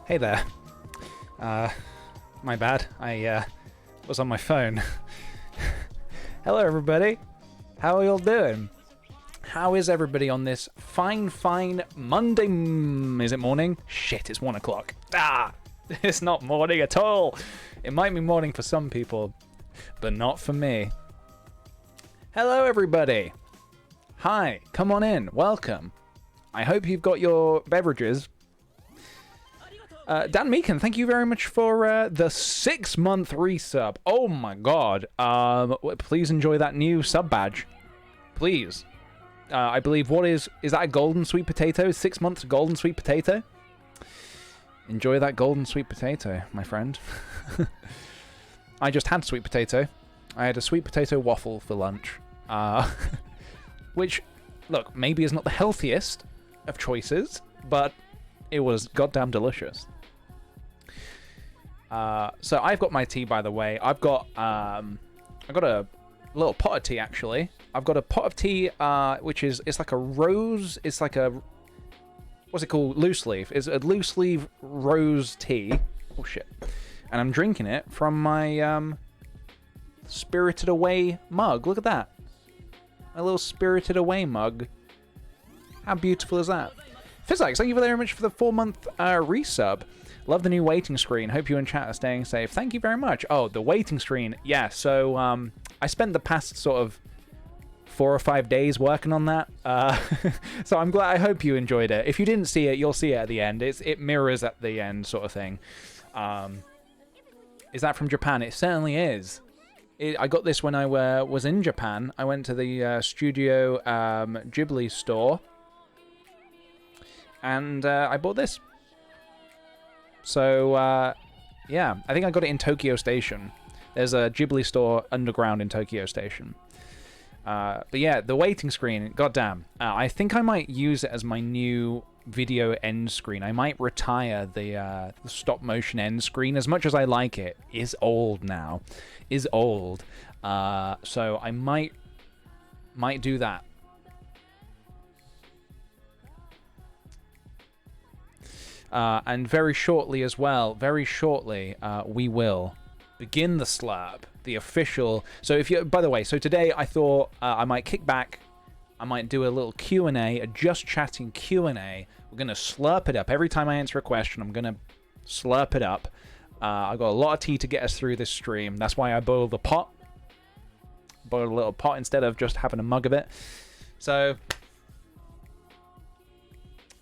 Hey there. My bad. I was on my phone. Hello, everybody. How are y'all doing? How is everybody on this fine Monday? Is it morning? Shit, it's 1 o'clock. It's not morning at all. It might be morning for some people, but not for me. Hello, everybody. Hi, come on in. Welcome. I hope you've got your beverages. Dan Meekin, thank you very much for the 6-month resub. Oh my god. Please enjoy that new sub badge. Please. I believe, is that a golden sweet potato? 6 months golden sweet potato? Enjoy that golden sweet potato, my friend. I just had sweet potato. I had a sweet potato waffle for lunch. Which, look, maybe is not the healthiest of choices, but it was goddamn delicious. So I've got my tea, by the way. I've got a little pot of tea, actually. I've got a pot of tea, which is, it's like a rose, it's like a, what's it called? Loose leaf. It's a loose leaf rose tea. Oh, shit. And I'm drinking it from my, Spirited Away mug. Look at that. My little Spirited Away mug. How beautiful is that? Physics, thank you very much for the 4-month resub. Love the new waiting screen. Hope you and chat are staying safe. Thank you very much. Oh, the waiting screen. Yeah, so I spent the past sort of 4 or 5 days working on that. So I'm glad. I hope you enjoyed it. If you didn't see it, you'll see it at the end. It mirrors at the end, sort of thing. Is that from Japan? It certainly is. I got this when I was in Japan. I went to the Studio Ghibli store. And I bought this. So, yeah, I think I got it in Tokyo Station. There's a Ghibli store underground in Tokyo Station. But yeah, the waiting screen, goddamn. I think I might use it as my new video end screen. I might retire the stop motion end screen. As much as I like it, is old now. Is old. So I might do that. And very shortly as well, we will begin the slurp, the official. So if you, by the way, so today I thought I might kick back, I might do a little Q&A, a just chatting Q&A. We're going to slurp it up. Every time I answer a question, I'm going to slurp it up. I've got a lot of tea to get us through this stream. That's why I boiled a pot. Boiled a little pot instead of just having a mug of it. So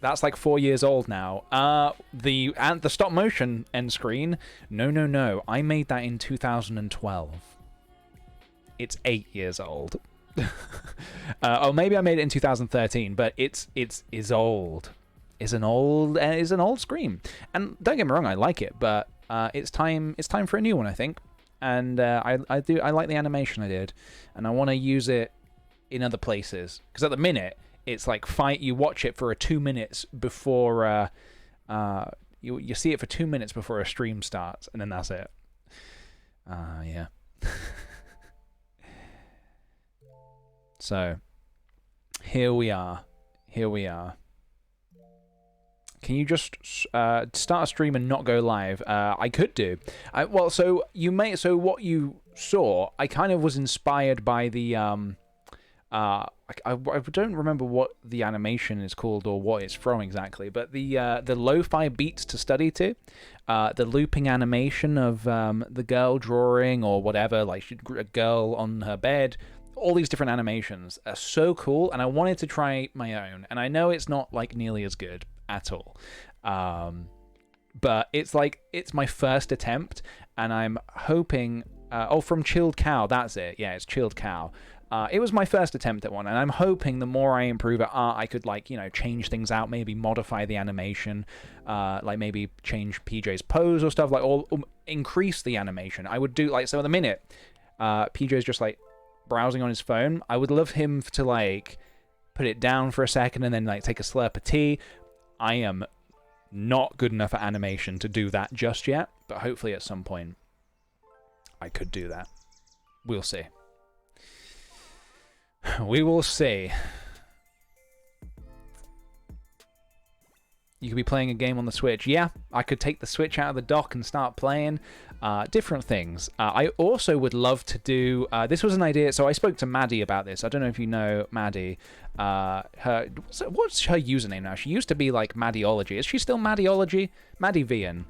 that's like 4 years old now. The stop motion end screen. No. I made that in 2012. It's 8 years old. Oh, maybe I made it in 2013, but it's old. It's an old screen. And don't get me wrong, I like it, but it's time for a new one, I think. And I like the animation I did, and I want to use it in other places because at the minute it's like you watch it for 2 minutes before you see it for 2 minutes before a stream starts, and then that's it. Yeah. So here we are. Can you just start a stream and not go live? I could do. So what you saw, I kind of was inspired by the I don't remember what the animation is called or what it's from exactly, but the lo-fi beats to study to, the looping animation of the girl drawing or whatever, like a girl on her bed, all these different animations are so cool, and I wanted to try my own, and I know it's not like nearly as good at all, but it's my first attempt, and I'm hoping from Chilled Cow, that's it, yeah, it's Chilled Cow. It was my first attempt at one, and I'm hoping the more I improve at art, I could, change things out, maybe modify the animation, maybe change PJ's pose or stuff, or increase the animation. I would do, so at the minute, PJ's just, browsing on his phone. I would love him to, put it down for a second and then, take a slurp of tea. I am not good enough at animation to do that just yet, but hopefully at some point I could do that. We'll see. We will see. You could be playing a game on the Switch. Yeah, I could take the Switch out of the dock and start playing different things. I also would love to do... this was an idea... So I spoke to Maddie about this. I don't know if you know Maddie. What's her username now? She used to be like Maddieology. Is she still Maddieology? Maddie Vian.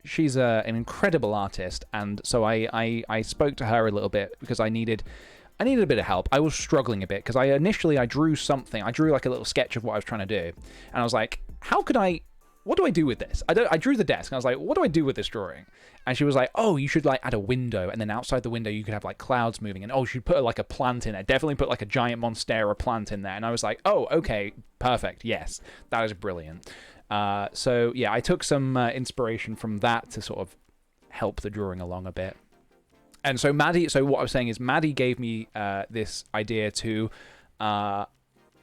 She's an incredible artist, and so I spoke to her a little bit because I needed a bit of help. I was struggling a bit because I drew something. I drew like a little sketch of what I was trying to do, and I was like, what do I do with this? I drew the desk, and I was like, what do I do with this drawing? And she was like, oh, you should like add a window, and then outside the window you could have like clouds moving, and oh, you should put like a plant in there. Definitely put like a giant monstera plant in there. And I was like, oh, okay, perfect, yes, that is brilliant. So yeah, I took some inspiration from that to sort of help the drawing along a bit. And so what I was saying is Maddie gave me this idea to,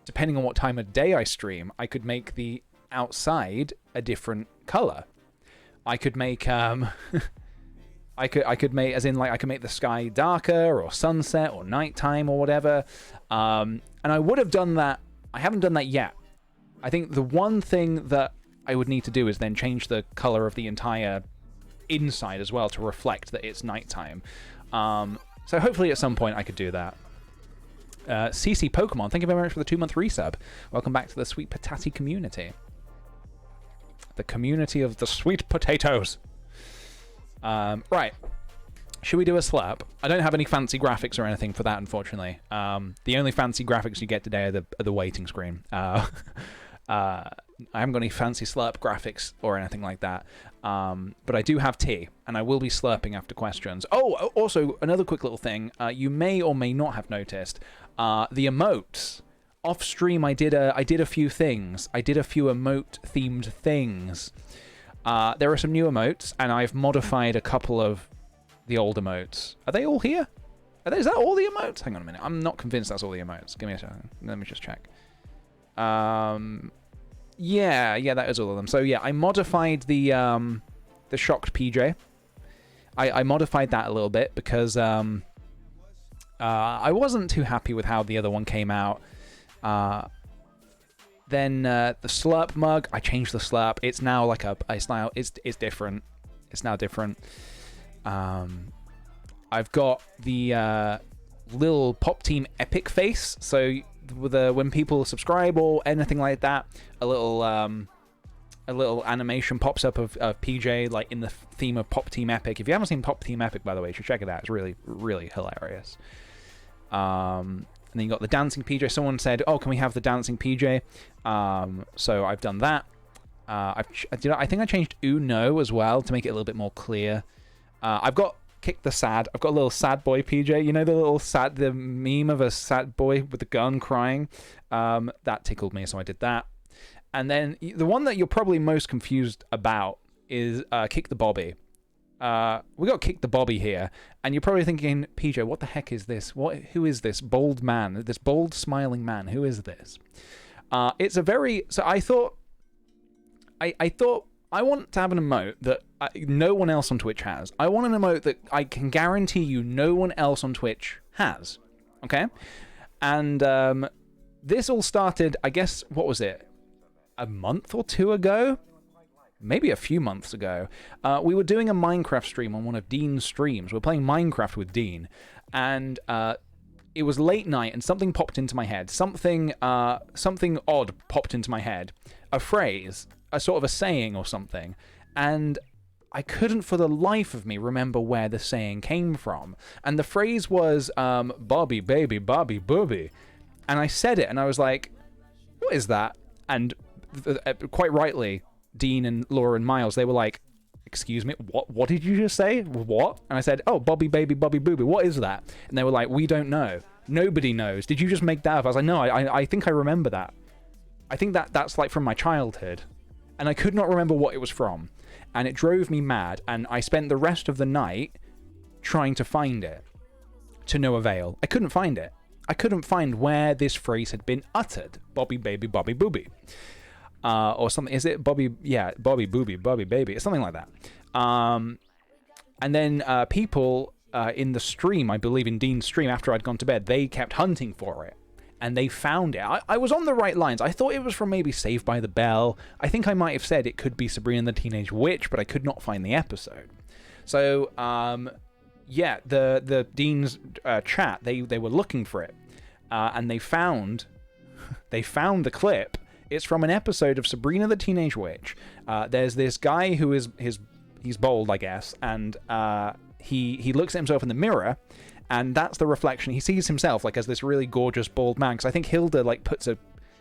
depending on what time of day I stream, I could make the outside a different color. I could make I could make, as in like I could make the sky darker or sunset or nighttime or whatever. And I would have done that. I haven't done that yet. I think the one thing that I would need to do is then change the color of the entire inside as well to reflect that it's nighttime. So hopefully at some point I could do that. CC Pokemon, thank you very much for the 2-month resub. Welcome back to the Sweet Potato community. The community of the sweet potatoes. Right. Should we do a slurp? I don't have any fancy graphics or anything for that, unfortunately. The only fancy graphics you get today are the waiting screen. I haven't got any fancy slurp graphics or anything like that. But I do have tea, and I will be slurping after questions. Oh, also, another quick little thing. You may or may not have noticed the emotes. Off stream, I did a few things. I did a few emote-themed things. There are some new emotes, and I've modified a couple of the old emotes. Are they all here? Is that all the emotes? Hang on a minute. I'm not convinced that's all the emotes. Give me a second. Let me just check. Yeah, that is all of them. So yeah, I modified the shocked PJ. I modified that a little bit because I wasn't too happy with how the other one came out. Then the slurp mug, I changed the slurp. It's now like it's different. It's now different. I've got the little Pop Team Epic face. So when people subscribe or anything like that, a little animation pops up of PJ like in the theme of Pop Team Epic. If you haven't seen Pop Team Epic, by the way, you should check it out. It's really, really hilarious. And then you got the dancing PJ. Someone said, "Oh, can we have the dancing PJ?" So I've done that. I think I changed Uno as well to make it a little bit more clear. I've got Kick the Sad. I've got a little sad boy PJ. You know the meme of a sad boy with the gun crying? That tickled me, so I did that. And then the one that you're probably most confused about is Kick the Bobby. We got Kick the Bobby here, and you're probably thinking, PJ, what the heck is this? Who is this bold man? This bold smiling man? Who is this? It's a very... So I thought I want to have an emote that no one else on Twitch has. I want an emote that I can guarantee you no one else on Twitch has. Okay? And this all started, I guess, what was it? A month or two ago? Maybe a few months ago. We were doing a Minecraft stream on one of Dean's streams. We were playing Minecraft with Dean. And it was late night and something popped into my head. Something odd popped into my head. A phrase. A sort of a saying or something, and I couldn't for the life of me remember where the saying came from. And the phrase was Bobby baby Bobby booby, and I said it and I was like, what is that? And quite rightly, Dean and Laura and Miles, they were like, excuse me, what did you just say? What? And I said, oh, Bobby baby Bobby booby, what is that? And they were like, we don't know, nobody knows, did you just make that up? I was like, no, I think I remember that. I think that's like from my childhood. And I could not remember what it was from. And it drove me mad. And I spent the rest of the night trying to find it. To no avail. I couldn't find it. I couldn't find where this phrase had been uttered. Bobby baby, Bobby booby. Or something. Is it Bobby? Yeah, Bobby booby, Bobby baby. It's something like that. And then people in the stream, I believe in Dean's stream, after I'd gone to bed, they kept hunting for it. and they found it. I was on the right lines. I thought it was from maybe Saved by the Bell. I think I might have said it could be Sabrina the Teenage Witch, but I could not find the episode. So, yeah, the Dean's chat, they were looking for it, and they found the clip. It's from an episode of Sabrina the Teenage Witch. There's this guy who he's bald, I guess, and he looks at himself in the mirror, and that's the reflection. He sees himself like as this really gorgeous bald man, because I think Hilda like puts a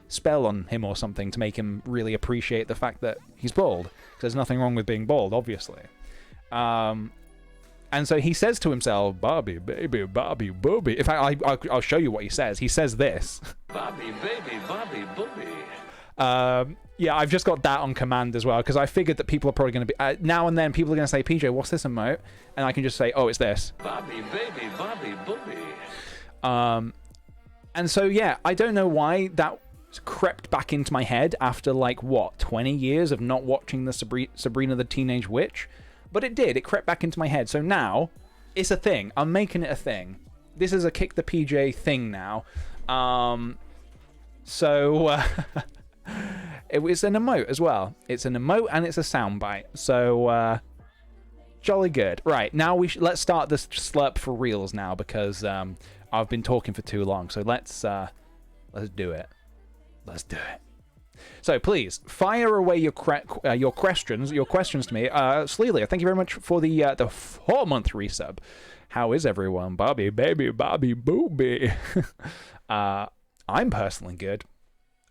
spell on him or something to make him really appreciate the fact that he's bald, because there's nothing wrong with being bald, obviously. And so he says to himself, Bobby, baby, Bobby, booby. In fact, I'll show you what he says. He says this. Bobby, baby, Bobby, booby. Yeah, I've just got that on command as well, because I figured that people are probably going to be... now and then, people are going to say, PJ, what's this emote? And I can just say, oh, it's this. Bobby, baby, Bobby, booby. And so, yeah, I don't know why that crept back into my head after, like, what, 20 years of not watching the Sabrina the Teenage Witch? But it did. It crept back into my head. So now, it's a thing. I'm making it a thing. This is a Kick the PJ thing now. It's an emote as well. It's an emote and it's a soundbite. So, jolly good. Right, now let's start this slurp for reals now, because I've been talking for too long. So let's do it. Let's do it. So please fire away your questions to me. Sleely, thank you very much for the 4-month resub. How is everyone? Bobby, baby, Bobby, booby. I'm personally good.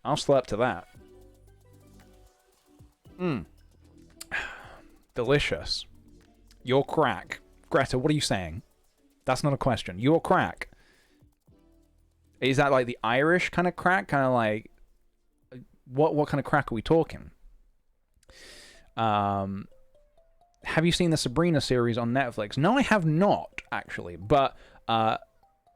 I'll slurp to that. Delicious. You're crack. Greta, what are you saying? That's not a question. You're crack. Is that like the Irish kind of crack? Kind of like... What kind of crack are we talking? Have you seen the Sabrina series on Netflix? No, I have not, actually. But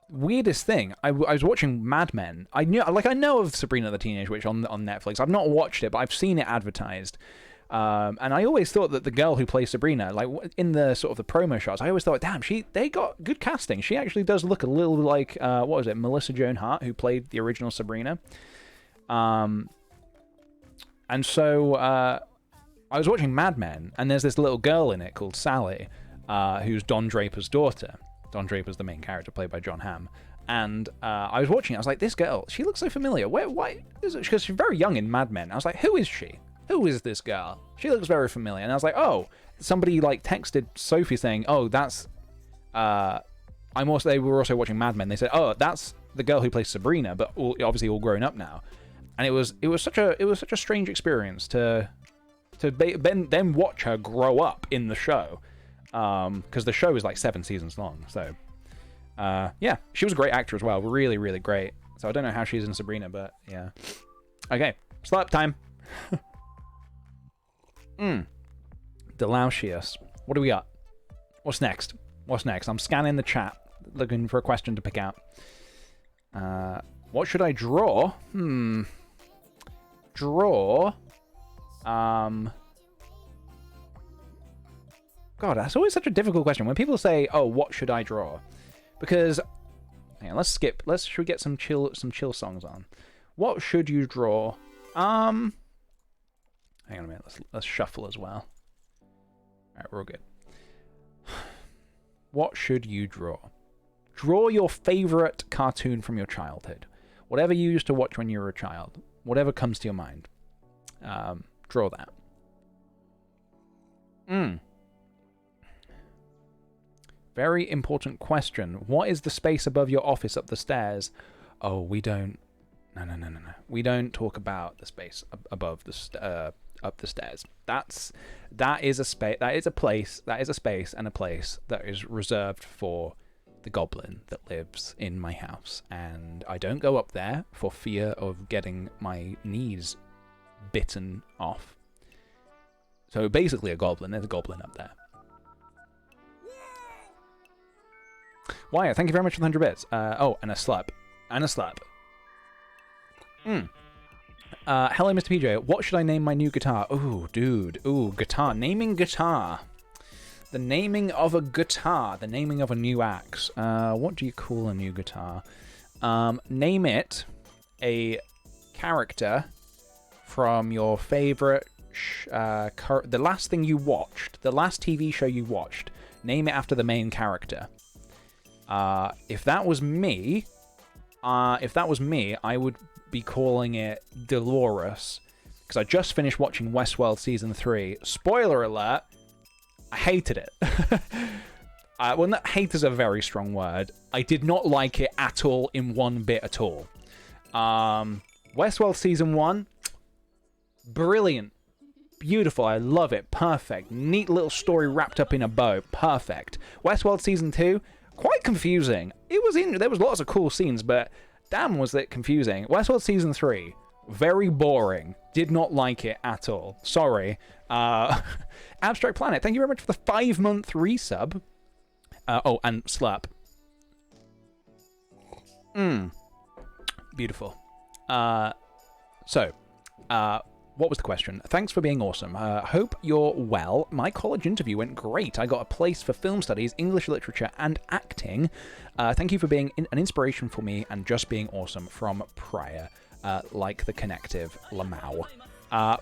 weirdest thing, I was watching Mad Men. I know of Sabrina the Teenage Witch on Netflix. I've not watched it, but I've seen it advertised. And I always thought that the girl who plays Sabrina, like in the sort of the promo shots, I always thought, damn, they got good casting. She actually does look a little like what was it, Melissa Joan Hart, who played the original Sabrina. And so I was watching Mad Men, and there's this little girl in it called Sally, who's Don Draper's daughter. Don Draper's the main character, played by John Hamm. And I was watching it, I was like, this girl, she looks so familiar. Why is it? Because she's very young in Mad Men. I was like, who is she? Who is this girl? She looks very familiar. And I was like, oh, somebody like texted Sophie saying, oh, that's... they were also watching Mad Men. They said, oh, that's the girl who plays Sabrina, but obviously all grown up now. And it was such a strange experience to then watch her grow up in the show, because the show is like 7 seasons long. So yeah, she was a great actor as well, really, really great. So I don't know how she's in Sabrina, but yeah. Okay, slurp time. Delaucius. What do we got? What's next? I'm scanning the chat, looking for a question to pick out. What should I draw? Draw. God, that's always such a difficult question. When people say, "Oh, what should I draw?" Because, hang on, let's skip. Should we get some chill songs on? What should you draw? Hang on a minute. Let's shuffle as well. All right, we're all good. What should you draw? Draw your favorite cartoon from your childhood. Whatever you used to watch when you were a child. Whatever comes to your mind. Draw that. Very important question. What is the space above your office up the stairs? Oh, we don't... No. We don't talk about the space above the up the stairs. That is a space. That is a place. That is a space and a place that is reserved for the goblin that lives in my house, and I don't go up there for fear of getting my knees bitten off. So basically a goblin. There's a goblin up there. Wyatt, thank you very much for the 100 bits. Oh, and a slap. Hello, Mr. PJ. What should I name my new guitar? Ooh, dude. Ooh, guitar. Naming guitar. The naming of a guitar. The naming of a new axe. What do you call a new guitar? Name it... a character from your favorite, the last thing you watched, the last TV show you watched. Name it after the main character. If that was me, I would be calling it Dolores, because I just finished watching Westworld Season 3. Spoiler alert, I hated it. Well, not hate is a very strong word. I did not like it at all, in one bit at all. Westworld Season 1, brilliant. Beautiful, I love it, perfect. Neat little story wrapped up in a bow, perfect. Westworld Season 2, quite confusing. There was lots of cool scenes, but damn was it confusing. Westworld Season 3, very boring. Did not like it at all. Sorry. Abstract Planet, thank you very much for the 5-month resub. Oh, and slurp. Beautiful. What was the question? Thanks for being awesome. Hope you're well. My college interview went great. I got a place for film studies, English literature, and acting. Thank you for being an inspiration for me and just being awesome. From Prior, like the connective Lamau.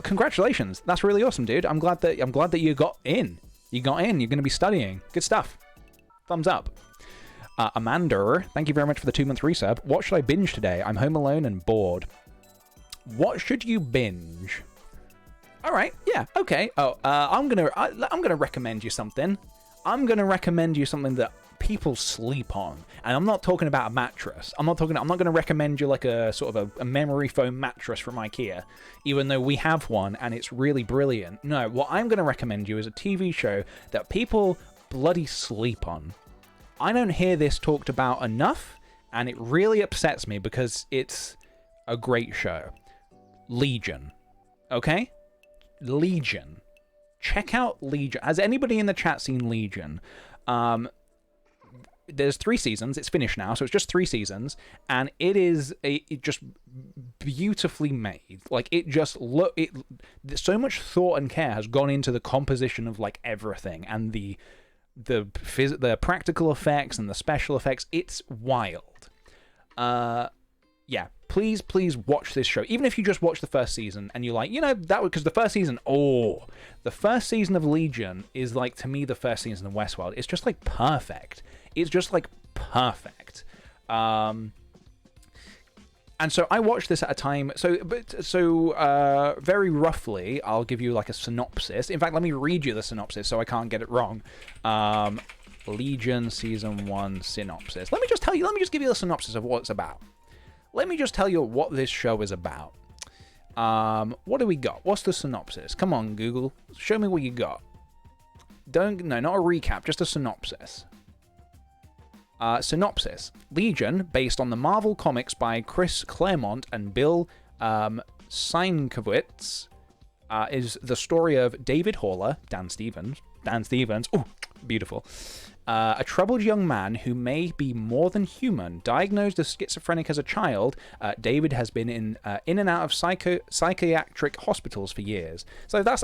Congratulations. That's really awesome, dude. I'm glad that you got in. You got in. You're going to be studying. Good stuff. Thumbs up. Amanda, thank you very much for the 2-month resub. What should I binge today? I'm home alone and bored. What should you binge? All right, yeah, okay. Oh, I'm gonna recommend you something. I'm gonna recommend you something that people sleep on, and I'm not talking about a mattress. I'm not gonna recommend you like a sort of a memory foam mattress from IKEA, even though we have one and it's really brilliant. No, what I'm gonna recommend you is a TV show that people bloody sleep on. I don't hear this talked about enough, and it really upsets me because it's a great show. Legion. Okay? Legion. Check out Legion. Has anybody in the chat seen Legion? There's 3 seasons. It's finished now, so it's just 3 seasons, and it is just beautifully made. Like, it just so much thought and care has gone into the composition of like everything, and the practical effects and the special effects. It's wild. Yeah, please watch this show. Even if you just watch the first season and you're like, that was because the first season, the first season of Legion is like, to me, the first season of Westworld. It's just like perfect. It's just like perfect. And so I watched this at a time. So very roughly, I'll give you like a synopsis. In fact, let me read you the synopsis so I can't get it wrong. Legion Season 1 synopsis. Let me just give you the synopsis of what it's about. Let me just tell you what this show is about. What do we got? What's the synopsis? Come on, Google. Show me what you got. No, not a recap, just a synopsis. Synopsis. Legion, based on the Marvel comics by Chris Claremont and Bill Sienkiewicz, is the story of David Haller, Dan Stevens, ooh, beautiful, a troubled young man who may be more than human. Diagnosed as schizophrenic as a child, David has been in and out of psychiatric hospitals for years. So that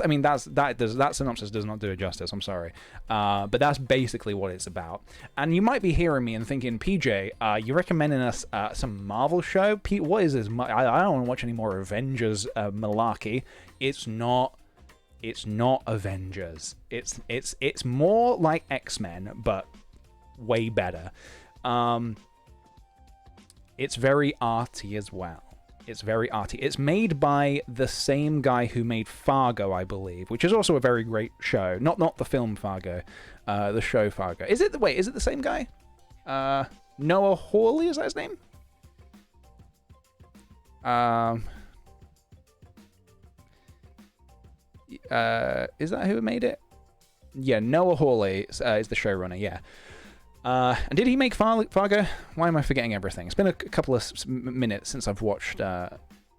synopsis does not do it justice. I'm sorry, but that's basically what it's about. And you might be hearing me and thinking, PJ, you recommending us some Marvel show? What is this? I don't want to watch any more Avengers malarkey. It's not Avengers. It's more like X-Men, but way better. It's very arty as well. It's very arty. It's made by the same guy who made Fargo, I believe, which is also a very great show. Not the film Fargo, the show Fargo. Is it the same guy? Noah Hawley, is that his name? Is that who made it? Yeah, Noah Hawley is the showrunner, yeah. And did he make Fargo? Why am I forgetting everything? It's been a couple of minutes since I've watched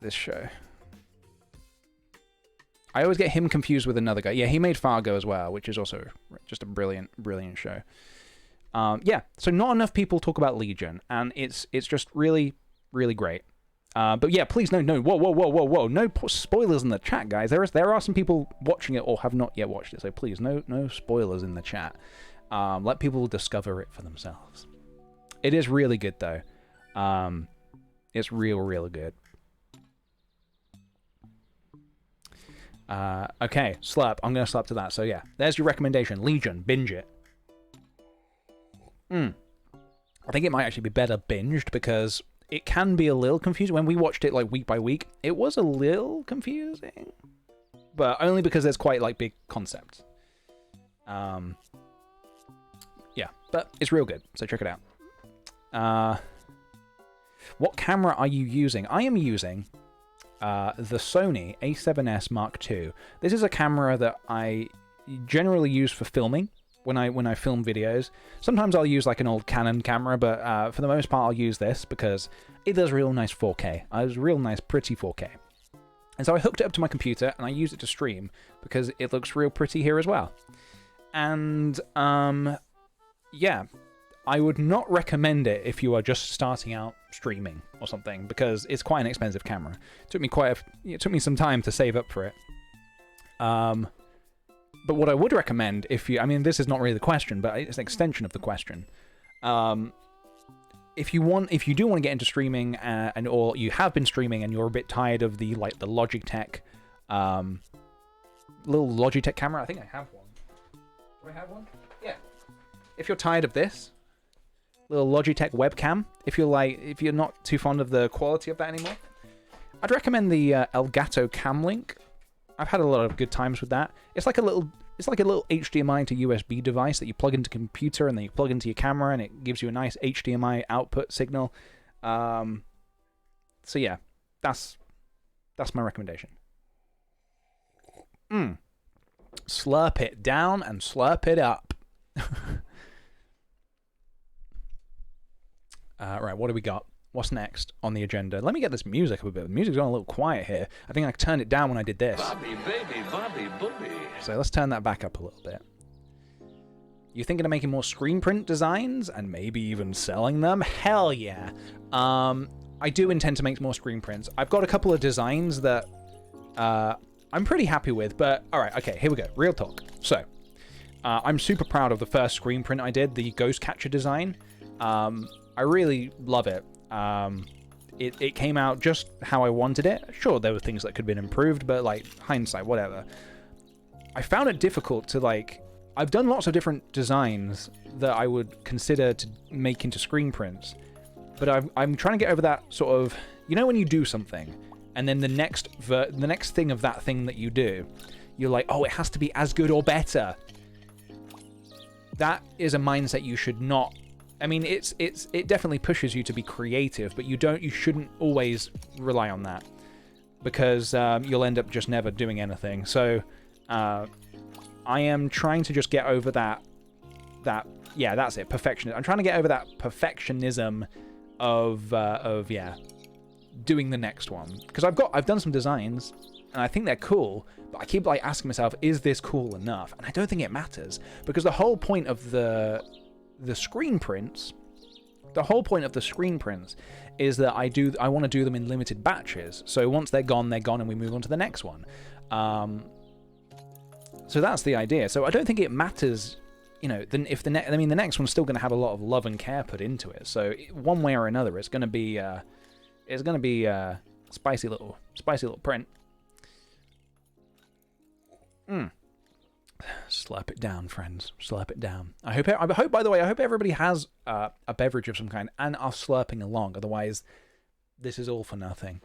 this show. I always get him confused with another guy. Yeah, he made Fargo as well, which is also just a brilliant show. Yeah, so not enough people talk about Legion, and it's just really, really great. But yeah, please, no, whoa, no spoilers in the chat, guys. There are some people watching it or have not yet watched it, so please, no spoilers in the chat. Let people discover it for themselves. It is really good, though. It's real good. Okay, slurp. I'm going to slurp to that. So yeah, there's your recommendation. Legion, binge it. I think it might actually be better binged because it can be a little confusing. When we watched it like week by week, it was a little confusing. But only because there's quite like big concepts. Yeah, but it's real good, so check it out. What camera are you using? I am using the Sony A7S Mark II. This is a camera that I generally use for filming when I film videos. Sometimes I'll use like an old Canon camera, but for the most part I'll use this because it does real nice 4K. It does real nice, pretty 4K. And so I hooked it up to my computer and I use it to stream because it looks real pretty here as well. And yeah, I would not recommend it if you are just starting out streaming or something because it's quite an expensive camera. It took me some time to save up for it. But what I would recommend I mean, this is not really the question, but it's an extension of the question. If you do want to get into streaming or you have been streaming and you're a bit tired of the Logitech, little Logitech camera, I think I have one. Do I have one? Yeah. If you're tired of this little Logitech webcam, if you're not too fond of the quality of that anymore, I'd recommend the Elgato Camlink. I've had a lot of good times with that. It's like a little HDMI to USB device that you plug into a computer and then you plug into your camera and it gives you a nice HDMI output signal. So yeah, that's my recommendation. Slurp it down and slurp it up. Right, what do we got? What's next on the agenda? Let me get this music up a bit. The music's gone a little quiet here. I think I turned it down when I did this. Bobby, baby, Bobby, booby. So let's turn that back up a little bit. You thinking of making more screen print designs and maybe even selling them? Hell yeah. I do intend to make more screen prints. I've got a couple of designs that I'm pretty happy with, but all right, okay, here we go. Real talk. So I'm super proud of the first screen print I did, the Ghost Catcher design. I really love it. It came out just how I wanted it. Sure, there were things that could have been improved, but like hindsight, whatever. I found it difficult to I've done lots of different designs that I would consider to make into screen prints, but I'm trying to get over that sort of, when you do something and then the next thing of that thing that you do, you're like, oh, it has to be as good or better. That is a mindset you should not. I mean, it definitely pushes you to be creative, but you shouldn't always rely on that because you'll end up just never doing anything. So I am trying to just get over that yeah, that's it, perfectionism. I'm trying to get over that perfectionism of doing the next one because I've done some designs and I think they're cool, but I keep asking myself, is this cool enough? And I don't think it matters because the whole point of the screen prints, is that I want to do them in limited batches. So once they're gone, and we move on to the next one. So that's the idea. So I don't think it matters, if the next one's still going to have a lot of love and care put into it. So one way or another, it's going to be a spicy little print. Slurp it down, friends. Slurp it down. I hope. By the way, I hope everybody has a beverage of some kind and are slurping along. Otherwise, this is all for nothing.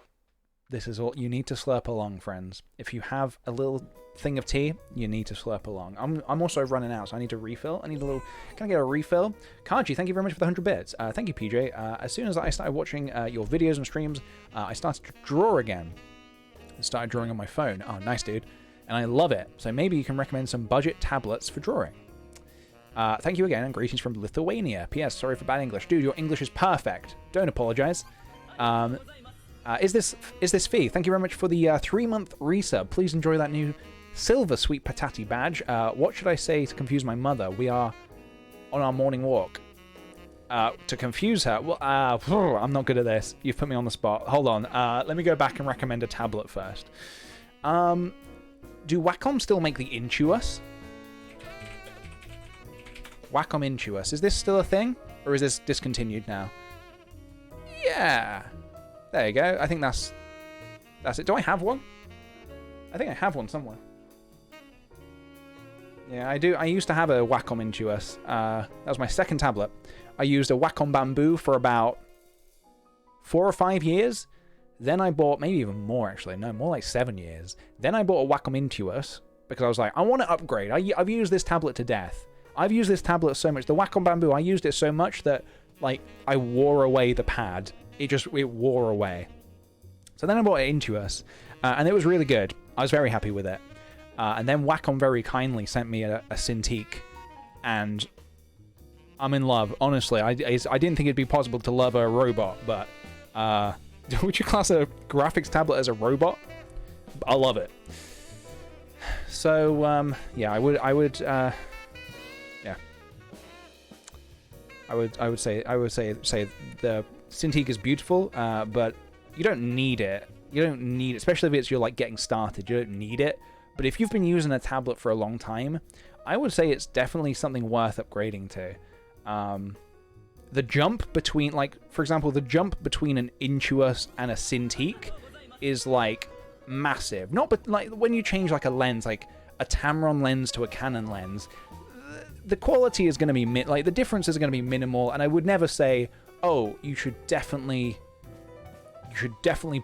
This is all. You need to slurp along, friends. If you have a little thing of tea, you need to slurp along. I'm also running out, so I need to refill. Can I get a refill? Kanji, thank you very much for the 100 bits. Thank you, PJ. As soon as I started watching your videos and streams, I started to draw again. I started drawing on my phone. Oh, nice, dude. And I love it. So maybe you can recommend some budget tablets for drawing. Thank you again, and greetings from Lithuania. P.S. Sorry for bad English. Dude, your English is perfect. Don't apologize. Is this Fee? Thank you very much for the 3-month resub. Please enjoy that new silver sweet patati badge. What should I say to confuse my mother? We are on our morning walk. To confuse her? Well, I'm not good at this. You've put me on the spot. Hold on. Let me go back and recommend a tablet first. Do Wacom still make the Intuos? Wacom Intuos. Is this still a thing? Or is this discontinued now? Yeah. There you go. I think that's it. Do I have one? I think I have one somewhere. Yeah, I do. I used to have a Wacom Intuos. That was my second tablet. I used a Wacom Bamboo for about 4 or 5 years. Then I bought, maybe even more actually, no, more like 7 years. Then I bought a Wacom Intuos because I was like, I want to upgrade. I've used this tablet to death. I've used this tablet so much. The Wacom Bamboo, I used it so much that, like, I wore away the pad. It wore away. So then I bought an Intuos, and it was really good. I was very happy with it. And then Wacom very kindly sent me a Cintiq, and I'm in love. Honestly, I didn't think it'd be possible to love a robot, but would you class a graphics tablet as a robot? I love it. So yeah, I would say the Cintiq is beautiful, but you don't need it. You don't need it, especially if it's you're like getting started. You don't need it. But if you've been using a tablet for a long time, I would say it's definitely something worth upgrading to. The jump between, like, for example, the jump between an Intuos and a Cintiq is like massive. Not, but like when you change like a lens, like a Tamron lens to a Canon lens, the quality is going to be like the difference is going to be minimal. And I would never say, oh, you should definitely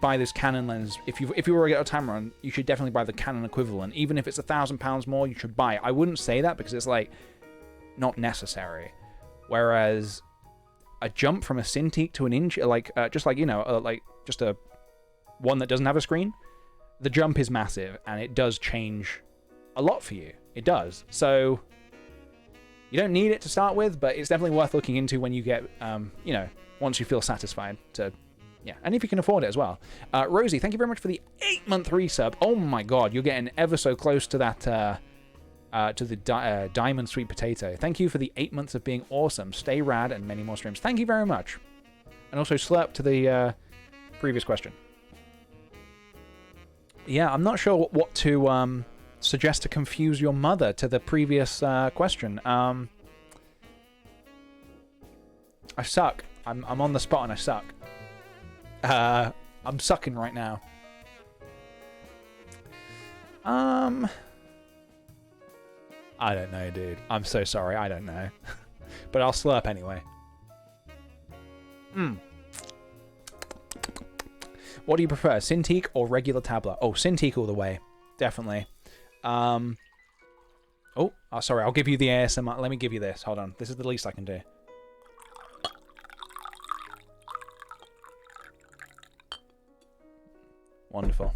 buy this Canon lens. If you were to get a Tamron, you should definitely buy the Canon equivalent. Even if it's £1,000 more, you should buy it. I wouldn't say that because it's like not necessary. Whereas a jump from a Cintiq to an inch, like just like, you know, like just a one that doesn't have a screen, the jump is massive and it does change a lot for you. It does. So you don't need it to start with, but it's definitely worth looking into when you get, you know, once you feel satisfied to. Yeah, and if you can afford it as well. Rosie, thank you very much for the 8-month resub. Oh my god, you're getting ever so close to that, to the Diamond Sweet Potato. Thank you for the 8 months of being awesome. Stay rad and many more streams. Thank you very much. And also slurp to the previous question. Yeah, I'm not sure what to suggest to confuse your mother to the previous question. I suck. I'm on the spot and I suck. I'm sucking right now. I don't know, dude. I'm so sorry. I don't know. But I'll slurp anyway. What do you prefer, Cintiq or regular tablet? Oh, Cintiq all the way. Definitely. Oh, sorry. I'll give you the ASMR. Let me give you this. Hold on. This is the least I can do. Wonderful.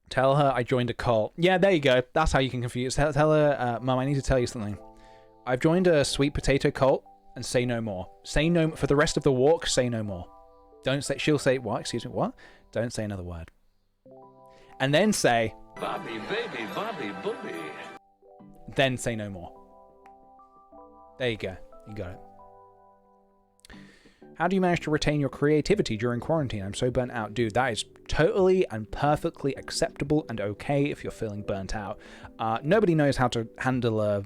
Tell her I joined a cult. Yeah, there you go. That's how you can confuse. Tell her, Mum, I need to tell you something. I've joined a sweet potato cult and say no more. Say no for the rest of the walk. Say no more. Don't say. She'll say what? Excuse me. What? Don't say another word. And then say. Bobby, baby, Bobby, booby. Then say no more. There you go. You got it. How do you manage to retain your creativity during quarantine? I'm so burnt out. Dude, that is totally and perfectly acceptable and okay if you're feeling burnt out. Nobody knows how to handle a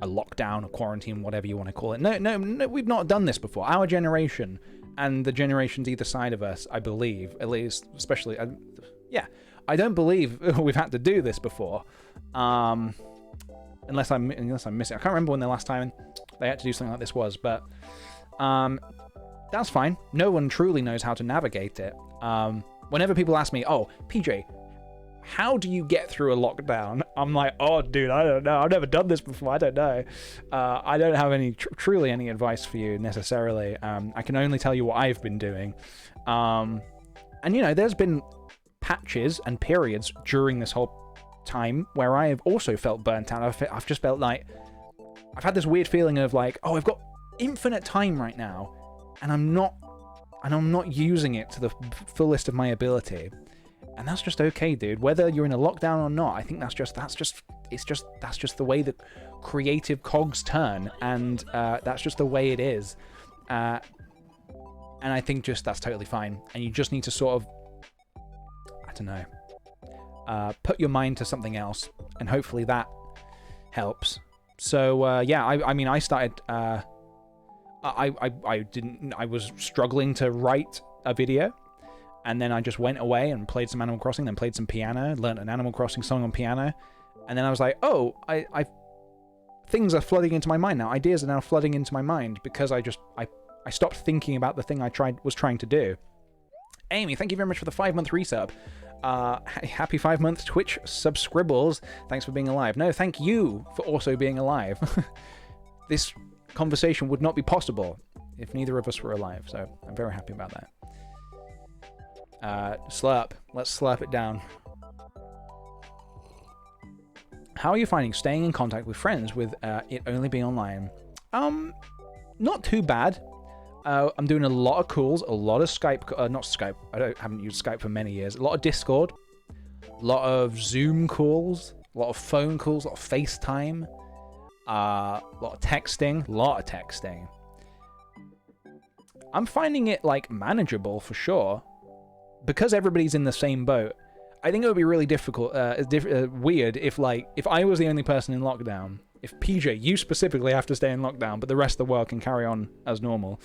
lockdown, a quarantine, whatever you want to call it. No, we've not done this before. Our generation and the generations either side of us, I believe, at least, especially, yeah, I don't believe we've had to do this before. Unless I'm missing. I can't remember when the last time they had to do something like this was, but that's fine. No one truly knows how to navigate it. Whenever people ask me, oh, PJ, how do you get through a lockdown? I'm like, oh, dude, I don't know. I've never done this before. I don't know. I don't have any truly any advice for you necessarily. I can only tell you what I've been doing. And, you know, there's been patches and periods during this whole time where I have also felt burnt out. I've just felt like I've had this weird feeling of like, oh, I've got infinite time right now. And I'm not using it to the fullest of my ability, and that's just okay, dude. Whether you're in a lockdown or not, I think that's just the way the creative cogs turn, and that's just the way it is. And I think just that's totally fine. And you just need to sort of, I don't know, put your mind to something else, and hopefully that helps. So yeah, I mean, I started. I was struggling to write a video, and then I just went away and played some Animal Crossing, then played some piano, learned an Animal Crossing song on piano, and then I was like, oh, things are flooding into my mind now. Ideas are now flooding into my mind because I stopped thinking about the thing I was trying to do. Amy, thank you very much for the 5-month resub. Happy 5-month Twitch subscribbles. Thanks for being alive. No, thank you for also being alive. This conversation would not be possible if neither of us were alive, so I'm very happy about that. Slurp. Let's slurp it down. How are you finding staying in contact with friends with it only being online? Not too bad. I'm doing a lot of calls, a lot of Skype, not Skype, haven't used Skype for many years, a lot of Discord, a lot of Zoom calls, a lot of phone calls, a lot of FaceTime, a lot of texting, I'm finding it, like, manageable for sure, because everybody's in the same boat. I think it would be really difficult, weird if I was the only person in lockdown. If PJ, you specifically have to stay in lockdown, but the rest of the world can carry on as normal.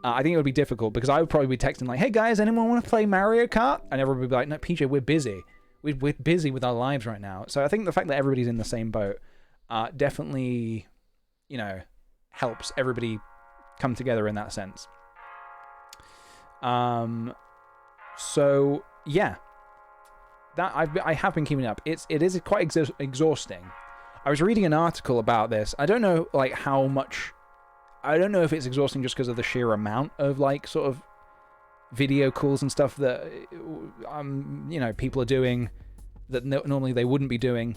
I think it would be difficult because I would probably be texting like, hey guys, anyone want to play Mario Kart? And everybody would be like, no, PJ, we're busy. We're busy with our lives right now. So I think the fact that everybody's in the same boat definitely, you know, helps everybody come together in that sense. So, yeah. That I have been keeping up. It is quite exhausting. I was reading an article about this. I don't know, like, how much... I don't know if it's exhausting just because of the sheer amount of, like, sort of video calls and stuff that, you know, people are doing that normally they wouldn't be doing.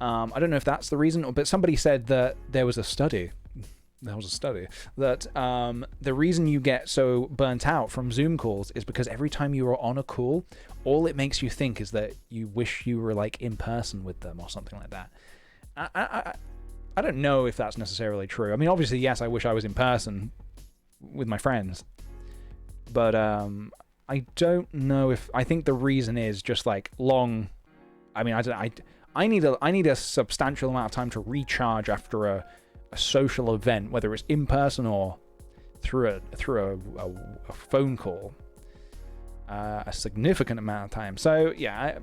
I don't know if that's the reason, but somebody said that there was a study that the reason you get so burnt out from Zoom calls is because every time you are on a call, all it makes you think is that you wish you were, like, in person with them or something like that. I don't know if that's necessarily true. I mean, obviously, yes, I wish I was in person with my friends. But I don't know if... I think the reason is just, like, long... I mean, I need a substantial amount of time to recharge after a social event, whether it's in person or through a phone call. A significant amount of time. So, yeah.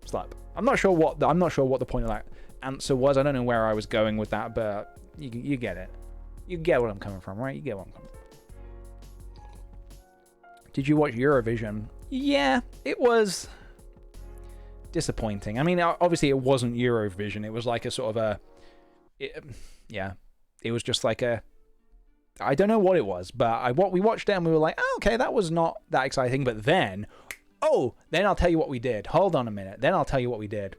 Slap. I'm not sure what the point of that answer was. I don't know where I was going with that, but you get it. You get what I'm coming from, right? You get what I'm coming from. Did you watch Eurovision? Yeah, it was disappointing. I mean, obviously it wasn't Eurovision. It was like a sort of it was just like I don't know what it was, but we watched it and we were like, oh, okay, that was not that exciting. But then I'll tell you what we did. Hold on a minute. Then I'll tell you what we did.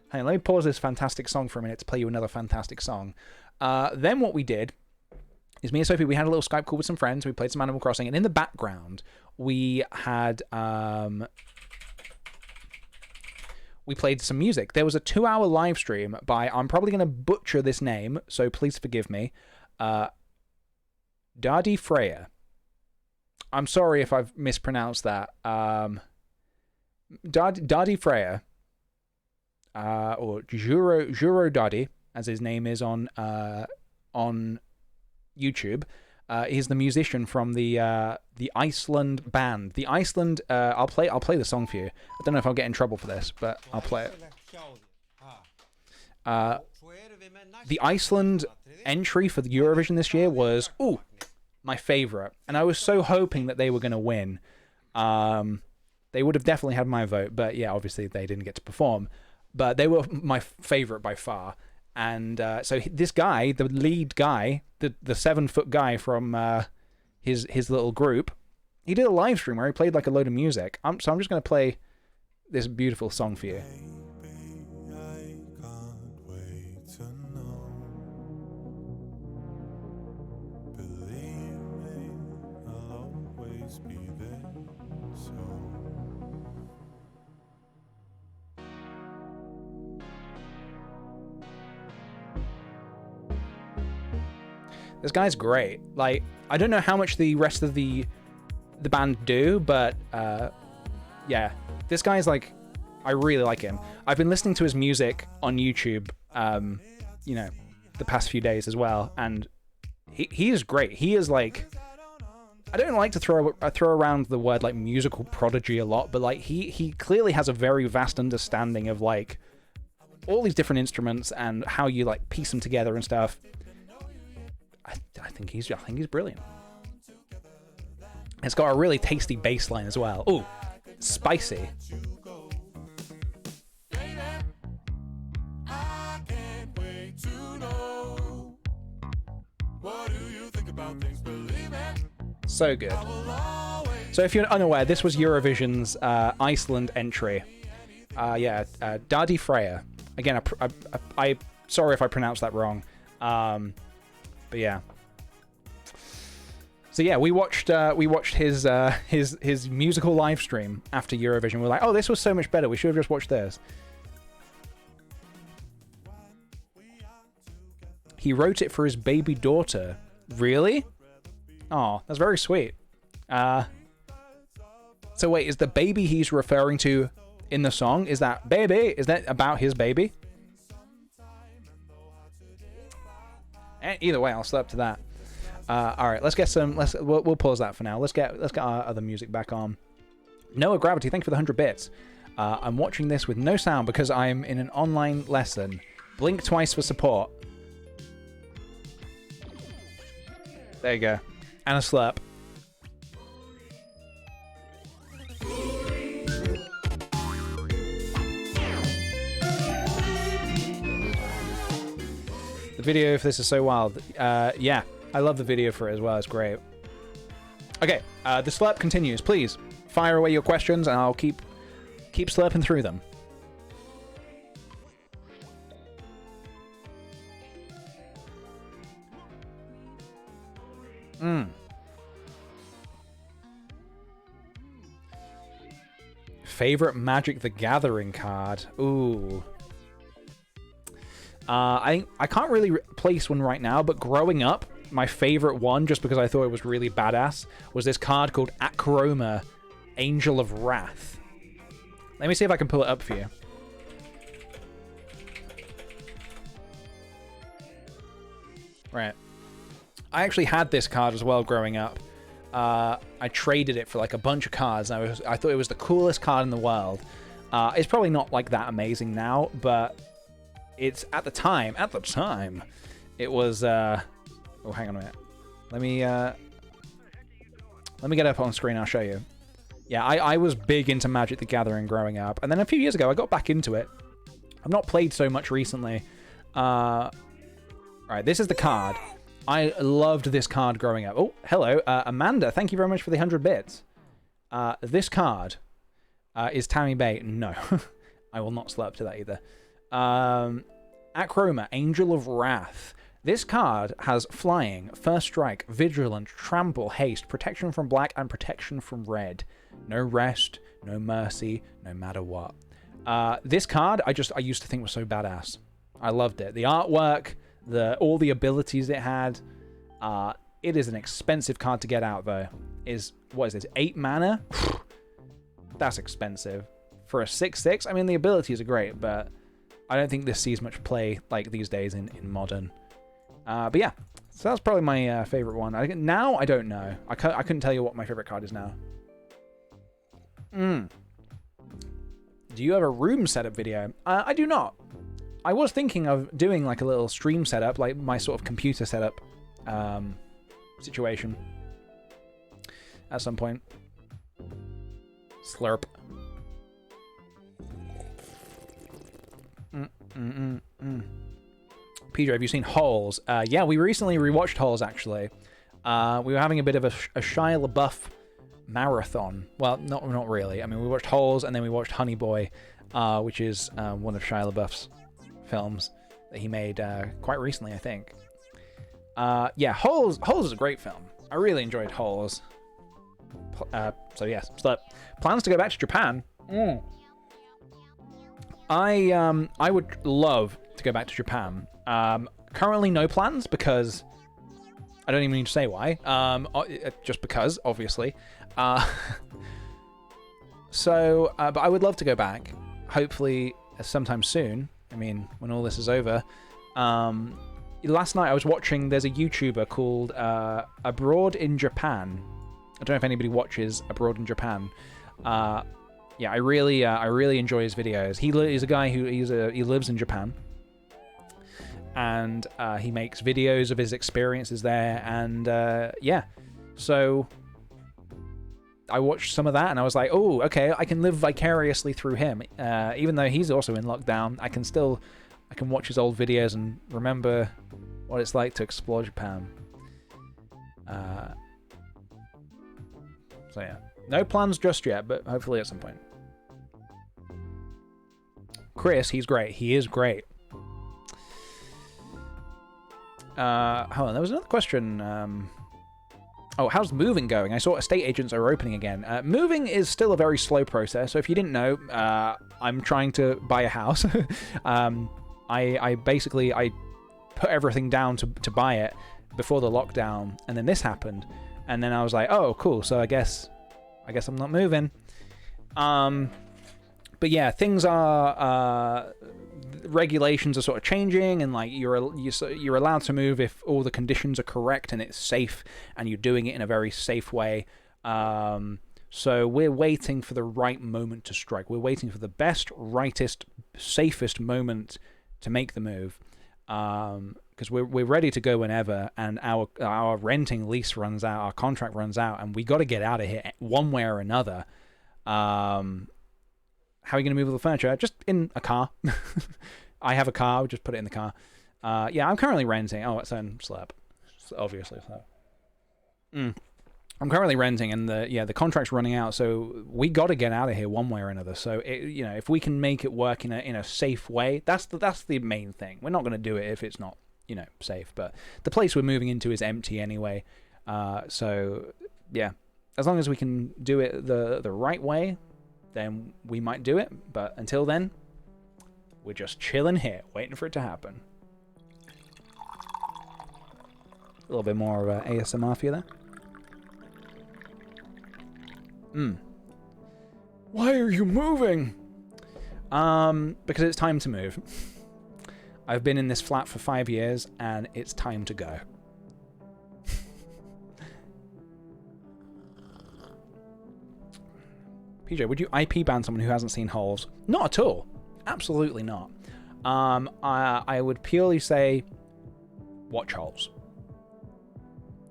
Hang on, let me pause this fantastic song for a minute to play you another fantastic song. Then what we did is me and Sophie, we had a little Skype call with some friends. We played some Animal Crossing. And in the background, we had... we played some music. There was a 2-hour live stream by... I'm probably going to butcher this name, so please forgive me. Dadi Freya. I'm sorry if I've mispronounced that. Dadi Freya, or Juro Dadi, as his name is on YouTube. He's the musician from the Iceland band. The Iceland. I'll play the song for you. I don't know if I'll get in trouble for this, but I'll play it. The Iceland entry for the Eurovision this year was my favorite, and I was so hoping that they were going to win. They would have definitely had my vote, but yeah, obviously they didn't get to perform. But they were my favorite by far. And so this guy, the lead guy, the 7-foot guy from his little group, he did a live stream where he played like a load of music. So I'm just going to play this beautiful song for you. This guy's great. Like, I don't know how much the rest of the band do, but yeah, this guy's like, I really like him. I've been listening to his music on YouTube, you know, the past few days as well, and he is great. He is like, I don't like to throw around the word like musical prodigy a lot, but like he clearly has a very vast understanding of like all these different instruments and how you like piece them together and stuff. I think he's brilliant. It's got a really tasty bass line as well. Ooh, spicy. So good. So if you're unaware, this was Eurovision's Iceland entry. Dadi Freyr. Again, I sorry if I pronounced that wrong. But yeah. So yeah, we watched his musical live stream after Eurovision. We're like, oh, this was so much better. We should have just watched this. He wrote it for his baby daughter. Really? Oh, that's very sweet. So wait, is the baby he's referring to in the song, is that baby? Is that about his baby? Either way, I'll slip to that. All right, let's get some. We'll pause that for now. Let's get our other music back on. Noah Gravity, thank you for the 100 bits. I'm watching this with no sound because I'm in an online lesson. Blink twice for support. There you go. And a slurp. The video for this is so wild. Yeah, I love the video for it as well. It's great. Okay, the slurp continues. Please fire away your questions, and I'll keep slurping through them. Favorite Magic the Gathering card? Ooh. I can't really place one right now, but growing up, my favorite one, just because I thought it was really badass, was this card called Akroma, Angel of Wrath. Let me see if I can pull it up for you. Right. I actually had this card as well growing up. I traded it for like a bunch of cards. And I thought it was the coolest card in the world. It's probably not like that amazing now, but it's at the time, it was, oh, hang on a minute. Let me get up on screen, I'll show you. Yeah, I was big into Magic the Gathering growing up, and then a few years ago, I got back into it. I've not played so much recently. Alright, this is the card. I loved this card growing up. Oh, hello, Amanda, thank you very much for the 100 bits. This card is Tammy Bay. No, I will not slurp to that either. Akroma, Angel of Wrath. This card has flying, first strike, vigilant, trample, haste, protection from black, and protection from red. No rest, no mercy, no matter what. This card, I used to think was so badass. I loved it. The artwork, all the abilities it had. It is an expensive card to get out, though. What is this, 8 mana? That's expensive. For a 6/6, I mean, the abilities are great, but I don't think this sees much play like these days in modern. But yeah, so that's probably my favorite one. Now, I don't know. I couldn't tell you what my favorite card is now. Do you have a room setup video? I do not. I was thinking of doing like a little stream setup, like my sort of computer setup situation at some point. Slurp. PJ, have you seen Holes? Yeah, we recently rewatched Holes, actually. We were having a bit of a Shia LaBeouf marathon. Well, not really. I mean, we watched Holes, and then we watched Honey Boy, which is one of Shia LaBeouf's films that he made quite recently, I think. Yeah, Holes is a great film. I really enjoyed Holes. So yes, plans to go back to Japan. I would love to go back to Japan. Currently no plans because I don't even need to say why. Just because, obviously. But I would love to go back. Hopefully sometime soon. I mean, when all this is over. Last night I was watching, there's a YouTuber called Abroad in Japan. I don't know if anybody watches abroad in Japan. Yeah, I really enjoy his videos. He's a guy who he lives in Japan, and he makes videos of his experiences there. And yeah, so I watched some of that, and I was like, oh, okay, I can live vicariously through him. Even though he's also in lockdown, I can watch his old videos and remember what it's like to explore Japan. So yeah, no plans just yet, but hopefully at some point. Chris, he's great. He is great. Hold on, there was another question. Oh, how's moving going? I saw estate agents are opening again. Moving is still a very slow process. So if you didn't know, I'm trying to buy a house. I basically put everything down to buy it before the lockdown, and then this happened, and then I was like, oh, cool. So I guess I'm not moving. But yeah, things are regulations are sort of changing, and like you're allowed to move if all the conditions are correct and it's safe, and you're doing it in a very safe way. So we're waiting for the right moment to strike. We're waiting for the best, rightest, safest moment to make the move, because we're ready to go whenever, and our renting lease runs out, our contract runs out, and we got to get out of here one way or another. How are you going to move all the furniture? Just in a car. I have a car. We'll just put it in the car. Yeah, I'm currently renting. Oh, it's on slurp. Obviously. So. I'm currently renting, and the contract's running out, so we got to get out of here one way or another. So if we can make it work in a safe way, that's the main thing. We're not going to do it if it's not safe. But the place we're moving into is empty anyway. So yeah, as long as we can do it the right way, then we might do it. But until then, we're just chilling here, waiting for it to happen. A little bit more ASMR for you there. Why are you moving? Because it's time to move. I've been in this flat for 5 years, and it's time to go. PJ, would you IP ban someone who hasn't seen holes? Not at all. Absolutely not. I would purely say, watch holes.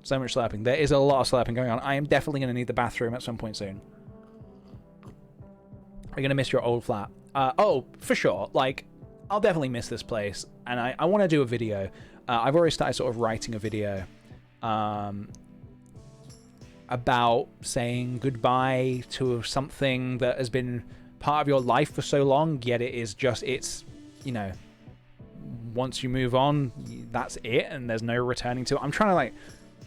So much slurping. There is a lot of slurping going on. I am definitely going to need the bathroom at some point soon. Are you going to miss your old flat? Oh, for sure. Like, I'll definitely miss this place. And I want to do a video. I've already started sort of writing a video about saying goodbye to something that has been part of your life for so long, yet it's once you move on, that's it, and there's no returning to it. I'm trying to, like,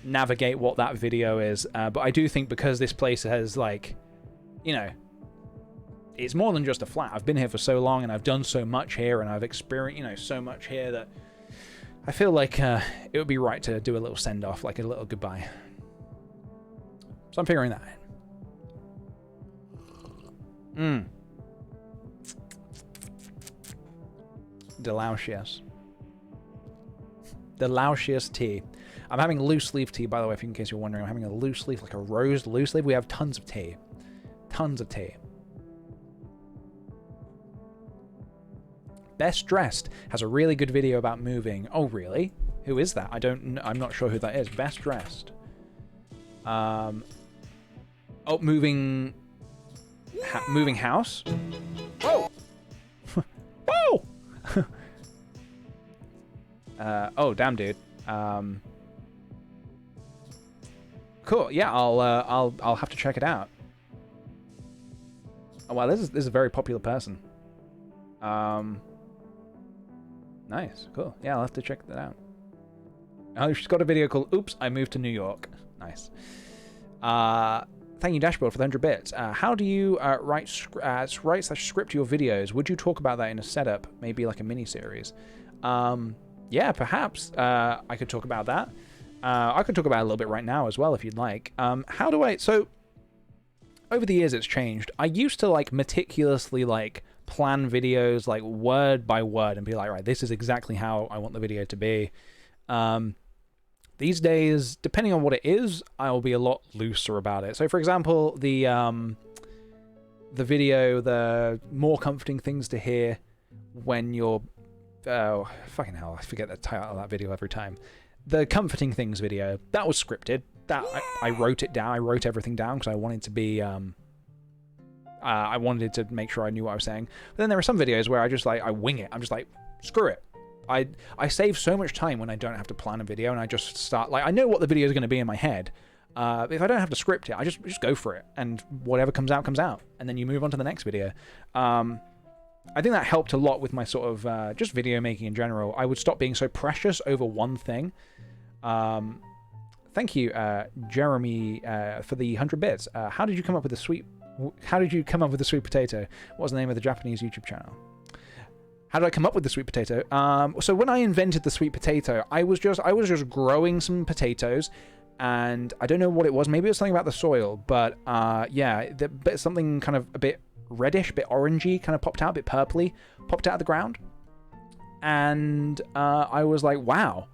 navigate what that video is, but I do think because this place has, like, it's more than just a flat. I've been here for so long, and I've done so much here, and I've experienced, so much here that I feel like it would be right to do a little send-off, like a little goodbye. So I'm figuring that out. Delicious. Delicious tea. I'm having loose leaf tea, by the way, in case you're wondering. I'm having a loose leaf, like a rose loose leaf. We have tons of tea. Tons of tea. Best Dressed has a really good video about moving. Oh, really? Who is that? I'm not sure who that is. Best Dressed. Oh, moving house. Whoa. Whoa. Oh, damn, dude. Cool. Yeah, I'll have to check it out. Oh wow, this is a very popular person. Nice. Cool. Yeah, I'll have to check that out. Oh, she's got a video called "Oops, I Moved to New York." Nice. Thank you, Dashboard, for the 100 bits. How do you write/script your videos? Would you talk about that in a setup, maybe like a mini-series? Yeah, perhaps. I could talk about that. I could talk about it a little bit right now as well, if you'd like. How do I... So, over the years, it's changed. I used to, like, meticulously, like, plan videos, like, word by word, and be like, right, this is exactly how I want the video to be. These days, depending on what it is, I'll be a lot looser about it. So, for example, the video, the more comforting things to hear when you're... Oh, fucking hell, I forget the title of that video every time. The comforting things video, that was scripted. That I wrote it down. I wrote everything down because I wanted to be... I wanted to make sure I knew what I was saying. But then there are some videos where I just like, I wing it. I'm just like, screw it. I save so much time when I don't have to plan a video and I just start, like, I know what the video is going to be in my head. If I don't have to script it, I just go for it. And whatever comes out, comes out. And then you move on to the next video. I think that helped a lot with my sort of just video making in general. I would stop being so precious over one thing. Thank you, Jeremy, for the 100 bits. How did you come up with the sweet potato? What was the name of the Japanese YouTube channel? How did I come up with the sweet potato? So when I invented the sweet potato, I was just growing some potatoes, and I don't know what it was. Maybe it was something about the soil, but yeah, something kind of a bit reddish, a bit orangey, kind of popped out, a bit purpley, popped out of the ground, and I was like, wow.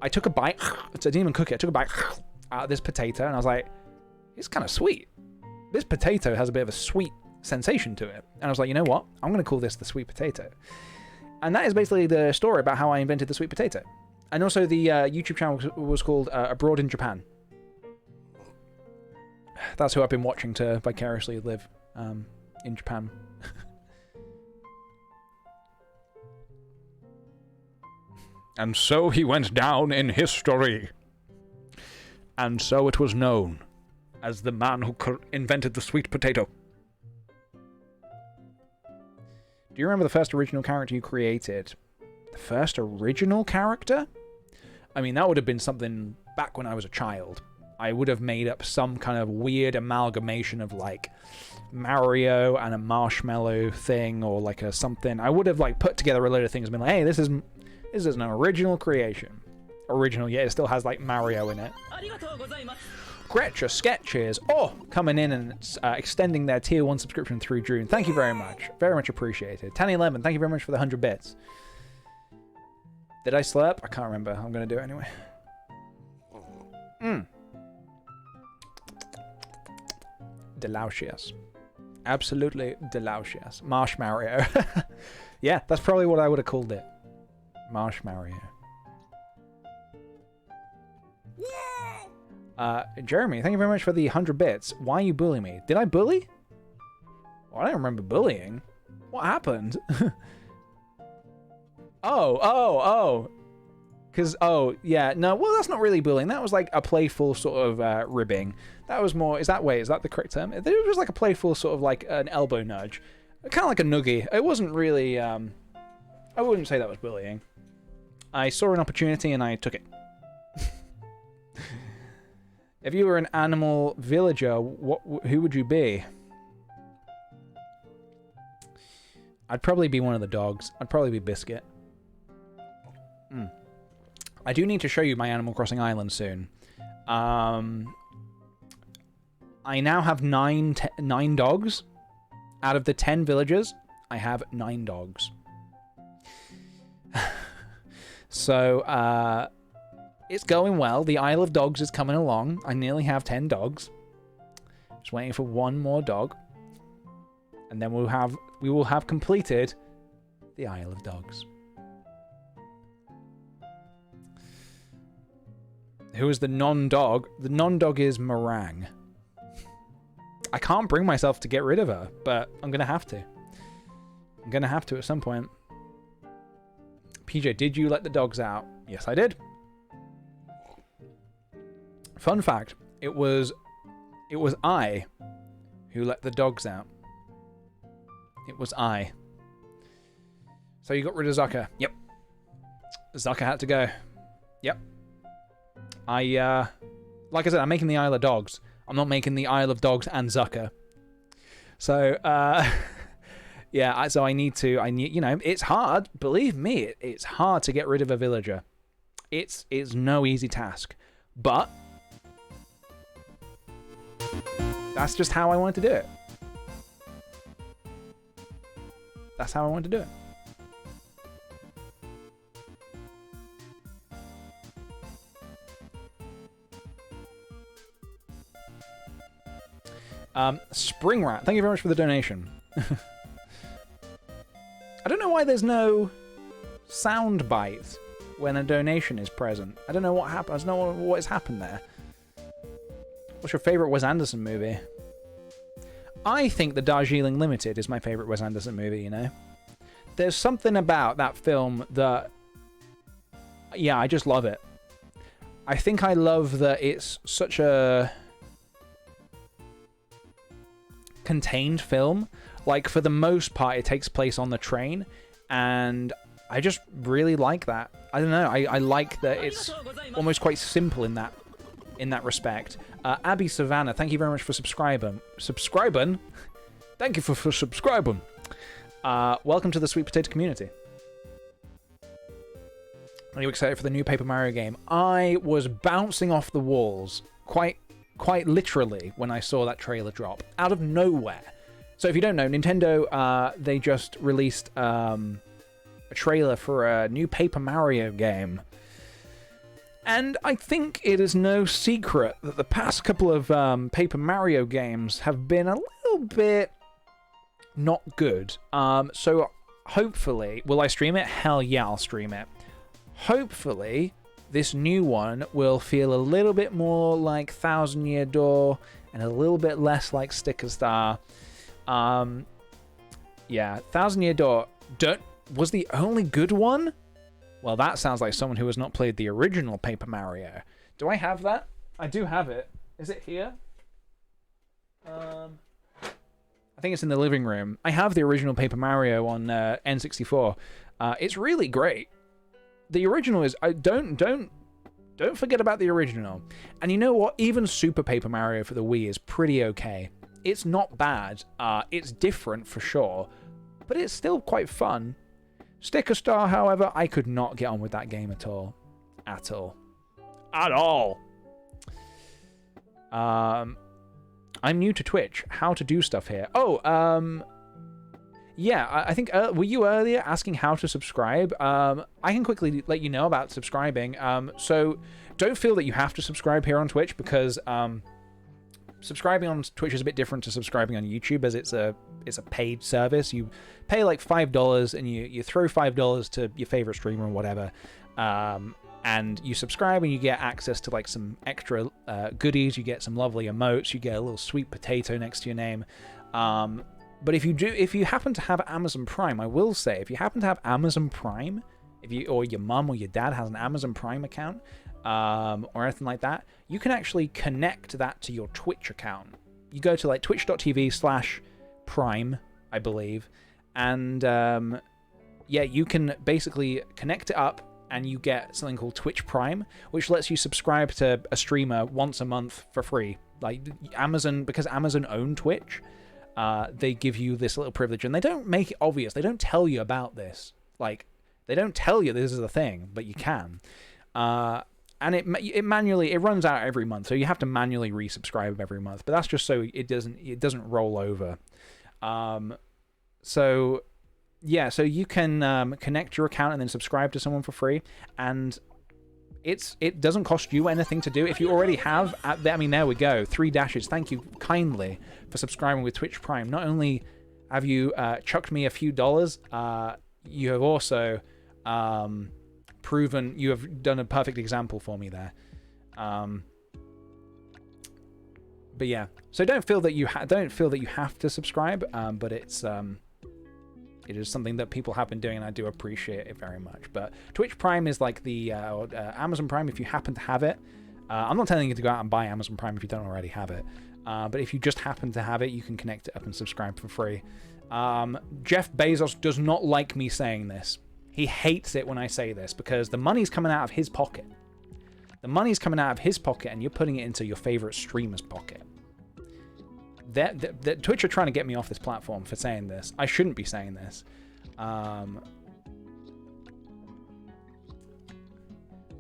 I took a bite. I didn't even cook it. I took a bite out of this potato, and I was like, it's kind of sweet. This potato has a bit of a sweet sensation to it. And I was like, you know what? I'm going to call this the sweet potato. And that is basically the story about how I invented the sweet potato. And also the YouTube channel was called Abroad in Japan. That's who I've been watching to vicariously live in Japan. And so he went down in history. And so it was known as the man who invented the sweet potato. Do you remember the first original character you created? The first original character? I mean, that would have been something back when I was a child. I would have made up some kind of weird amalgamation of, like, Mario and a marshmallow thing, or like a something. I would have, like, put together a load of things and been like, hey, this is an original creation. Original, yeah, it still has, like, Mario in it. Gretcha Sketches, coming in and extending their tier 1 subscription through June. Thank you very much. Very much appreciated. Tanny11, thank you very much for the 100 bits. Did I slurp? I can't remember. I'm going to do it anyway. Delicious. Absolutely delicious. Marsh Mario. Yeah, that's probably what I would have called it. Marsh Mario. Jeremy, thank you very much for the 100 bits. Why are you bullying me? Did I bully? Well, I don't remember bullying. What happened? Because, yeah, no, well, that's not really bullying. That was like a playful sort of ribbing. That was more, is that the correct term? It was like a playful sort of like an elbow nudge. Kind of like a noogie. It wasn't really, I wouldn't say that was bullying. I saw an opportunity and I took it. If you were an animal villager, who would you be? I'd probably be one of the dogs. I'd probably be Biscuit. I do need to show you my Animal Crossing island soon. I now have 9 dogs. Out of the 10 villagers, I have 9 dogs. So, it's going well. The Isle of Dogs is coming along. I nearly have 10 dogs. Just waiting for one more dog. And then we will have completed the Isle of Dogs. Who is the non-dog? The non-dog is Meringue. I can't bring myself to get rid of her, but I'm going to have to. I'm going to have to at some point. PJ, did you let the dogs out? Yes, I did. Fun fact, it was I who let the dogs out. It was I. So you got rid of Zucker. Yep. Zucker had to go. Yep. Like I said, I'm making the Isle of Dogs. I'm not making the Isle of Dogs and Zucker. So, yeah, so I need, you know, it's hard. Believe me, it's hard to get rid of a villager. It's no easy task. But that's just how I wanted to do it. That's how I wanted to do it. Spring Rat, thank you very much for the donation. I don't know why there's no sound bite when a donation is present. I don't know what happened. I don't know what has happened there. What's your favorite Wes Anderson movie? I think The Darjeeling Limited is my favorite Wes Anderson movie, you know? There's something about that film that... Yeah, I just love it. I think I love that it's such a contained film. Like, for the most part, it takes place on the train, and I just really like that. I don't know, I like that it's almost quite simple in that respect. Abby Savannah, thank you very much for subscribing. Subscribing? Thank you for subscribing. Welcome to the Sweet Potato community. Are you excited for the new Paper Mario game? I was bouncing off the walls, quite literally, when I saw that trailer drop, out of nowhere. So if you don't know, Nintendo, they just released a trailer for a new Paper Mario game. And I think it is no secret that the past couple of Paper Mario games have been a little bit not good. So hopefully, will I stream it? Hell yeah, I'll stream it. Hopefully, this new one will feel a little bit more like Thousand Year Door and a little bit less like Sticker Star. Yeah, Thousand Year Door was the only good one? Well, that sounds like someone who has not played the original Paper Mario. Do I have that? I do have it. Is it here? I think it's in the living room. I have the original Paper Mario on N64. It's really great. The original is... Don't forget about the original. And you know what? Even Super Paper Mario for the Wii is pretty okay. It's not bad. It's different for sure. But it's still quite fun. Sticker Star, however, I could not get on with that game at all. At all. At all! I'm new to Twitch. How to do stuff here. Oh, yeah, I think, were you earlier asking how to subscribe? I can quickly let you know about subscribing. So don't feel that you have to subscribe here on Twitch, because subscribing on Twitch is a bit different to subscribing on YouTube, as it's a paid service. You pay like $5 and you throw $5 to your favorite streamer or whatever, and you subscribe and you get access to like some extra goodies. You get some lovely emotes. You get a little sweet potato next to your name. But if you happen to have Amazon Prime, I will say, if you happen to have Amazon Prime, or your mum or your dad has an Amazon Prime account, or anything like that, you can actually connect that to your Twitch account. You go to like twitch.tv/Prime, I believe, and yeah, you can basically connect it up, and you get something called Twitch Prime, which lets you subscribe to a streamer once a month for free. Like Amazon, because Amazon own Twitch, they give you this little privilege, and they don't make it obvious. They don't tell you about this. Like, they don't tell you this is a thing, but you can. And it manually runs out every month, so you have to manually resubscribe every month. But that's just so it doesn't roll over. So yeah, so you can connect your account and then subscribe to someone for free, and it doesn't cost you anything to do. If you already have, I mean, there we go, 3 dashes. Thank you kindly for subscribing with Twitch Prime. Not only have you chucked me a few dollars, you have also proven you have done a perfect example for me there. But yeah, so don't feel that you have to subscribe, but it is something that people have been doing, and I do appreciate it very much. But Twitch Prime is like the Amazon Prime if you happen to have it. I'm not telling you to go out and buy Amazon Prime if you don't already have it. But if you just happen to have it, you can connect it up and subscribe for free. Jeff Bezos does not like me saying this. He hates it when I say this, because the money's coming out of his pocket. The money's coming out of his pocket, and you're putting it into your favorite streamer's pocket. Twitch are trying to get me off this platform for saying this. I shouldn't be saying this.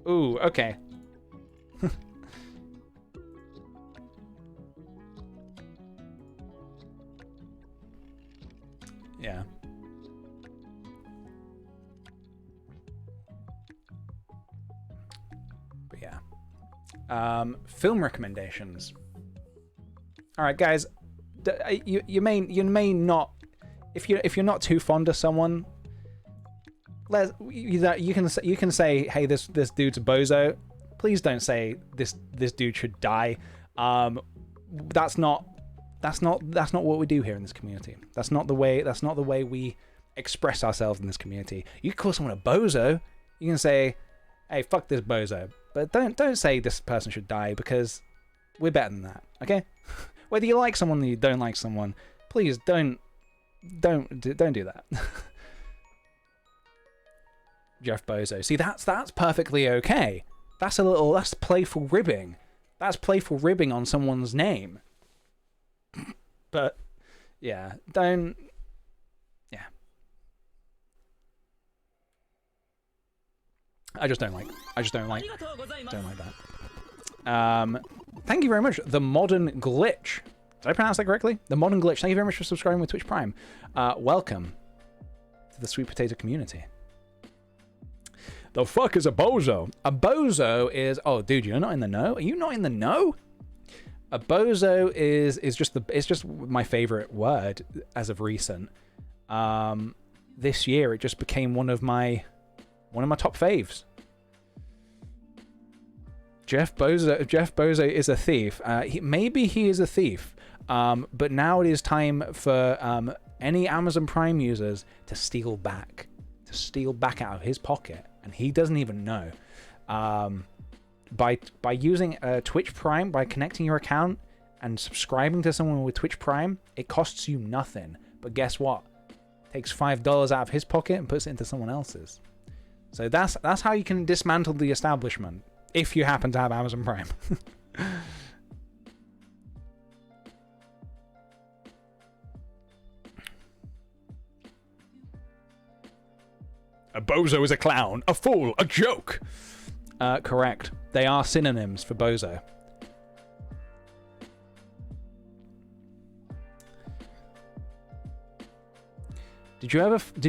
Ooh, okay. Yeah. But yeah. Film recommendations. All right, guys. You may not, if you're not too fond of someone, you can say, hey, this dude's a bozo. Please don't say this dude should die. That's not what we do here in this community. That's not the way we express ourselves in this community. You can call someone a bozo. You can say, hey, fuck this bozo. But don't say this person should die, because we're better than that. Okay? Whether you like someone or you don't like someone, please don't do that. Jeff Bozo. See, that's perfectly okay. That's playful ribbing. That's playful ribbing on someone's name. But yeah, don't. Yeah, I just don't like that. Thank you very much, the Modern Glitch. Did I pronounce that correctly? The Modern Glitch. Thank you very much for subscribing with Twitch Prime. Welcome to the Sweet Potato community. The fuck is a bozo? A bozo is... Oh, dude, you're not in the know? Are you not in the know? A bozo is just my favorite word as of recent. This year, it just became one of my top faves. Jeff Bozo is a thief. Maybe he is a thief. But now it is time for any Amazon Prime users to steal back out of his pocket, and he doesn't even know. By using Twitch Prime, by connecting your account and subscribing to someone with Twitch Prime, it costs you nothing. But guess what? It takes $5 out of his pocket and puts it into someone else's. So that's how you can dismantle the establishment, if you happen to have Amazon Prime. A bozo is a clown, a fool, a joke. Correct. They are synonyms for bozo. Did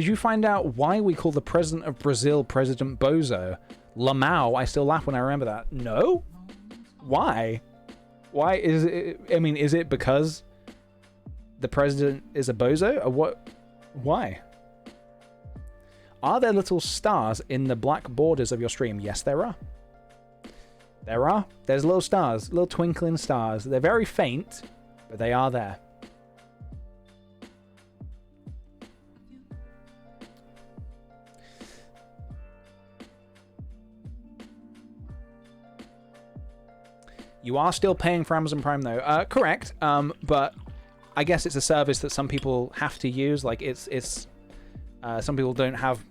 you find out why we call the president of Brazil President Bozo? Lamau, I still laugh when I remember that. No? Why? Why is it? I mean, is it because the president is a bozo, or what? Why? Are there little stars in the black borders of your stream? Yes, there are. There are. There's little stars, little twinkling stars. They're very faint, but they are there. You are still paying for Amazon Prime, though. Correct. But I guess it's a service that some people have to use. Like, it's some people don't have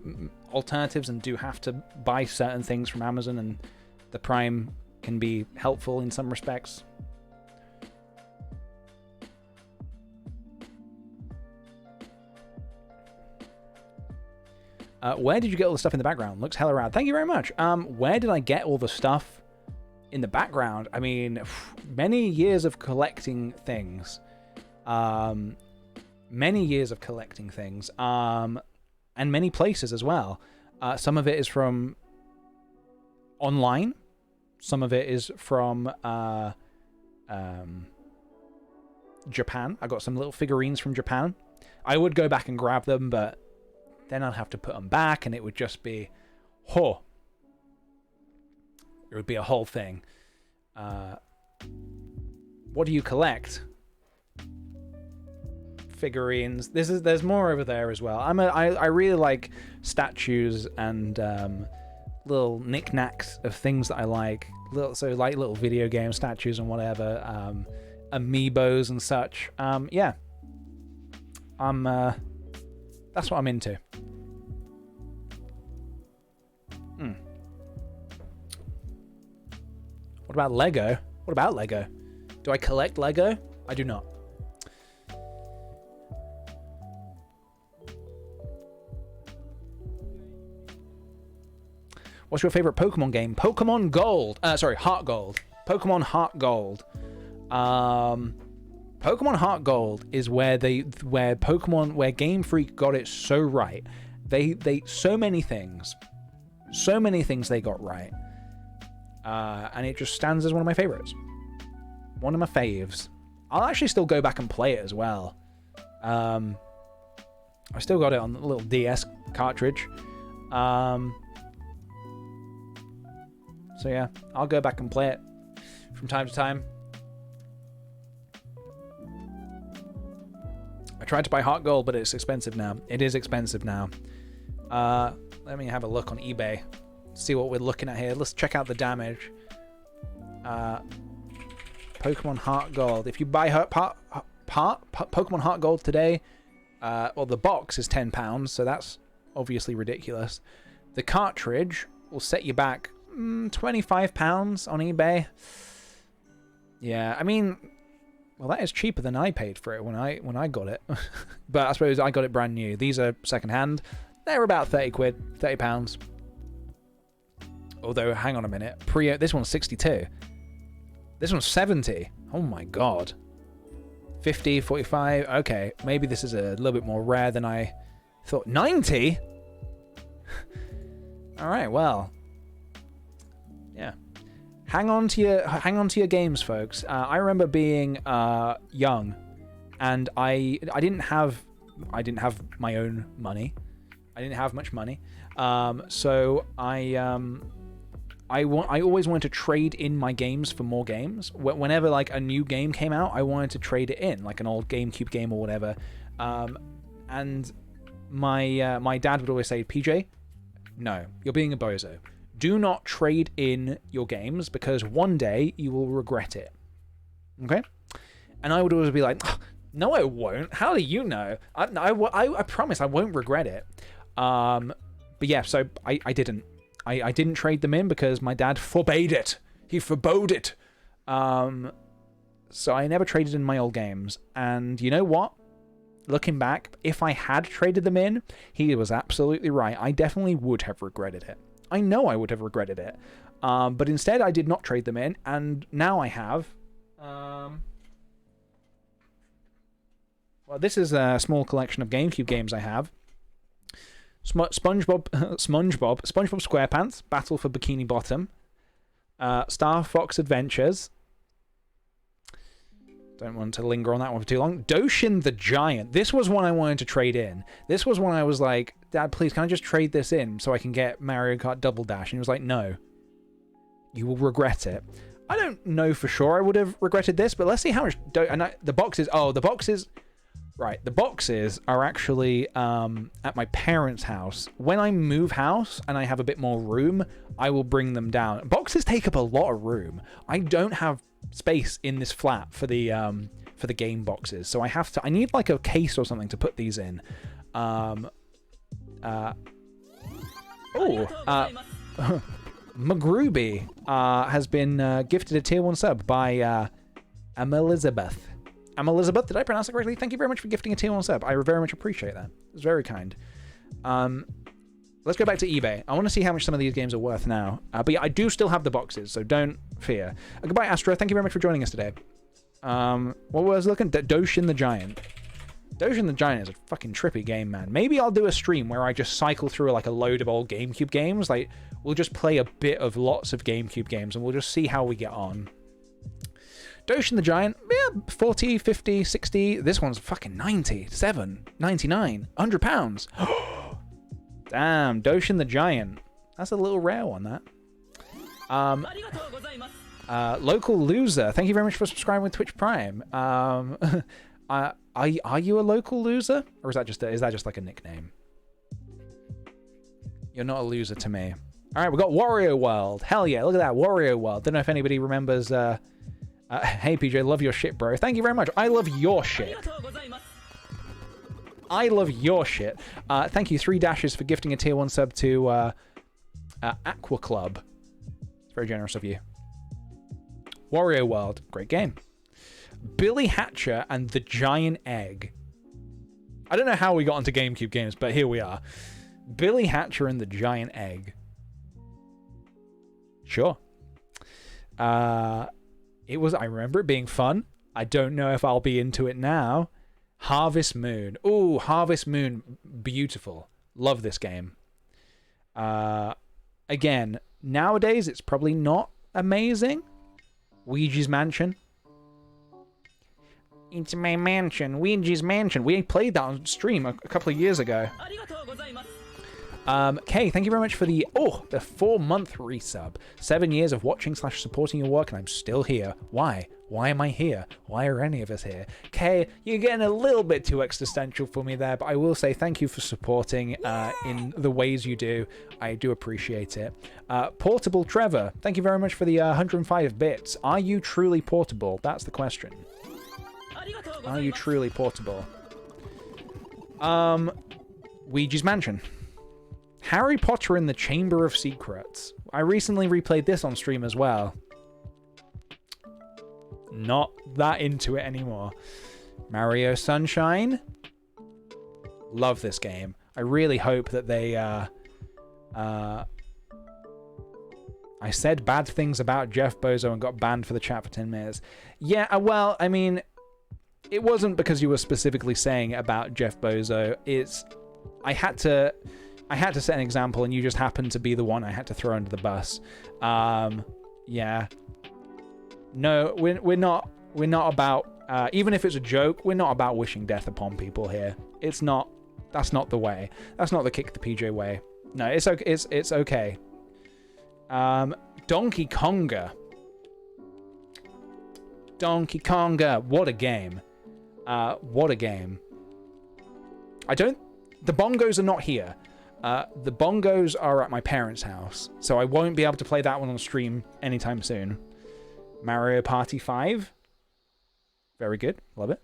alternatives and do have to buy certain things from Amazon, and the Prime can be helpful in some respects. Where did you get all the stuff in the background? Looks hella rad. Thank you very much. Where did I get all the stuff in the background? I mean, many years of collecting things. Many years of collecting things. And many places as well. Some of it is from online. Some of it is from Japan. I got some little figurines from Japan. I would go back and grab them, but then I'd have to put them back, and it would just be, it would be a whole thing. What do you collect? Figurines. There's more over there as well. I really like statues and little knickknacks of things that I like. Little video game statues and whatever. Amiibos and such. Yeah. That's what I'm into. What about Lego? What about Lego? Do I collect Lego? I do not. What's your favorite Pokemon game? Pokemon Gold. Heart Gold. Pokemon Heart Gold. Pokemon Heart Gold is where Game Freak got it so right. They so many things they got right. And it just stands as one of my favorites. One of my faves. I'll actually still go back and play it as well. I still got it on the little DS cartridge. So yeah, I'll go back and play it from time to time. I tried to buy Heart Gold, but it's expensive now. It is expensive now. Let me have a look on eBay. See what we're looking at here. Let's check out the damage. Pokemon Heart Gold. If you buy Pokemon Heart Gold today, well, the box is £10, so that's obviously ridiculous. The cartridge will set you back £25 on eBay. Yeah, I mean, well, that is cheaper than I paid for it when I got it. But I suppose I got it brand new. These are secondhand. They're about 30 quid, £30. Although, hang on a minute. This one's 62. This one's 70. Oh my god. 50, 45. Okay, maybe this is a little bit more rare than I thought. 90? All right, well. Yeah. Hang on to your games, folks. I remember being young, and I didn't have my own money. I didn't have much money, so I always wanted to trade in my games for more games. Whenever like a new game came out, I wanted to trade it in, like an old GameCube game or whatever. And my dad would always say, "PJ, no, you're being a bozo. Do not trade in your games because one day you will regret it." Okay? And I would always be like, "No, I won't. How do you know? I promise I won't regret it." But yeah, so I didn't. I didn't trade them in because my dad forbade it. He forbode it. So I never traded in my old games. And you know what? Looking back, if I had traded them in, he was absolutely right. I definitely would have regretted it. I know I would have regretted it. But instead, I did not trade them in, and now I have. Well, this is a small collection of GameCube games I have. SpongeBob SquarePants, Battle for Bikini Bottom, Star Fox Adventures. Don't want to linger on that one for too long. Doshin the Giant. This was one I wanted to trade in. This was one I was like, "Dad, please, can I just trade this in so I can get Mario Kart Double Dash?" And he was like, "No. You will regret it." I don't know for sure I would have regretted this, but let's see how much... the boxes... Oh, the boxes... Right, the boxes are actually at my parents' house. When I move house and I have a bit more room, I will bring them down. Boxes take up a lot of room. I don't have space in this flat for the game boxes, so I need like a case or something to put these in. Magruby has been gifted a tier 1 sub by Elizabeth. Elizabeth, did I pronounce it correctly? Thank you very much for gifting a tier 1 sub. I very much appreciate that. It's very kind. Let's go back to eBay. I want to see how much some of these games are worth now. But yeah, I do still have the boxes, so don't fear. Goodbye, Astra. Thank you very much for joining us today. What was I looking at? Doshin the Giant. Doshin the Giant is a fucking trippy game, man. Maybe I'll do a stream where I just cycle through like a load of old GameCube games. Like, we'll just play a bit of lots of GameCube games, and we'll just see how we get on. Doshin the Giant, yeah, 40, 50, 60. This one's fucking 97, 99, £100. Damn, Doshin the Giant. That's a little rare one, that. Local Loser, thank you very much for subscribing with Twitch Prime. Are you a local loser? Or is that just like a nickname? You're not a loser to me. Alright, we got Wario World. Hell yeah, look at that, Wario World. Don't know if anybody remembers... hey PJ, love your shit, bro. Thank you very much. I love your shit. I love your shit. Thank you, 3 dashes, for gifting a tier 1 sub to Aqua Club. It's very generous of you. Wario World, great game. Billy Hatcher and the Giant Egg. I don't know how we got onto GameCube games, but here we are. Billy Hatcher and the Giant Egg. Sure. I remember it being fun. I don't know if I'll be into it now. Harvest Moon. Ooh, Harvest Moon. Beautiful. Love this game. Again, nowadays it's probably not amazing. Luigi's Mansion. Into my mansion, Luigi's Mansion. We played that on stream a couple of years ago. Kay, thank you very much for the 4-month resub. 7 years of watching / supporting your work, and I'm still here. Why? Why am I here? Why are any of us here? Kay, you're getting a little bit too existential for me there, but I will say thank you for supporting in the ways you do. I do appreciate it. Portable Trevor, thank you very much for the 105 bits. Are you truly portable? That's the question. Are you truly portable? Luigi's Mansion. Harry Potter and the Chamber of Secrets. I recently replayed this on stream as well. Not that into it anymore. Mario Sunshine. Love this game. I really hope that they... I said bad things about Jeff Bozo and got banned for the chat for 10 minutes. Yeah, well, I mean... It wasn't because you were specifically saying about Jeff Bozo. It's... I had to set an example, and you just happened to be the one I had to throw under the bus. Yeah. No, we're not about... even if it's a joke, we're not about wishing death upon people here. It's not... That's not the way. That's not the Kick the PJ way. No, it's okay. It's okay. Donkey Konga. Donkey Konga. What a game. What a game. The bongos are not here. The bongos are at my parents' house, so I won't be able to play that one on stream anytime soon. Mario Party 5. Very good. Love it.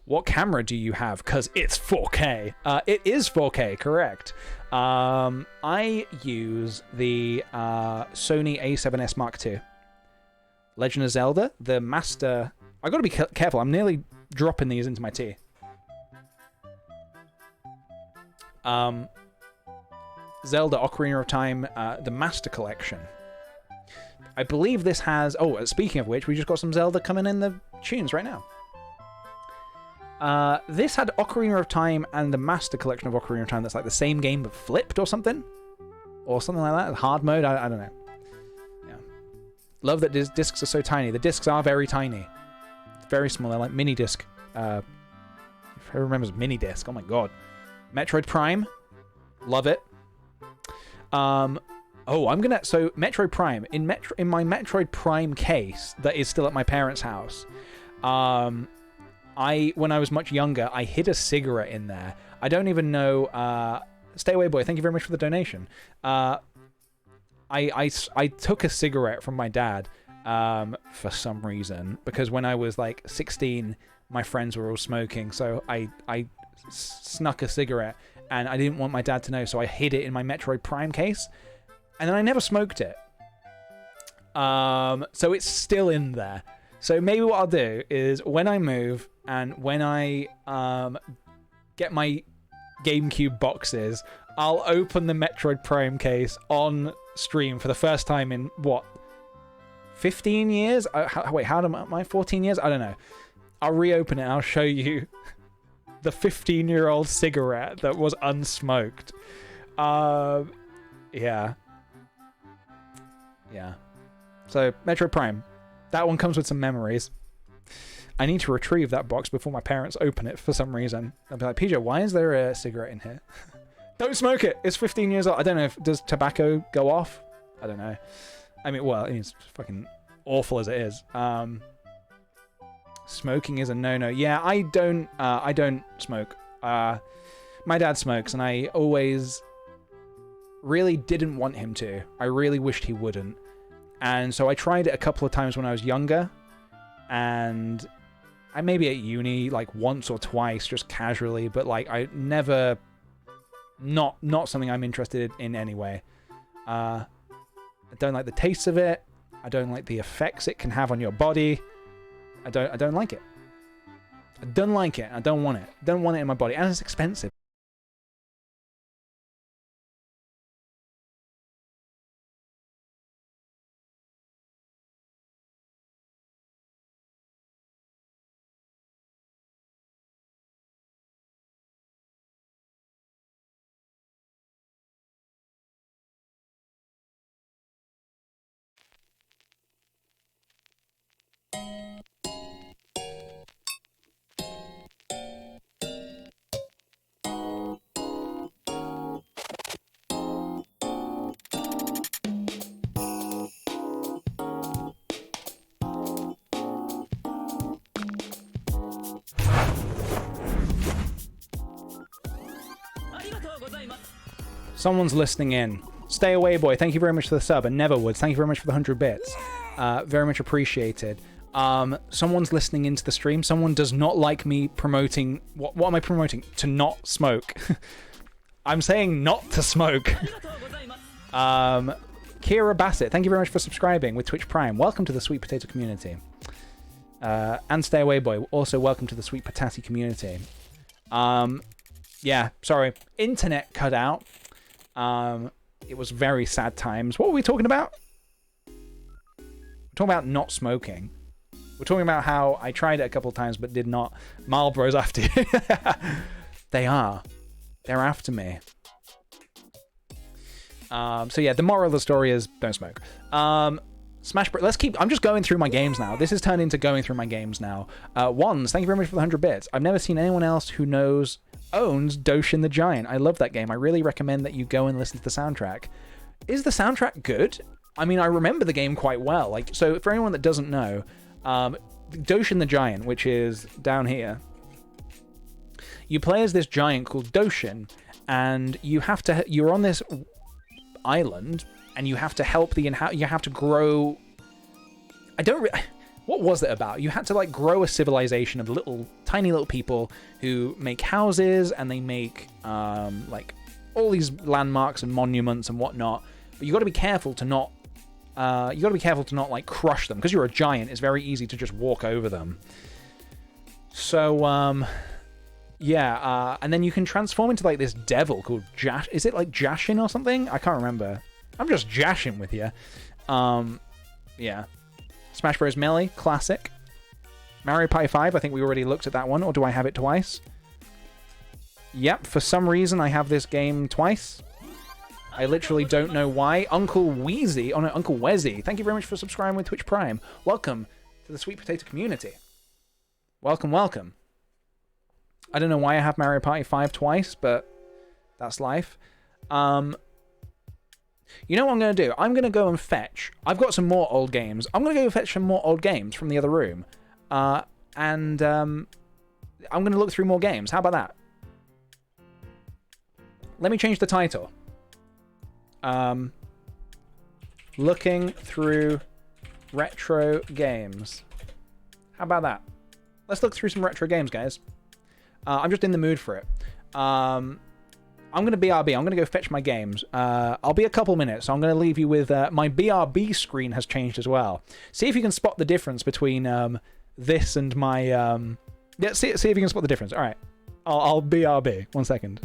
What camera do you have? Because it's 4K. It is 4K, correct. I use the Sony A7S Mark II. Legend of Zelda, the Master... I gotta be careful. I'm nearly dropping these into my tea. Zelda Ocarina of Time, the Master Collection. I believe this has... Oh, speaking of which, we just got some Zelda coming in the tunes right now. This had Ocarina of Time and the Master Collection of Ocarina of Time that's like the same game but flipped or something. Or something like that. Hard mode, I don't know. Yeah. Love that discs are so tiny. The discs are very tiny. Very small. They're like mini disc. If I remember, mini disc. Oh my god. Metroid Prime. Love it. So Metroid Prime. In my Metroid Prime case that is still at my parents' house, when I was much younger, I hid a cigarette in there. I don't even know... Stay away, boy. Thank you very much for the donation. I took a cigarette from my dad for some reason, because when I was like 16, my friends were all smoking, so I snuck a cigarette, and I didn't want my dad to know, so I hid it in my Metroid Prime case, and then I never smoked it. So it's still in there. So maybe what I'll do is when I move and when I get my GameCube boxes, I'll open the Metroid Prime case on stream for the first time in, what, 15 years? Wait, how am I? 14 years? I don't know. I'll reopen it and I'll show you the 15-year-old cigarette that was unsmoked. Yeah. Yeah. So, Metroid Prime. That one comes with some memories. I need to retrieve that box before my parents open it for some reason. They'll be like, PJ, why is there a cigarette in here? Don't smoke it! It's 15 years old. I don't know does tobacco go off? I don't know. I mean, well, it's fucking awful as it is. Smoking is a no-no. Yeah, I don't smoke. My dad smokes, and I always really didn't want him to. I really wished he wouldn't. And so I tried it a couple of times when I was younger, and I maybe at uni, like once or twice, just casually, but like I never, not something I'm interested in anyway. I don't like the taste of it. I don't like the effects it can have on your body. I don't like it. I don't like it. I don't want it. I don't want it in my body, and it's expensive. Someone's listening in. Stay away, boy. Thank you very much for the sub. And Neverwoods, thank you very much for the 100 bits. Very much appreciated. Someone's listening into the stream. Someone does not like me promoting... What am I promoting? To not smoke. I'm saying not to smoke. Kira Bassett, thank you very much for subscribing with Twitch Prime. Welcome to the Sweet Potato community. And Stay Away Boy, also welcome to the Sweet Potato community. Yeah, sorry. Internet cut out. It was very sad times. What were we talking about? We're talking about not smoking. We're talking about how I tried it a couple of times but did not. Marlboro's after you. They are. They're after me. So yeah, the moral of the story is don't smoke. Smash Bros. Let's keep... I'm just going through my games now. This has turned into going through my games now. Wands, thank you very much for the 100 bits. I've never seen anyone else who owns Doshin the Giant. I love that game. I really recommend that you go and listen to the soundtrack. Is the soundtrack good? I mean, I remember the game quite well. Like, so for anyone that doesn't know, Doshin the Giant, which is down here, you play as this giant called Doshin, and you're on this island, and you have to help you have to grow... What was it about? You had to, like, grow a civilization of tiny little people who make houses, and they make, like, all these landmarks and monuments and whatnot. But you got to be careful to not... like, crush them. Because you're a giant, it's very easy to just walk over them. So, yeah, and then you can transform into, like, this devil called Jash... Is it, like, Jashin or something? I can't remember. I'm just jashing with you. Yeah. Smash Bros. Melee, classic. Mario Party 5, I think we already looked at that one, or do I have it twice? Yep, for some reason I have this game twice. I literally don't know why. Uncle Wezzy, thank you very much for subscribing with Twitch Prime. Welcome to the Sweet Potato community. Welcome, welcome. I don't know why I have Mario Party 5 twice, but that's life. You know what I'm going to do? I'm going to go and fetch... I've got some more old games. I'm going to go fetch some more old games from the other room. And I'm going to look through more games. How about that? Let me change the title. Looking through retro games. How about that? Let's look through some retro games, guys. I'm just in the mood for it. I'm going to BRB. I'm going to go fetch my games. I'll be a couple minutes, so I'm going to leave you with... my BRB screen has changed as well. See if you can spot the difference between this and my... Yeah, see if you can spot the difference. All right. I'll BRB. 1 second.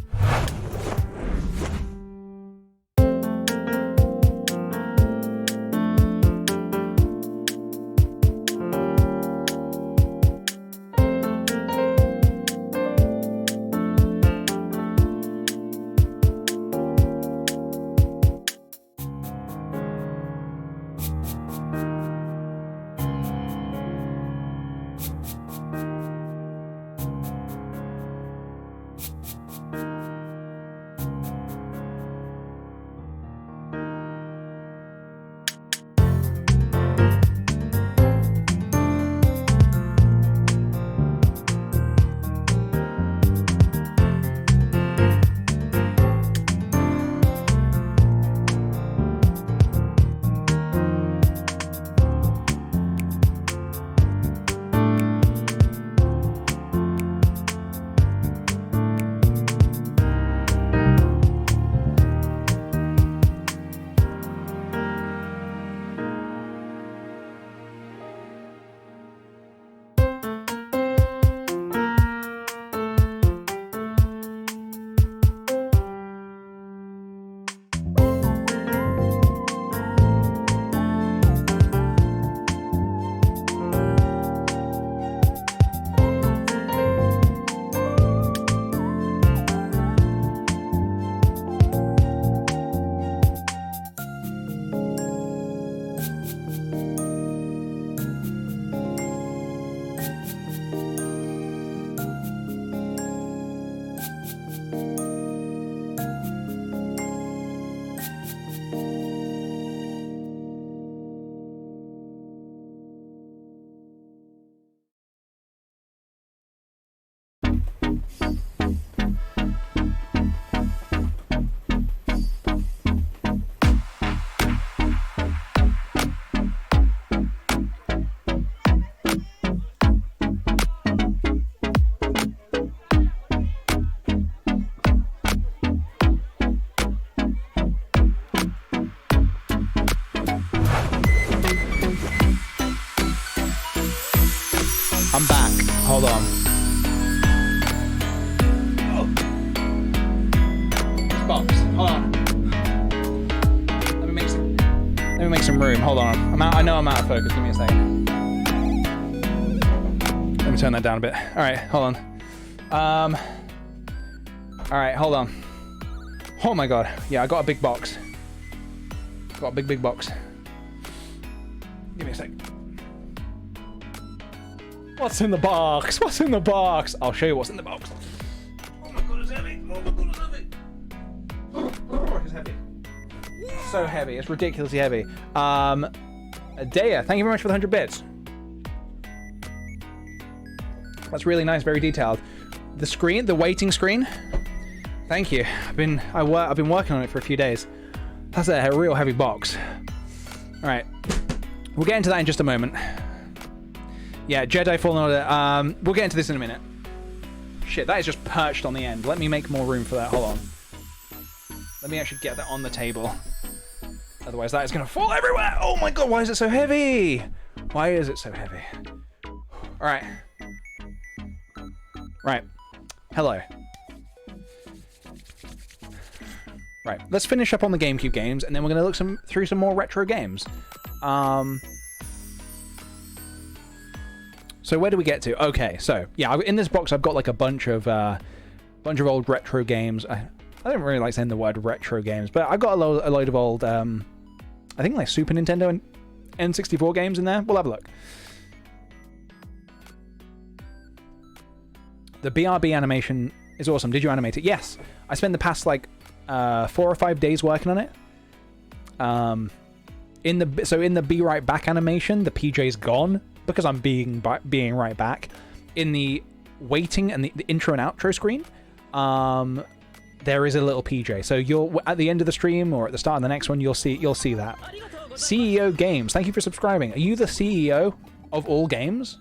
I'm back. Hold on. Box. Hold on. Let me make some room. Hold on. I know I'm out of focus. Give me a second. Let me turn that down a bit. All right, hold on. All right, hold on. Oh my god. Yeah, I got a big box. Got a big box. Give me a sec. What's in the box? What's in the box? I'll show you what's in the box. Oh my god, it's heavy. Oh my god, it's heavy. Oh, it's heavy. So heavy. It's ridiculously heavy. Daya, thank you very much for the 100 bits. That's really nice, very detailed. The screen, the waiting screen. Thank you. I've been working on it for a few days. That's a real heavy box. All right, we'll get into that in just a moment. Yeah, Jedi Fallen Order. We'll get into this in a minute. Shit, that is just perched on the end. Let me make more room for that. Hold on. Let me actually get that on the table. Otherwise, that is going to fall everywhere. Oh my god, why is it so heavy? Why is it so heavy? All right. Right. Hello. Right. Let's finish up on the GameCube games, and then we're going to look through some more retro games. So where do we get to? Okay, so yeah, in this box I've got like a bunch of old retro games. I don't really like saying the word retro games, but I've got a load of old, I think like Super Nintendo and N64 games in there. We'll have a look. The BRB animation is awesome. Did you animate it? Yes. I spent the past like 4 or 5 days working on it. In the Be Right Back animation, the PJ's gone because I'm being right back. In the waiting and the intro and outro screen, there is a little PJ. So you'll at the end of the stream or at the start of the next one, you'll see that. CEO Games, thank you for subscribing. Are you the CEO of all games?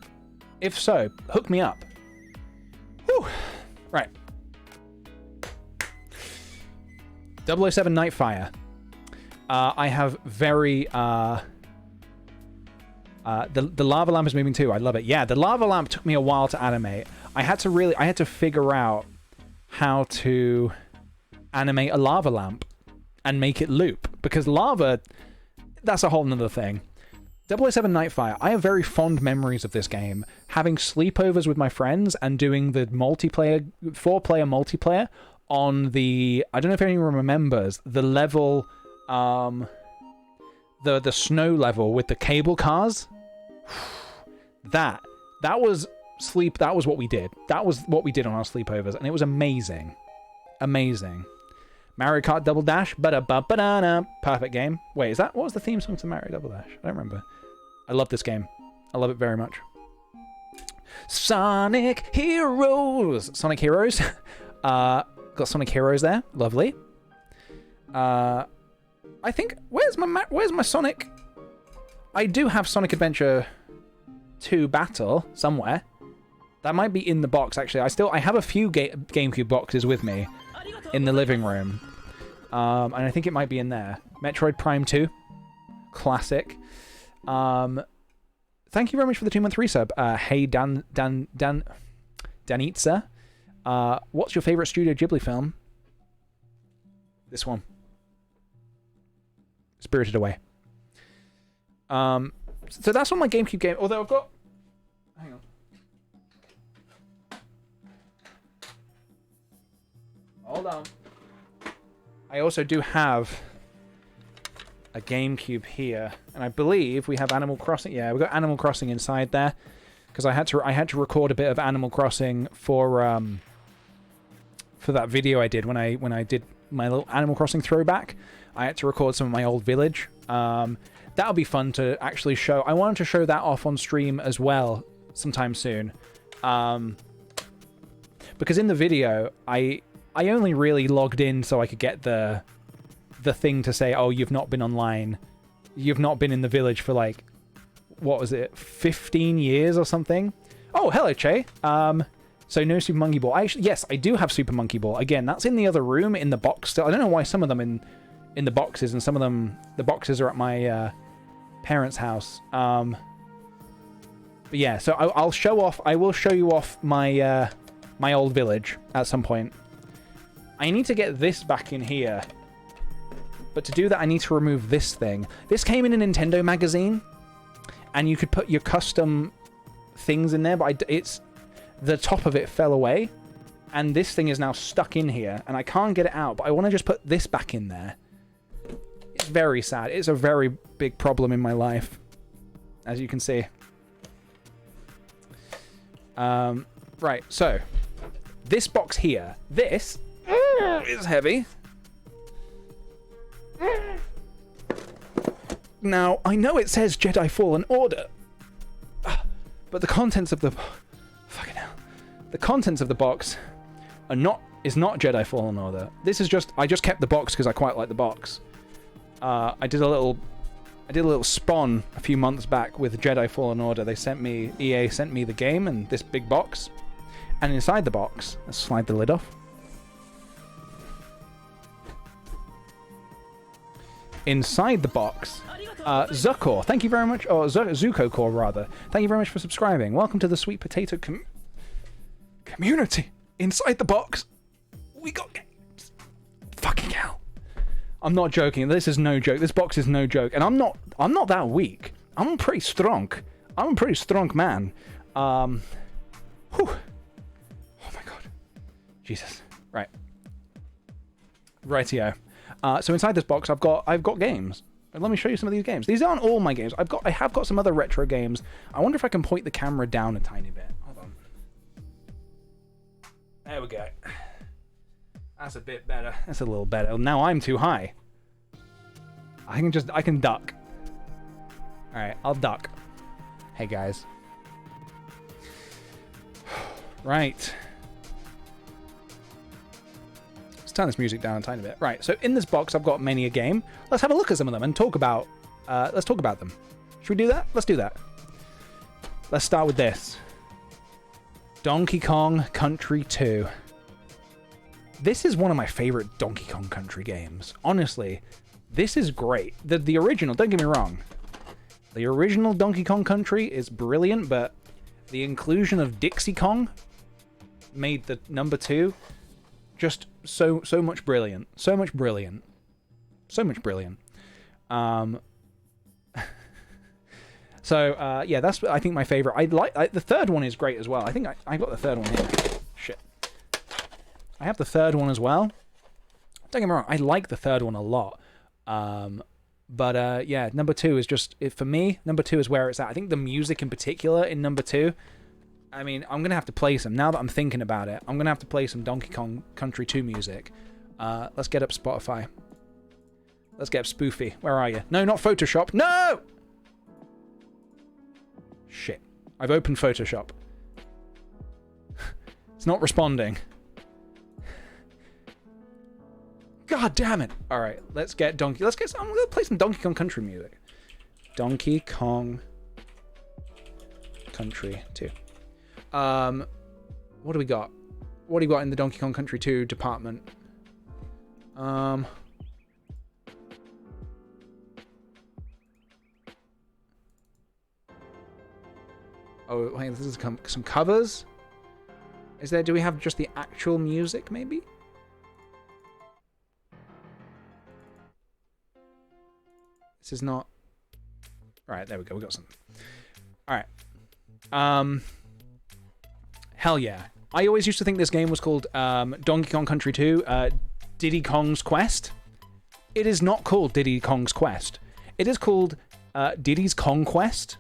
If so, hook me up. Whew. Right. 007 Nightfire. I have very the lava lamp is moving too. I love it. Yeah, the lava lamp took me a while to animate. I had to figure out how to animate a lava lamp and make it loop, because lava, that's a whole nother thing. 007 Nightfire. I have very fond memories of this game, having sleepovers with my friends and doing the multiplayer, 4-player multiplayer on the, I don't know if anyone remembers, the level, the snow level with the cable cars. That was what we did. That was what we did on our sleepovers, and it was amazing. Amazing. Mario Kart Double Dash, perfect game. Wait, what was the theme song to Mario Double Dash? I don't remember. I love this game. I love it very much. Sonic Heroes. Sonic Heroes. Got Sonic Heroes there. Lovely. I think where's my Sonic? I do have Sonic Adventure 2 Battle somewhere. That might be in the box actually. I have a few GameCube boxes with me in the living room. And I think it might be in there. Metroid Prime 2. Classic. Thank you very much for the 2-month resub. Hey Danitza. What's your favorite Studio Ghibli film? This one. Spirited Away. So that's on my GameCube game. Although I've got... Hang on. Hold on. I also do have a GameCube here, and I believe we have Animal Crossing. Yeah, we've got Animal Crossing inside there, because I had to record a bit of Animal Crossing for that video I did when I did my little Animal Crossing throwback. I had to record some of my old village. That'll be fun to actually show. I wanted to show that off on stream as well sometime soon, because in the video I only really logged in so I could get the thing to say, oh, you've not been online, you've not been in the village for like, what was it, 15 years or something. Oh, hello, Che. So no Super Monkey Ball. Yes, I do have Super Monkey Ball. Again, that's in the other room in the box still. I don't know why some of them in the boxes, and some of them, the boxes are at my parents' house. But yeah, so I'll show off. I will show you off my my old village at some point. I need to get this back in here. But to do that, I need to remove this thing. This came in a Nintendo magazine, and you could put your custom things in there, but it's the top of it fell away, and this thing is now stuck in here, and I can't get it out, but I want to just put this back in there. It's very sad. It's a very big problem in my life, as you can see. Right, so this box here, this is heavy. Now, I know it says Jedi Fallen Order, but the contents of the... Fucking hell. The contents of the box is not Jedi Fallen Order. This is just... I just kept the box because I quite like the box. I did a little spawn a few months back with Jedi Fallen Order. EA sent me the game and this big box. And inside the box, let's slide the lid off. Inside the box, Zukor, thank you very much, or Zukokor rather, thank you very much for subscribing. Welcome to the Sweet Potato community. Inside the box, we got games. Fucking hell. I'm not joking. This is no joke. This box is no joke, and I'm not that weak. I'm pretty strong. I'm a pretty strong man. Whew. Oh my god. Jesus. Right. Rightio. So inside this box, I've got games. Let me show you some of these games. These aren't all my games. I have got some other retro games. I wonder if I can point the camera down a tiny bit. Hold on. There we go. That's a bit better. That's a little better. Now I'm too high. I can duck. All right, I'll duck. Hey guys. Right. Turn this music down a tiny bit. Right, so in this box I've got many a game. Let's have a look at some of them and talk about them. Should we do that? Let's do that. Let's start with this. Donkey Kong Country 2. This is one of my favorite Donkey Kong Country games. Honestly, this is great. The original, don't get me wrong. The original Donkey Kong Country is brilliant, but the inclusion of Dixie Kong made the number 2 just so much brilliant. So much brilliant. So much brilliant. Yeah, that's I think my favorite. The third one is great as well. I think I got the third one here. Shit. I have the third one as well. Don't get me wrong, I like the third one a lot. Yeah, number 2 is just for me. Number 2 is where it's at. I think the music in particular in number 2. I mean, I'm going to have to play some. Now that I'm thinking about it, I'm going to have to play some Donkey Kong Country 2 music. Let's get up Spotify. Let's get up Spoofy. Where are you? No, not Photoshop. No! Shit. I've opened Photoshop. It's not responding. God damn it. All right, I'm going to play some Donkey Kong Country music. Donkey Kong Country 2. What do we got? What do you got in the Donkey Kong Country 2 department? Oh, wait, this is some covers. Do we have just the actual music, maybe? This is not... Alright, there we go, we got some. Alright. Hell yeah. I always used to think this game was called Donkey Kong Country 2, Diddy Kong's Quest. It is not called Diddy Kong's Quest. It is called Diddy's Kong Quest.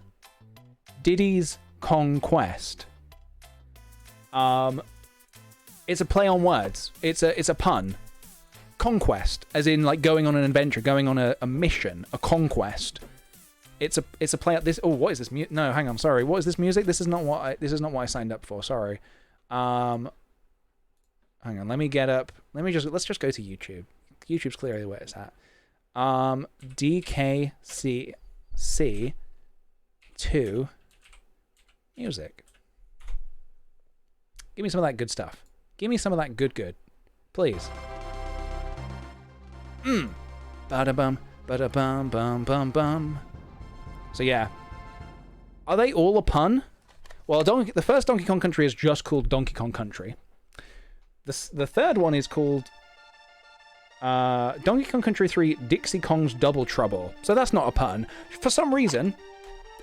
Diddy's Kong Quest. It's a play on words. It's a pun. Conquest, as in like going on an adventure, going on a mission, a conquest. It's a play at this. Oh, what is this? No, hang on. Sorry. What is this music? This is not what I signed up for. Sorry. Hang on. Let me get up. Let's just go to YouTube. YouTube's clearly where it's at. DKC 2 music. Give me some of that good stuff. Give me some of that good. Please. Ba-da-bum, ba-da-bum, bum, bum, bum. So yeah. Are they all a pun? Well, the first Donkey Kong Country is just called Donkey Kong Country. The third one is called Donkey Kong Country 3 Dixie Kong's Double Trouble. So that's not a pun. For some reason,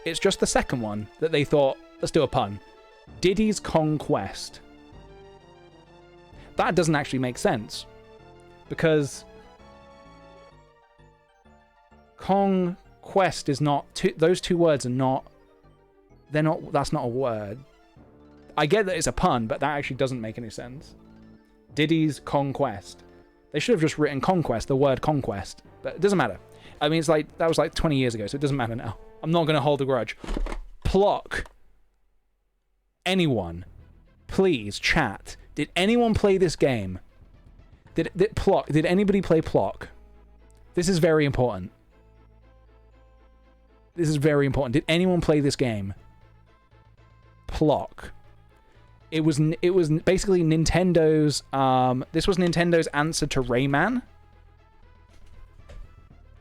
it's just the second one that they thought, let's do a pun. Diddy's Kong Quest. That doesn't actually make sense. Because Kong Quest is not... those two words are not... that's not a word. I get that it's a pun, but that actually doesn't make any sense. Diddy's Conquest. They should have just written Conquest, the word Conquest. But it doesn't matter. I mean, it's like, that was like 20 years ago, so it doesn't matter now. I'm not going to hold a grudge. Plock. Anyone, please, chat. Did anyone play this game? Did anybody play Plock? This is very important. This is very important. Did anyone play this game? Plock. It was basically Nintendo's this was Nintendo's answer to Rayman.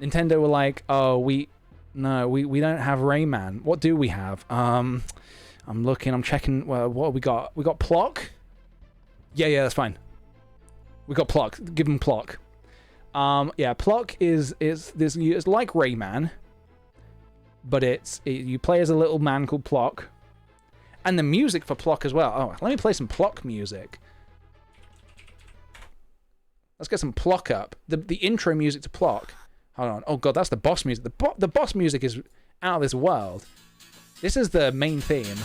Nintendo were like, "Oh, we don't have Rayman. What do we have?" I'm looking, I'm checking, well, what have we got? We got Plock? Yeah, that's fine. We got Plock. Give them Plock. Yeah, Plock is it's like Rayman, but you play as a little man called Plock. And the music for Plock as well. Oh, let me play some Plock music. Let's get some Plock up. The intro music to Plock. Hold on. Oh god, that's the boss music. The boss music is out of this world. This is the main theme.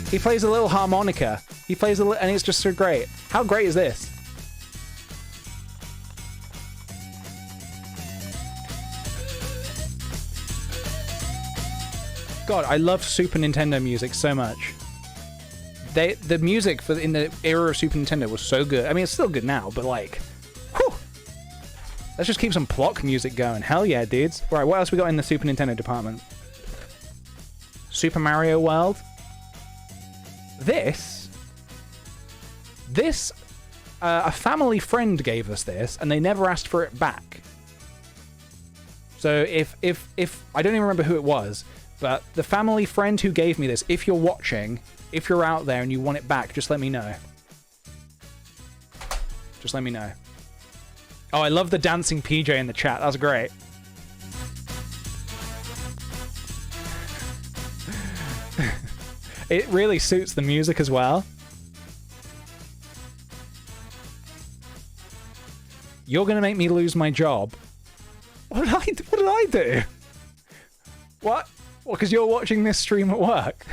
He plays a little harmonica. He plays and it's just so great. How great is this? God, I love Super Nintendo music so much. The music in the era of Super Nintendo was so good. I mean, it's still good now, but like, whew. Let's just keep some Plock music going. Hell yeah, dudes. Right, what else we got in the Super Nintendo department? Super Mario World. This, a family friend gave us this, and they never asked for it back. So if I don't even remember who it was, but the family friend who gave me this, if you're watching, if you're out there and you want it back, just let me know. Just let me know. Oh, I love the dancing PJ in the chat. That's great. It really suits the music as well. You're gonna make me lose my job. What did I do? What? Well, because you're watching this stream at work.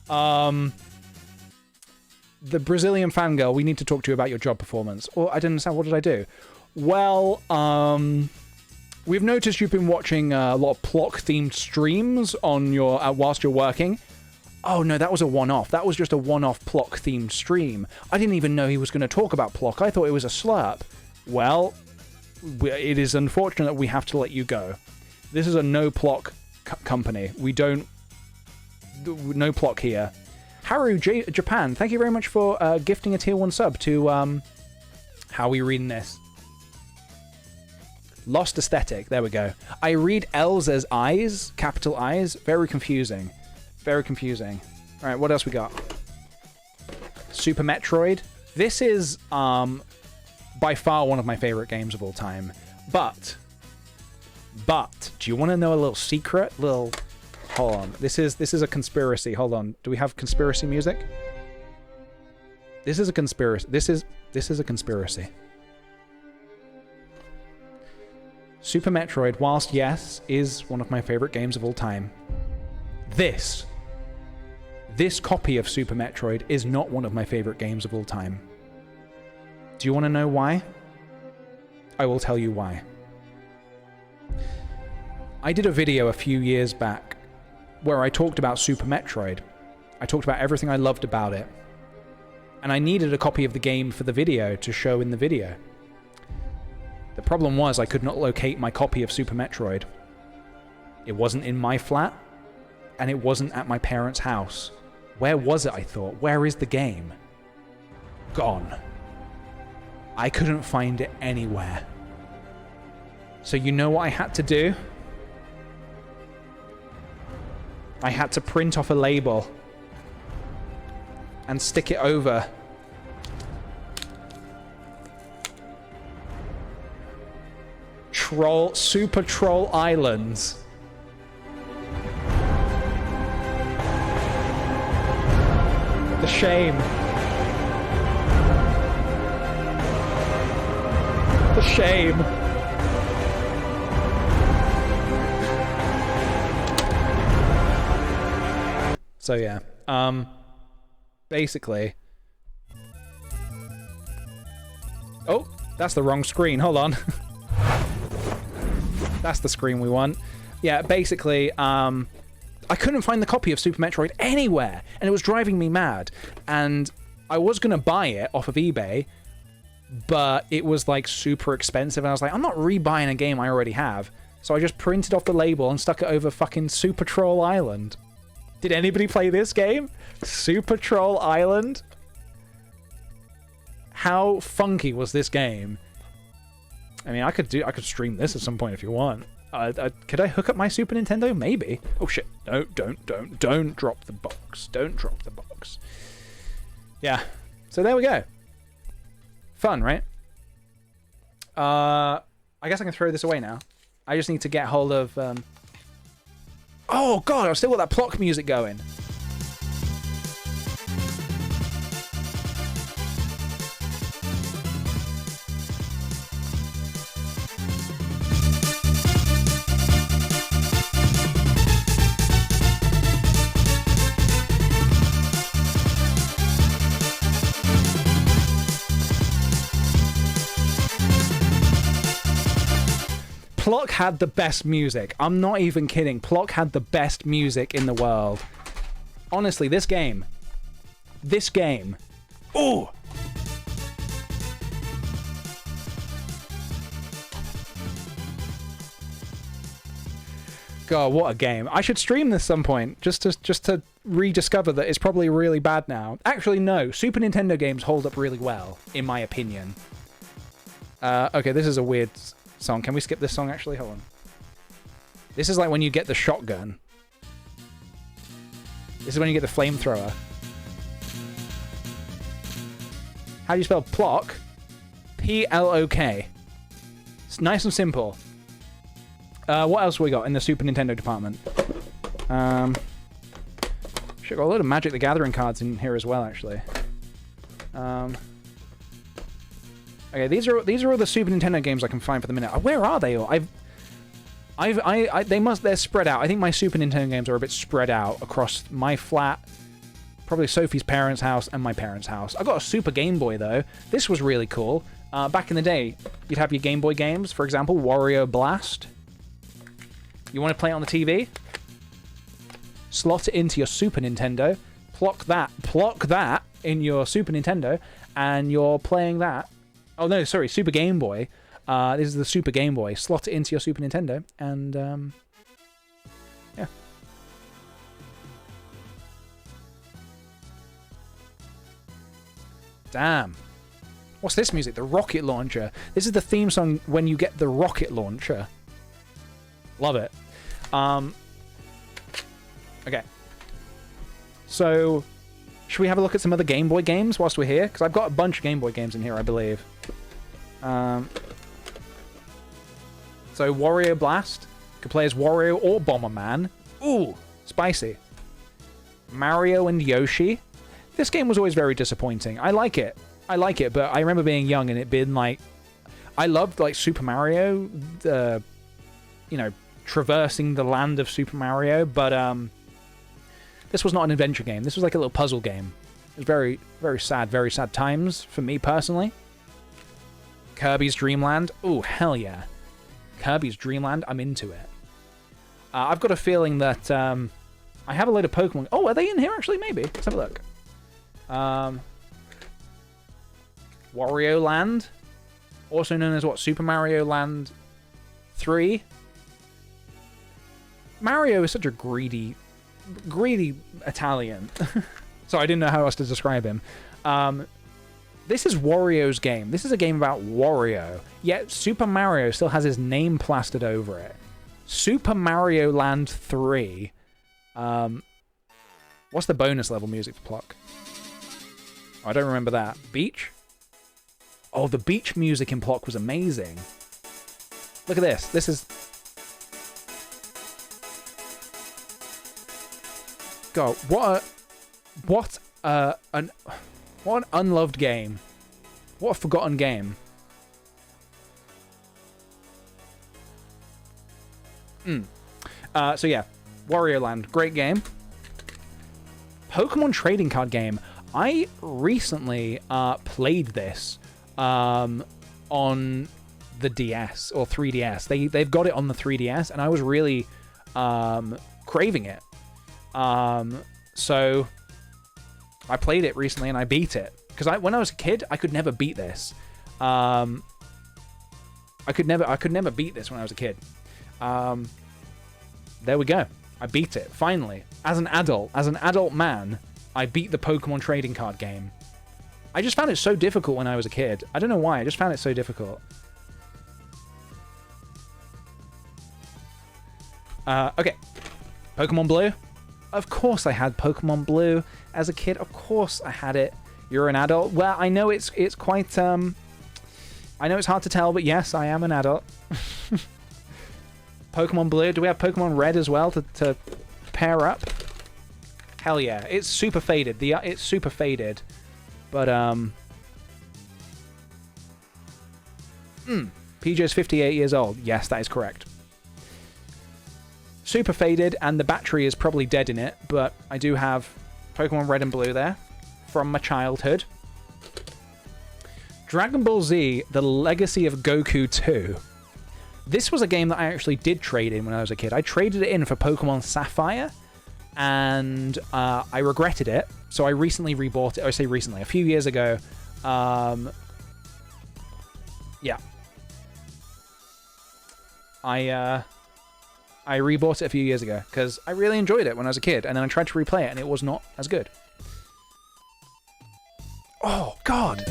The Brazilian fangirl, we need to talk to you about your job performance. Or I didn't understand, what did I do? Well, we've noticed you've been watching a lot of Plock-themed streams on your whilst you're working. Oh no, that was a one-off. That was just a one-off Plock-themed stream. I didn't even know he was going to talk about Plock. I thought it was a slurp. Well, it is unfortunate that we have to let you go. This is a no-Plock company. We don't... No Plock here. Haru Japan, thank you very much for gifting a tier 1 sub to... how are we reading this? Lost Aesthetic. There we go. I read L's as I's, capital I's. Very confusing. Very confusing. All right, what else we got? Super Metroid. This is by far one of my favorite games of all time. But, do you want to know a little secret? Hold on. This is a conspiracy. Hold on. Do we have conspiracy music? This is a conspiracy. This is a conspiracy. Super Metroid, whilst yes, is one of my favorite games of all time, this copy of Super Metroid is not one of my favorite games of all time. Do you want to know why? I will tell you why. I did a video a few years back where I talked about Super Metroid. I talked about everything I loved about it. And I needed a copy of the game for the video to show in the video. The problem was I could not locate my copy of Super Metroid. It wasn't in my flat, and it wasn't at my parents' house. Where was it, I thought? Where is the game? Gone. I couldn't find it anywhere. So you know what I had to do? I had to print off a label and stick it over Super Troll Islands. The shame. The shame. So yeah, basically. Oh, that's the wrong screen. Hold on. That's the screen we want. Yeah, basically, I couldn't find the copy of Super Metroid anywhere, and it was driving me mad. And I was gonna buy it off of eBay, but it was like super expensive, and I was like, I'm not rebuying a game I already have. So I just printed off the label and stuck it over fucking Super Troll Island. Did anybody play this game? Super Troll Island? How funky was this game? I mean, I could stream this at some point if you want. Could I hook up my Super Nintendo? Maybe. Oh shit! No, don't drop the box. Don't drop the box. Yeah. So there we go. Fun, right? I guess I can throw this away now. I just need to get hold of. Oh god, I've still got that Plock music going. Plock had the best music. I'm not even kidding. Plock had the best music in the world. Honestly, this game. Ooh! God, what a game. I should stream this some point, just to rediscover that it's probably really bad now. Actually, no. Super Nintendo games hold up really well, in my opinion. Okay, this is a weird song. Can we skip this song, actually? Hold on. This is like when you get the shotgun. This is when you get the flamethrower. How do you spell Plock? P-L-O-K. It's nice and simple. What else we got in the Super Nintendo department? Shit, got a load of Magic the Gathering cards in here as well, actually. Okay, these are all the Super Nintendo games I can find for the minute. Where are they all? They're spread out. I think my Super Nintendo games are a bit spread out across my flat, probably Sophie's parents' house, and my parents' house. I got a Super Game Boy, though. This was really cool. Back in the day, you'd have your Game Boy games, for example, Wario Blast. You want to play it on the TV? Slot it into your Super Nintendo, plock that in your Super Nintendo, and you're playing that. Oh no, sorry, Super Game Boy. This is the Super Game Boy. Slot it into your Super Nintendo, and yeah. Damn. What's this music? The rocket launcher. This is the theme song when you get the rocket launcher. Love it. Okay. So, should we have a look at some other Game Boy games whilst we're here? Because I've got a bunch of Game Boy games in here, I believe. So, Wario Blast. You can play as Wario or Bomberman. Ooh, spicy. Mario and Yoshi. This game was always very disappointing. I like it, but I remember being young and it being like... I loved, like, Super Mario, you know, traversing the land of Super Mario, but this was not an adventure game. This was like a little puzzle game. It was very, very sad times for me personally. Kirby's Dream Land. Ooh, hell yeah. Kirby's Dream Land, I'm into it. I've got a feeling that I have a load of Pokemon. Oh, are they in here actually? Maybe. Let's have a look. Wario Land, also known as what? Super Mario Land 3. Mario is such a greedy Italian. So I didn't know how else to describe him. This is Wario's game. This is a game about Wario. Yet Super Mario still has his name plastered over it. Super Mario Land 3. What's the bonus level music for Pluck? Oh, I don't remember that. Beach? Oh, the beach music in Pluck was amazing. Look at this. This is... God, what an unloved game. What a forgotten game. So yeah, Wario Land, great game. Pokemon trading card game. I recently played this on the DS or 3DS. They've got it on the 3DS, and I was really craving it. So I played it recently and I beat it because when I was a kid, I could never beat this. I could never beat this when I was a kid. There we go. I beat it finally. As an adult man, I beat the Pokemon trading card game. I just found it so difficult when I was a kid. I don't know why. I just found it so difficult. Okay. Pokemon Blue. Of course I had Pokemon Blue as a kid. Of course I had it. You're an adult. Well, I know it's quite I know it's hard to tell, but yes, I am an adult. Pokemon Blue. Do we have Pokemon Red as well to pair up? Hell yeah. It's super faded. It's super faded. But PJ's 58 years old. Yes, that is correct. Super faded, and the battery is probably dead in it, but I do have Pokemon Red and Blue there from my childhood. Dragon Ball Z, The Legacy of Goku 2. This was a game that I actually did trade in when I was a kid. I traded it in for Pokemon Sapphire, and I regretted it, so I recently rebought it. I say recently, a few years ago. Yeah. I rebought it a few years ago because I really enjoyed it when I was a kid, and then I tried to replay it and it was not as good. Oh, God!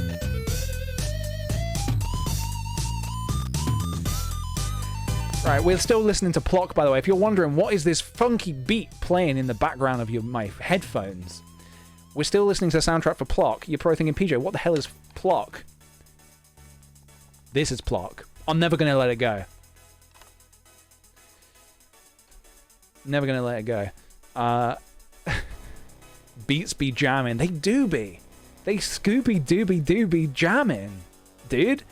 Right, we're still listening to Plock, by the way. If you're wondering, what is this funky beat playing in the background of my headphones? We're still listening to the soundtrack for Plock. You're probably thinking, PJ, what the hell is Plock? This is Plock. I'm never going to let it go. Never gonna let it go. Beats be jamming. They do be. They Scooby-Dooby do be jamming, dude.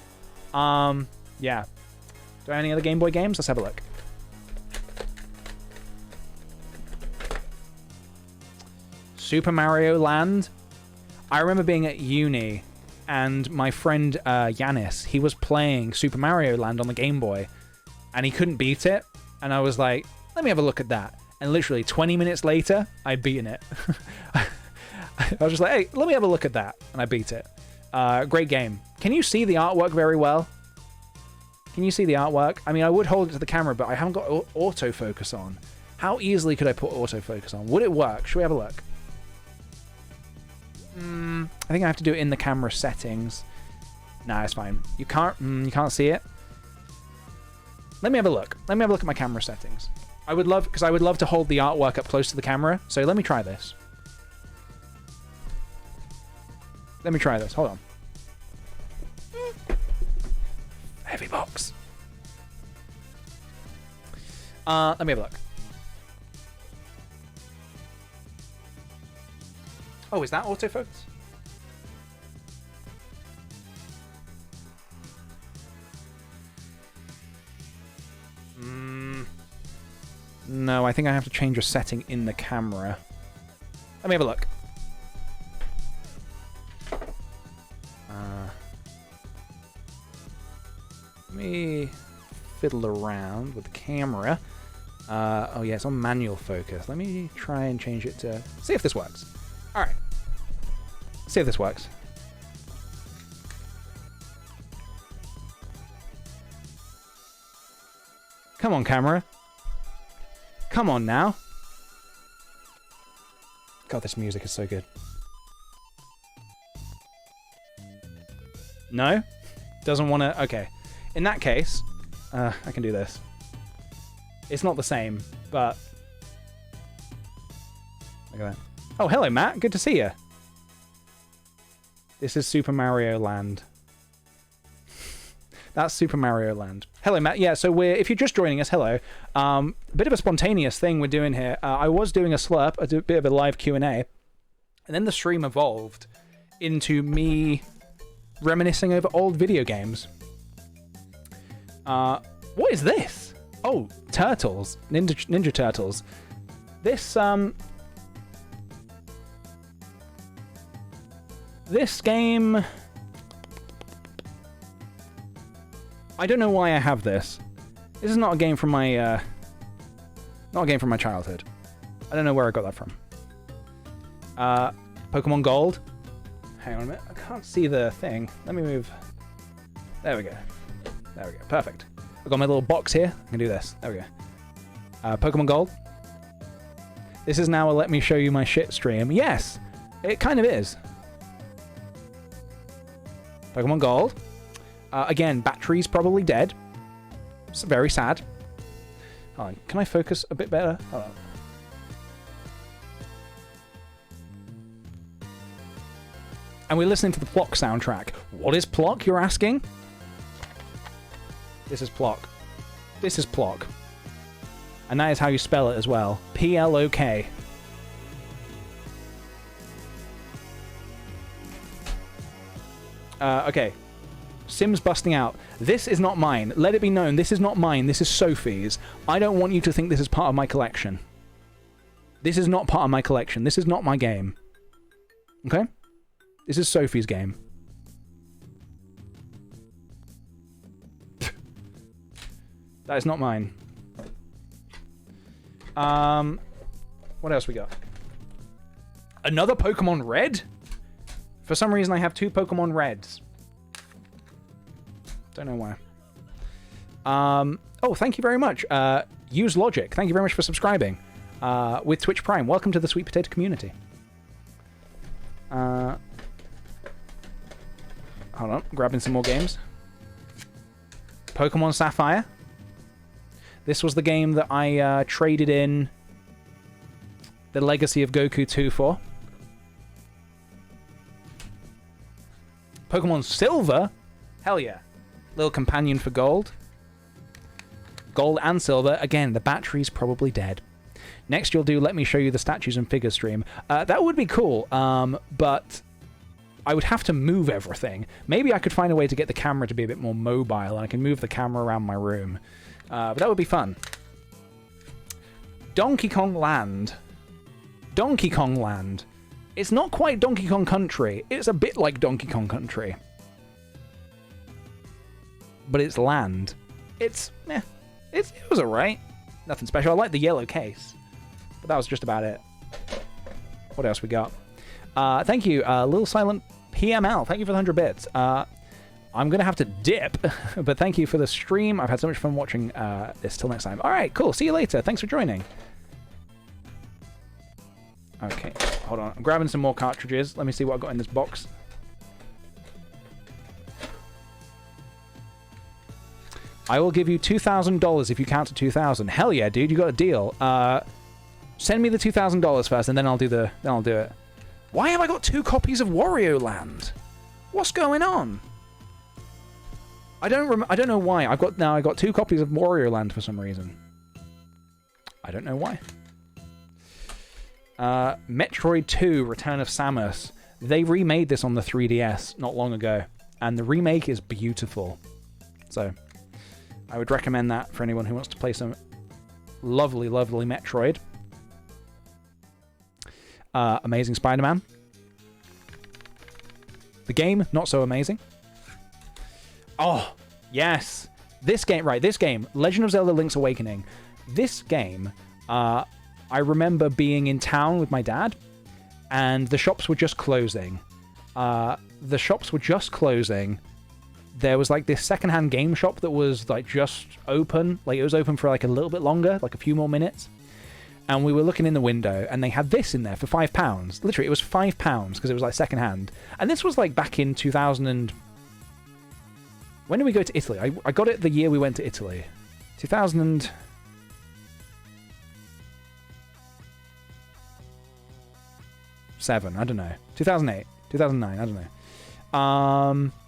Yeah. Do I have any other Game Boy games? Let's have a look. Super Mario Land. I remember being at uni, and my friend Yanis, he was playing Super Mario Land on the Game Boy, and he couldn't beat it, and I was like, let me have a look at that. And literally 20 minutes later, I'd beaten it. I was just like, hey, let me have a look at that. And I beat it. Great game. Can you see the artwork very well? Can you see the artwork? I mean, I would hold it to the camera, but I haven't got autofocus on. How easily could I put autofocus on? Would it work? Should we have a look? I think I have to do it in the camera settings. Nah, it's fine. You can't see it? Let me have a look. Let me have a look at my camera settings. I would love to hold the artwork up close to the camera. So let me try this. Let me try this. Hold on. Heavy box. Let me have a look. Oh, is that autofocus? No, I think I have to change a setting in the camera. Let me have a look. Let me fiddle around with the camera. Oh yeah, it's on manual focus. Let me try and change it to... See if this works. Alright. See if this works. Come on, camera. Come on now. God, this music is so good. No? Doesn't want to... Okay. In that case, I can do this. It's not the same, but... Look at that. Oh, hello, Matt. Good to see you. This is Super Mario Land. That's Super Mario Land. Hello, Matt. Yeah, so if you're just joining us, hello. A bit of a spontaneous thing we're doing here. I was doing a slurp, a bit of a live Q&A, and then the stream evolved into me reminiscing over old video games. What is this? Oh, Turtles. Ninja Turtles. This game... I don't know why I have this. This is not a game from my childhood. I don't know where I got that from. Pokemon Gold. Hang on a minute. I can't see the thing. Let me move. There we go. There we go. Perfect. I've got my little box here. I can do this. There we go. Pokemon Gold. This is now a let me show you my shit stream. Yes, it kind of is. Pokemon Gold. Again, battery's probably dead. It's very sad. Hold on. Can I focus a bit better? Hold on. And we're listening to the Plock soundtrack. What is Plock, you're asking? This is Plock. This is Plock. And that is how you spell it as well. P-L-O-K. Okay. Sims busting out. This is not mine. Let it be known, this is not mine. This is Sophie's. I don't want you to think this is part of my collection. This is not part of my collection. This is not my game. Okay? This is Sophie's game. That is not mine. What else we got? Another Pokemon Red? For some reason I have 2 Pokemon Reds. Don't know why. Oh, thank you very much. Use Logic. Thank you very much for subscribing. With Twitch Prime. Welcome to the Sweet Potato community. Hold on. Grabbing some more games. Pokemon Sapphire. This was the game that I traded in the Legacy of Goku 2 for. Pokemon Silver? Hell yeah. Little companion for Gold. Gold and Silver. Again, the battery's probably dead. Next you'll do Let Me Show You the Statues and Figures stream. That would be cool, but I would have to move everything. Maybe I could find a way to get the camera to be a bit more mobile, and I can move the camera around my room. But that would be fun. Donkey Kong Land. Donkey Kong Land. It's not quite Donkey Kong Country. It's a bit like Donkey Kong Country. But it's land. It was alright. Nothing special. I like the yellow case. But that was just about it. What else we got? Thank you, Little Silent PML. Thank you for the 100 bits. I'm going to have to dip, but thank you for the stream. I've had so much fun watching this. Till next time. Alright, cool. See you later. Thanks for joining. Okay, hold on. I'm grabbing some more cartridges. Let me see what I've got in this box. I will give you $2,000 if you count to 2,000. Hell yeah, dude, you got a deal. Send me the $2,000 first, and then I'll do it. Why have I got 2 copies of Wario Land? What's going on? I don't know why. I got 2 copies of Wario Land for some reason. I don't know why. Metroid 2: Return of Samus. They remade this on the 3DS not long ago, and the remake is beautiful. So I would recommend that for anyone who wants to play some lovely, lovely Metroid. Amazing Spider-Man. The game, not so amazing. Oh, yes. This game, right, this game, Legend of Zelda Link's Awakening. This game, I remember being in town with my dad, and the shops were just closing. There was like this secondhand game shop that was like just open. Like it was open for like a little bit longer, like a few more minutes. And we were looking in the window, and they had this in there for £5. Literally, it was £5 because it was like second hand. And this was like back in 2000 and... When did we go to Italy? I got it the year we went to Italy. 2007, I don't know. 2008, 2009, I don't know.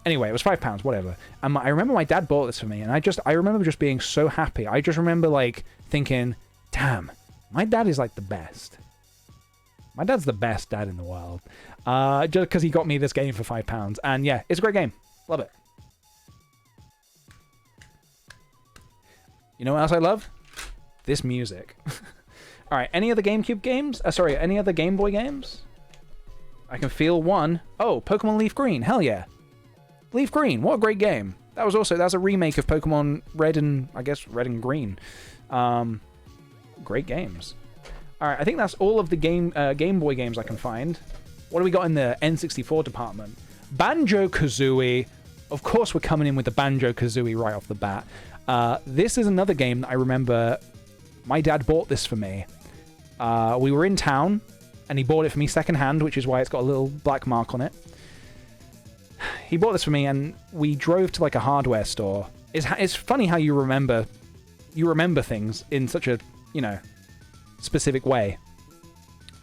Anyway, it was £5, whatever. And I remember my dad bought this for me, and I remember just being so happy. I just remember like thinking, damn, my dad is like the best. My dad's the best dad in the world. Just because he got me this game for £5. And yeah, it's a great game. Love it. You know what else I love? This music. Alright, any other GameCube games? Sorry, any other Game Boy games? I can feel one. Oh, Pokemon Leaf Green. Hell yeah. Leaf Green, what a great game. That's a remake of Pokemon Red and, I guess, Red and Green. Great games. Alright, I think that's all of the Game Boy games I can find. What do we got in the N64 department? Banjo-Kazooie. Of course we're coming in with the Banjo-Kazooie right off the bat. This is another game that I remember my dad bought this for me. We were in town, and he bought it for me secondhand, which is why it's got a little black mark on it. He bought this for me, and we drove to like a hardware store. It's funny how you remember things in such a, you know, specific way.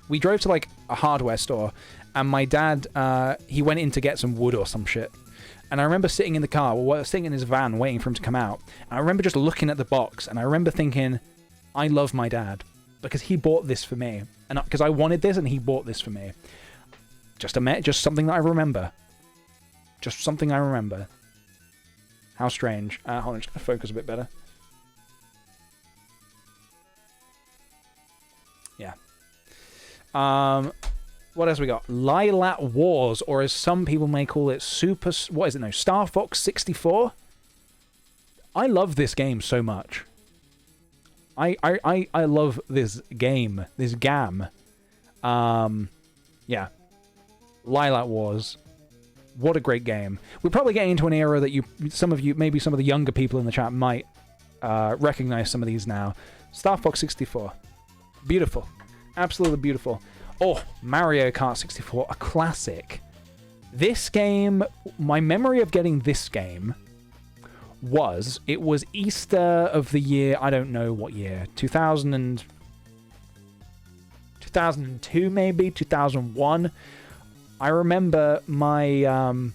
We drove to like a hardware store, and my dad, he went in to get some wood or some shit. And I remember sitting in the car, sitting in his van, waiting for him to come out. And I remember just looking at the box, and I remember thinking, I love my dad, because he bought this for me. And because I wanted this, and he bought this for me. Just something that I remember. Just something I remember. How strange. Hold on, just gonna focus a bit better. Yeah. What else we got? Lilac Wars, or as some people may call it, Star Fox 64? I love this game so much. I love this game. This gam. Yeah. Lilac Wars. What a great game. We're probably getting into an era that maybe some of the younger people in the chat might recognize some of these now. Star Fox 64. Beautiful. Absolutely beautiful. Oh, Mario Kart 64, a classic. This game, my memory of getting this game was Easter of the year, I don't know what year, 2002 maybe, 2001. I remember my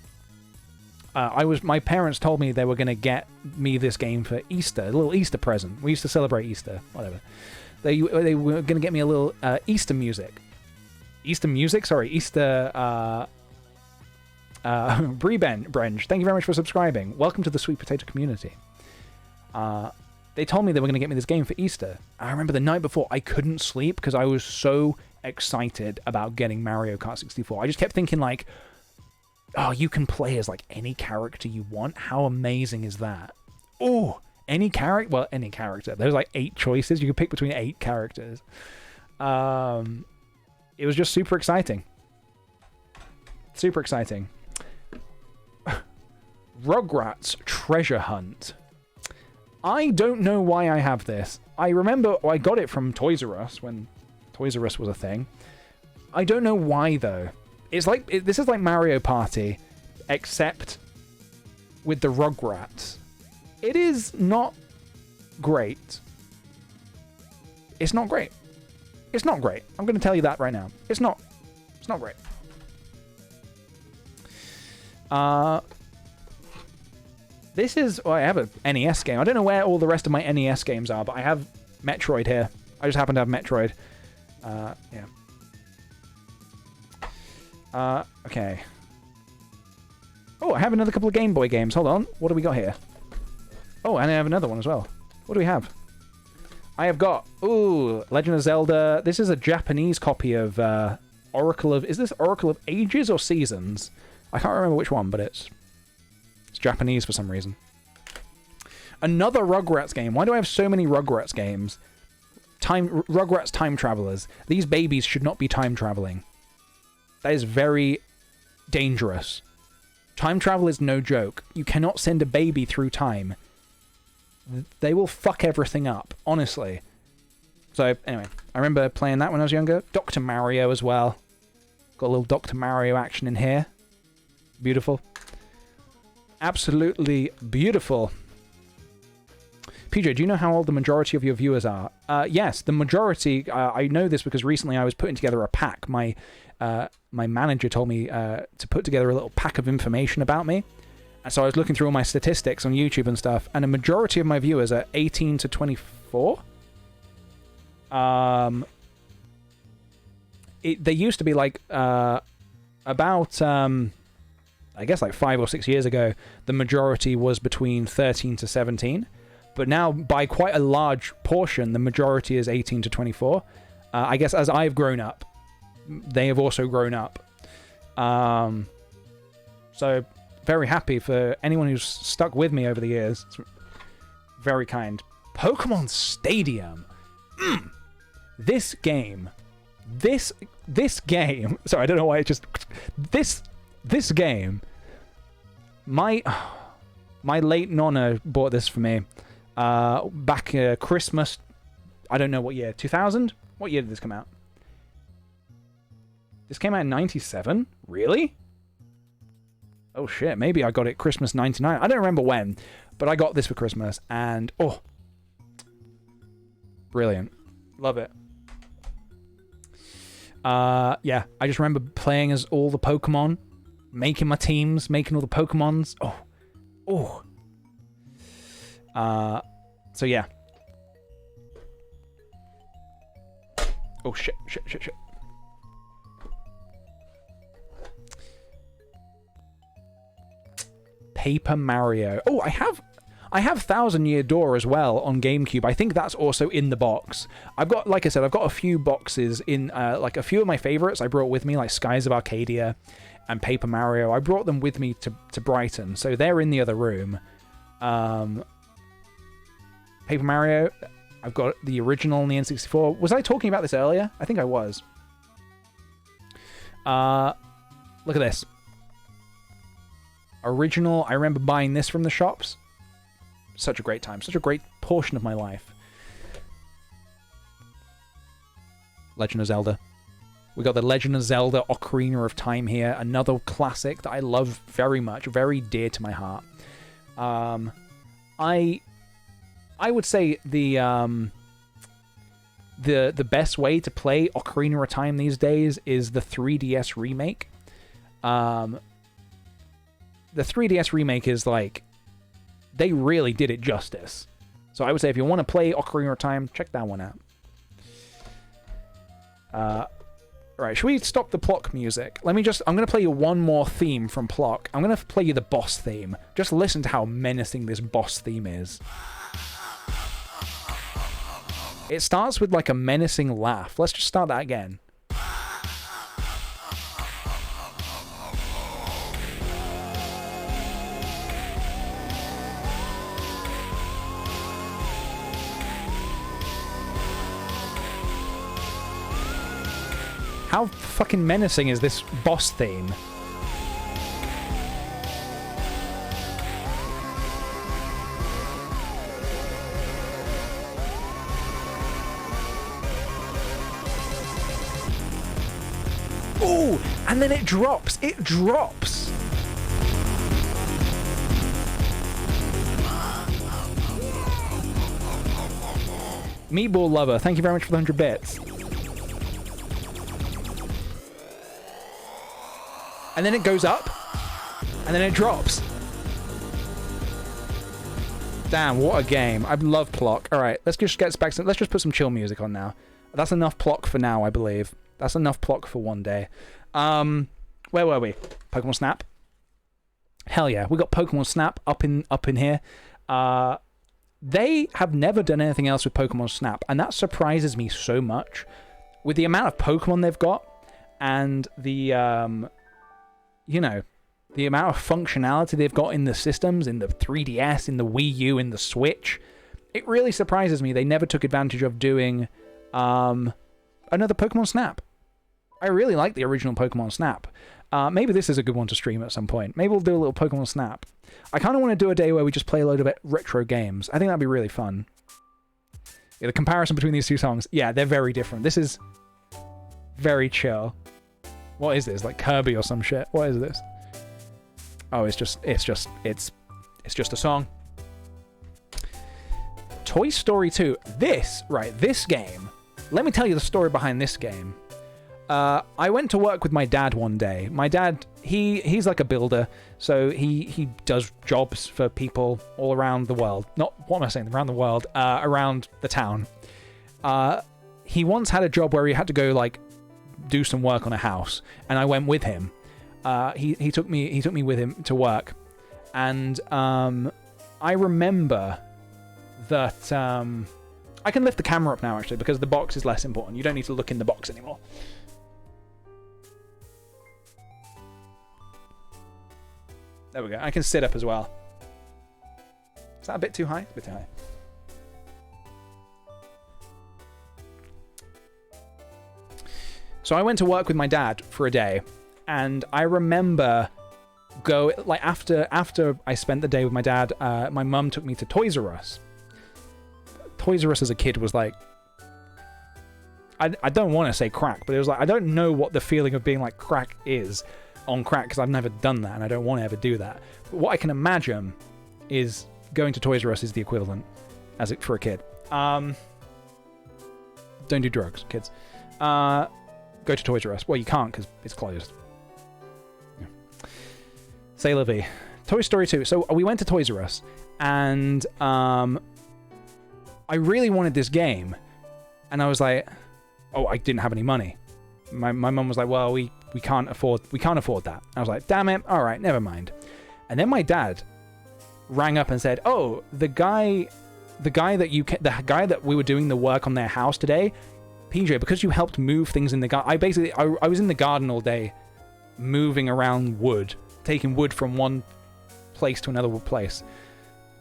parents told me they were going to get me this game for Easter, a little Easter present. We used to celebrate Easter, whatever. They were going to get me a little Easter music. Bree Brenge, thank you very much for subscribing. Welcome to the Sweet Potato community. They told me they were going to get me this game for Easter. I remember the night before, I couldn't sleep because I was so excited about getting Mario Kart 64. I just kept thinking like, oh, you can play as like any character you want. How amazing is that? Oh, any character? Well, any character. There's like 8 choices. You can pick between 8 characters. It was just super exciting. Super exciting. Rugrats Treasure Hunt. I don't know why I have this. I remember I got it from Toys R Us when Toys R Us was a thing. I don't know why though. It's like this is like Mario Party, except with the Rugrats. It is not great. It's not great. It's not great. I'm going to tell you that right now. It's not great. This is... Well, I have a NES game. I don't know where all the rest of my NES games are, but I have Metroid here. I just happen to have Metroid. Yeah. Okay. Oh, I have another couple of Game Boy games. Hold on. What do we got here? Oh, and I have another one as well. What do we have? I have got... Ooh, Legend of Zelda. This is a Japanese copy of Oracle of... Is this Oracle of Ages or Seasons? I can't remember which one, but it's Japanese for some reason. Another Rugrats game. Why do I have so many Rugrats games? Rugrats Time Travelers. These babies should not be time traveling. That is very dangerous. Time travel is no joke. You cannot send a baby through time. They will fuck everything up, honestly. So, anyway, I remember playing that when I was younger. Dr. Mario as well. Got a little Dr. Mario action in here. Beautiful. Absolutely beautiful. PJ, do you know how old the majority of your viewers are? Yes, the majority. I know this because recently I was putting together a pack. My manager told me to put together a little pack of information about me. And so I was looking through all my statistics on YouTube and stuff, and a majority of my viewers are 18 to 24. They used to be like about I guess like 5 or 6 years ago, the majority was between 13 to 17. But now, by quite a large portion, the majority is 18 to 24. I guess as I've grown up, they have also grown up. So, very happy for anyone who's stuck with me over the years. It's very kind. Pokemon Stadium. This game. This game. Sorry, I don't know why it just... This game. My late nonna bought this for me. Back Christmas, I don't know what year, 2000? What year did this come out? This came out in 97? Really? Oh shit, maybe I got it Christmas 99. I don't remember when, but I got this for Christmas, and oh, brilliant. Love it. Yeah, I just remember playing as all the Pokemon, making my teams, making all the Pokemons. Oh. So yeah. Oh shit. Paper Mario. Oh, I have 1000 Year Door as well on GameCube. I think that's also in the box. I've got, like I said, I've got a few boxes in, like a few of my favorites I brought with me, like Skies of Arcadia and Paper Mario. I brought them with me to Brighton, so they're in the other room. Paper Mario, I've got the original on the N64. Was I talking about this earlier? I think I was. Look at this. Original, I remember buying this from the shops. Such a great time. Such a great portion of my life. Legend of Zelda. We got the Legend of Zelda Ocarina of Time here. Another classic that I love very much. Very dear to my heart. I would say the best way to play Ocarina of Time these days is the 3DS remake. The 3DS remake is like, they really did it justice. So I would say if you want to play Ocarina of Time, check that one out. Alright, should we stop the Plock music? I'm going to play you one more theme from Plock. I'm going to play you the boss theme. Just listen to how menacing this boss theme is. It starts with like a menacing laugh. Let's just start that again. How fucking menacing is this boss theme? Ooh, and then it drops. It drops. Meatball Lover, thank you very much for the 100 bits. And then it goes up, and then it drops. Damn, what a game. I love Plock. Alright, let's just get back to... Let's just put some chill music on now. That's enough Plock for now, I believe. That's enough Plock for one day. Where were we? Pokemon Snap? Hell yeah, we got Pokemon Snap up in here. They have never done anything else with Pokemon Snap, and that surprises me so much. With the amount of Pokemon they've got, and the... you know, the amount of functionality they've got in the systems, in the 3DS, in the Wii U, in the Switch, it really surprises me they never took advantage of doing another Pokemon Snap. I really like the original Pokemon Snap. Maybe this is a good one to stream at some point. Maybe we'll do a little Pokemon Snap. I kind of want to do a day where we just play a load of retro games. I think that'd be really fun. Yeah, the comparison between these two songs, yeah, they're very different. This is very chill. What is this? Like Kirby or some shit? What is this? Oh, it's just a song. Toy Story 2. This game. Let me tell you the story behind this game. I went to work with my dad one day. My dad, he's like a builder, so he does jobs for people all around the world. Not, what am I saying? Around the world, around the town. He once had a job where he had to go like do some work on a house, and I went with him. He took me with him to work, and I remember that I can lift the camera up now actually because the box is less important. You don't need to look in the box anymore. There we go. I can sit up as well. Is that a bit too high? It's a bit too high. So I went to work with my dad for a day, and I remember after I spent the day with my dad, my mum took me to Toys R Us. Toys R Us as a kid was like, I don't want to say crack, but it was like, I don't know what the feeling of being like crack is on crack because I've never done that and I don't want to ever do that. But what I can imagine is going to Toys R Us is the equivalent for a kid. Don't do drugs, kids. Go to Toys R Us. Well, you can't because it's closed. Yeah. C'est la vie. Toy Story 2. So we went to Toys R Us, and I really wanted this game, and I was like, oh, I didn't have any money. My mum was like, well, we can't afford that. I was like, damn it, all right, never mind. And then my dad rang up and said, oh, the guy that we were doing the work on their house today, PJ, because you helped move things in the garden. I was in the garden all day, moving around wood, taking wood from one place to another place.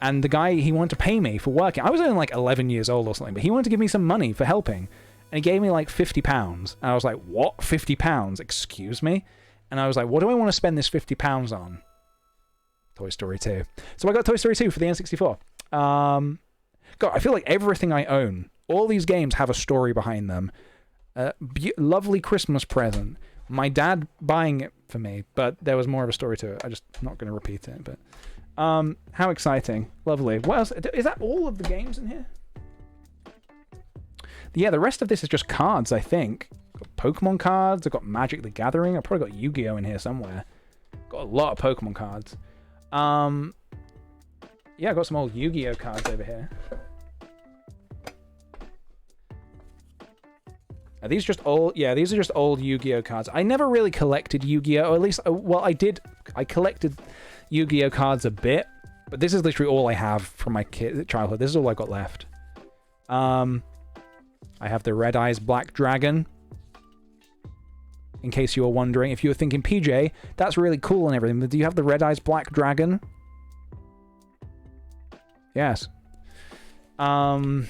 And the guy, he wanted to pay me for working. I was only like 11 years old or something, but he wanted to give me some money for helping. And he gave me like £50. And I was like, what? £50? Excuse me? And I was like, what do I want to spend this £50 on? Toy Story 2. So I got Toy Story 2 for the N64. God, I feel like everything I own, all these games have a story behind them. Lovely Christmas present. My dad buying it for me, but there was more of a story to it. I'm just not going to repeat it, but... how exciting. Lovely. What else? Is that all of the games in here? Yeah, the rest of this is just cards, I think. Got Pokemon cards. I've got Magic the Gathering. I've probably got Yu-Gi-Oh in here somewhere. Got a lot of Pokemon cards. Yeah, I've got some old Yu-Gi-Oh cards over here. Are these just old? Yeah, these are just old Yu-Gi-Oh cards. I never really collected Yu-Gi-Oh, or at least, well, I did. I collected Yu-Gi-Oh cards a bit, but this is literally all I have from my childhood. This is all I've got left. I have the Red Eyes Black Dragon. In case you were wondering, if you were thinking, PJ, that's really cool and everything, but do you have the Red Eyes Black Dragon? Yes. Do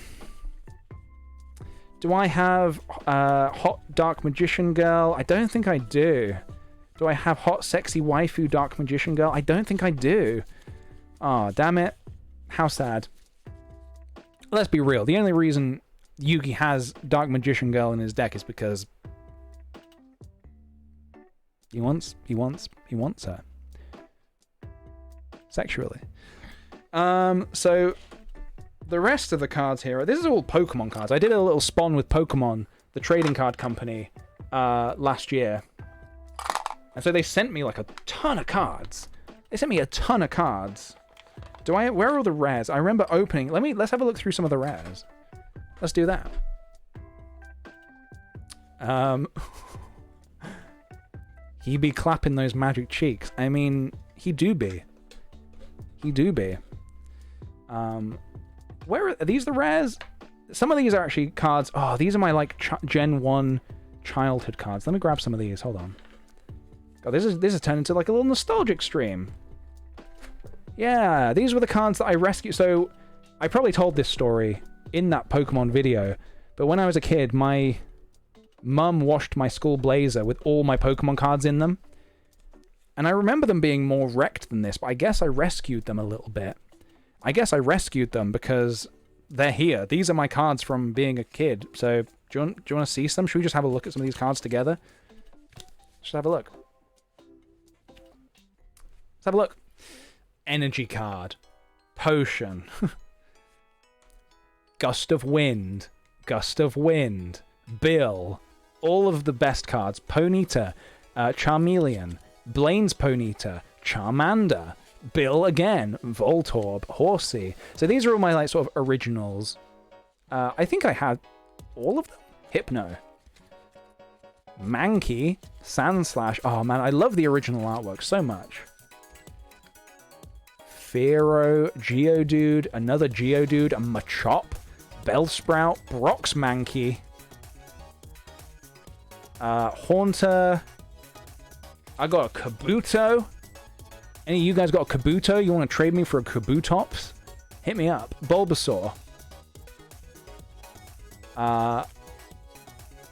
I have Hot Dark Magician Girl? I don't think I do. Do I have Hot Sexy Waifu Dark Magician Girl? I don't think I do. Oh, damn it. How sad. Let's be real. The only reason Yugi has Dark Magician Girl in his deck is because he wants her. Sexually. So the rest of the cards here, this is all Pokemon cards. I did a little spawn with Pokemon, the trading card company, last year. And so they sent me like a ton of cards. They sent me a ton of cards. Where are all the rares? I remember opening, let's have a look through some of the rares. Let's do that. He be clapping those magic cheeks. I mean, he do be. Where are these the rares? Some of these are actually cards. Oh, these are my like Gen 1 childhood cards. Let me grab some of these. Hold on. God, this is turned into like a little nostalgic stream. Yeah, these were the cards that I rescued. So I probably told this story in that Pokemon video, but when I was a kid, my mum washed my school blazer with all my Pokemon cards in them. And I remember them being more wrecked than this, but I guess I rescued them a little bit. I guess I rescued them because they're here. These are my cards from being a kid. So do you want to see some? Should we just have a look at some of these cards together? Just have a look. Let's have a look. Energy card. Potion. Gust of Wind. Gust of Wind. Bill. All of the best cards. Ponyta. Charmeleon. Blaine's Ponyta. Charmander. Bill again. Voltorb. Horsey. So these are all my like sort of originals. I think I had all of them. Hypno. Mankey. Sandslash. Oh man, I love the original artwork so much. Fearow. Geodude. Another Geodude. A Machop. Bellsprout. Brock's Mankey. Haunter. I got a Kabuto. Any of you guys got a Kabuto? You want to trade me for a Kabutops? Hit me up. Bulbasaur.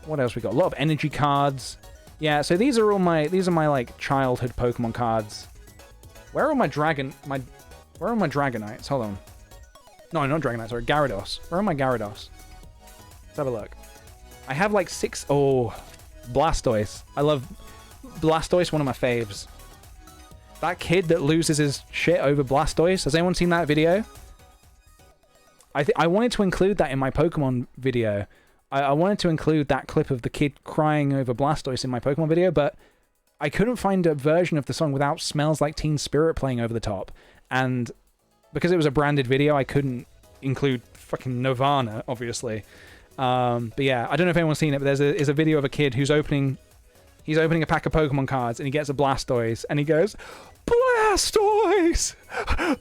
What else we got? A lot of energy cards. Yeah, so these are my like childhood Pokemon cards. Where are my Dragonites? Hold on. No, not Dragonites, sorry, Gyarados. Where are my Gyarados? Let's have a look. I have like 6. Oh, Blastoise. I love Blastoise, one of my faves. That kid that loses his shit over Blastoise. Has anyone seen that video? I wanted to include that in my Pokemon video. I wanted to include that clip of the kid crying over Blastoise in my Pokemon video, but I couldn't find a version of the song without Smells Like Teen Spirit playing over the top. And because it was a branded video, I couldn't include fucking Nirvana, obviously. But yeah, I don't know if anyone's seen it, but there's a video of a kid who's opening a pack of Pokemon cards, and he gets a Blastoise, and he goes, Blastoise!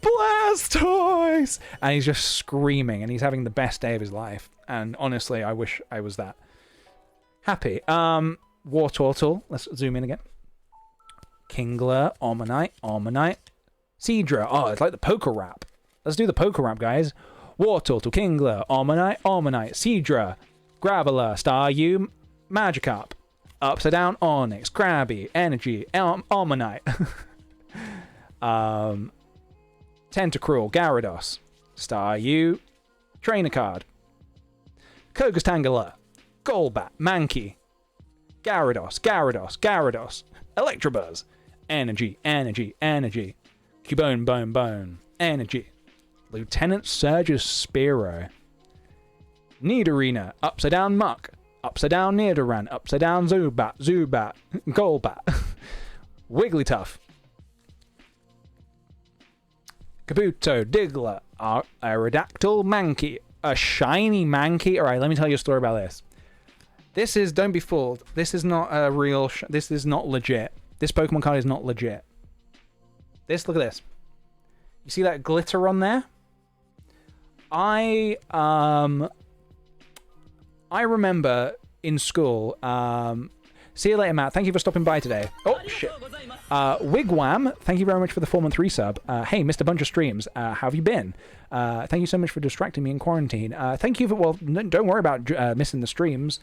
Blastoise! And he's just screaming, and he's having the best day of his life. And honestly, I wish I was that happy. Wartortle. Let's zoom in again. Kingler, Omanyte, Seadra. Oh, it's like the poker rap. Let's do the poker rap, guys. Wartortle, Kingler, Omanyte, Seadra, Graveler, Staryu, Magikarp, Upside Down Onyx, Krabby, Energy, Omanyte, Tentacruel, Gyarados, Staryu, Trainer Card, Kogastangler, Golbat, Mankey, Gyarados, Electabuzz, Energy, Cubone, Energy, Lieutenant Surge's Spearow, Nidorina, Upside Down Muck, Upside Down Nidoran, Upside Down Zubat, Golbat, Wigglytuff, Kabuto, Diglett, Aerodactyl, Mankey, a shiny Mankey. Alright, let me tell you a story about this. This is, don't be fooled, this is not a real, this is not legit. This Pokemon card is not legit. Look at this. You see that glitter on there? I remember in school, see you later, Matt. Thank you for stopping by today. Oh, shit. Wigwam, thank you very much for the 4-month resub. Hey, Mr. Bunch of Streams, how have you been? Thank you so much for distracting me in quarantine. Thank you for, well, don't worry about missing the streams.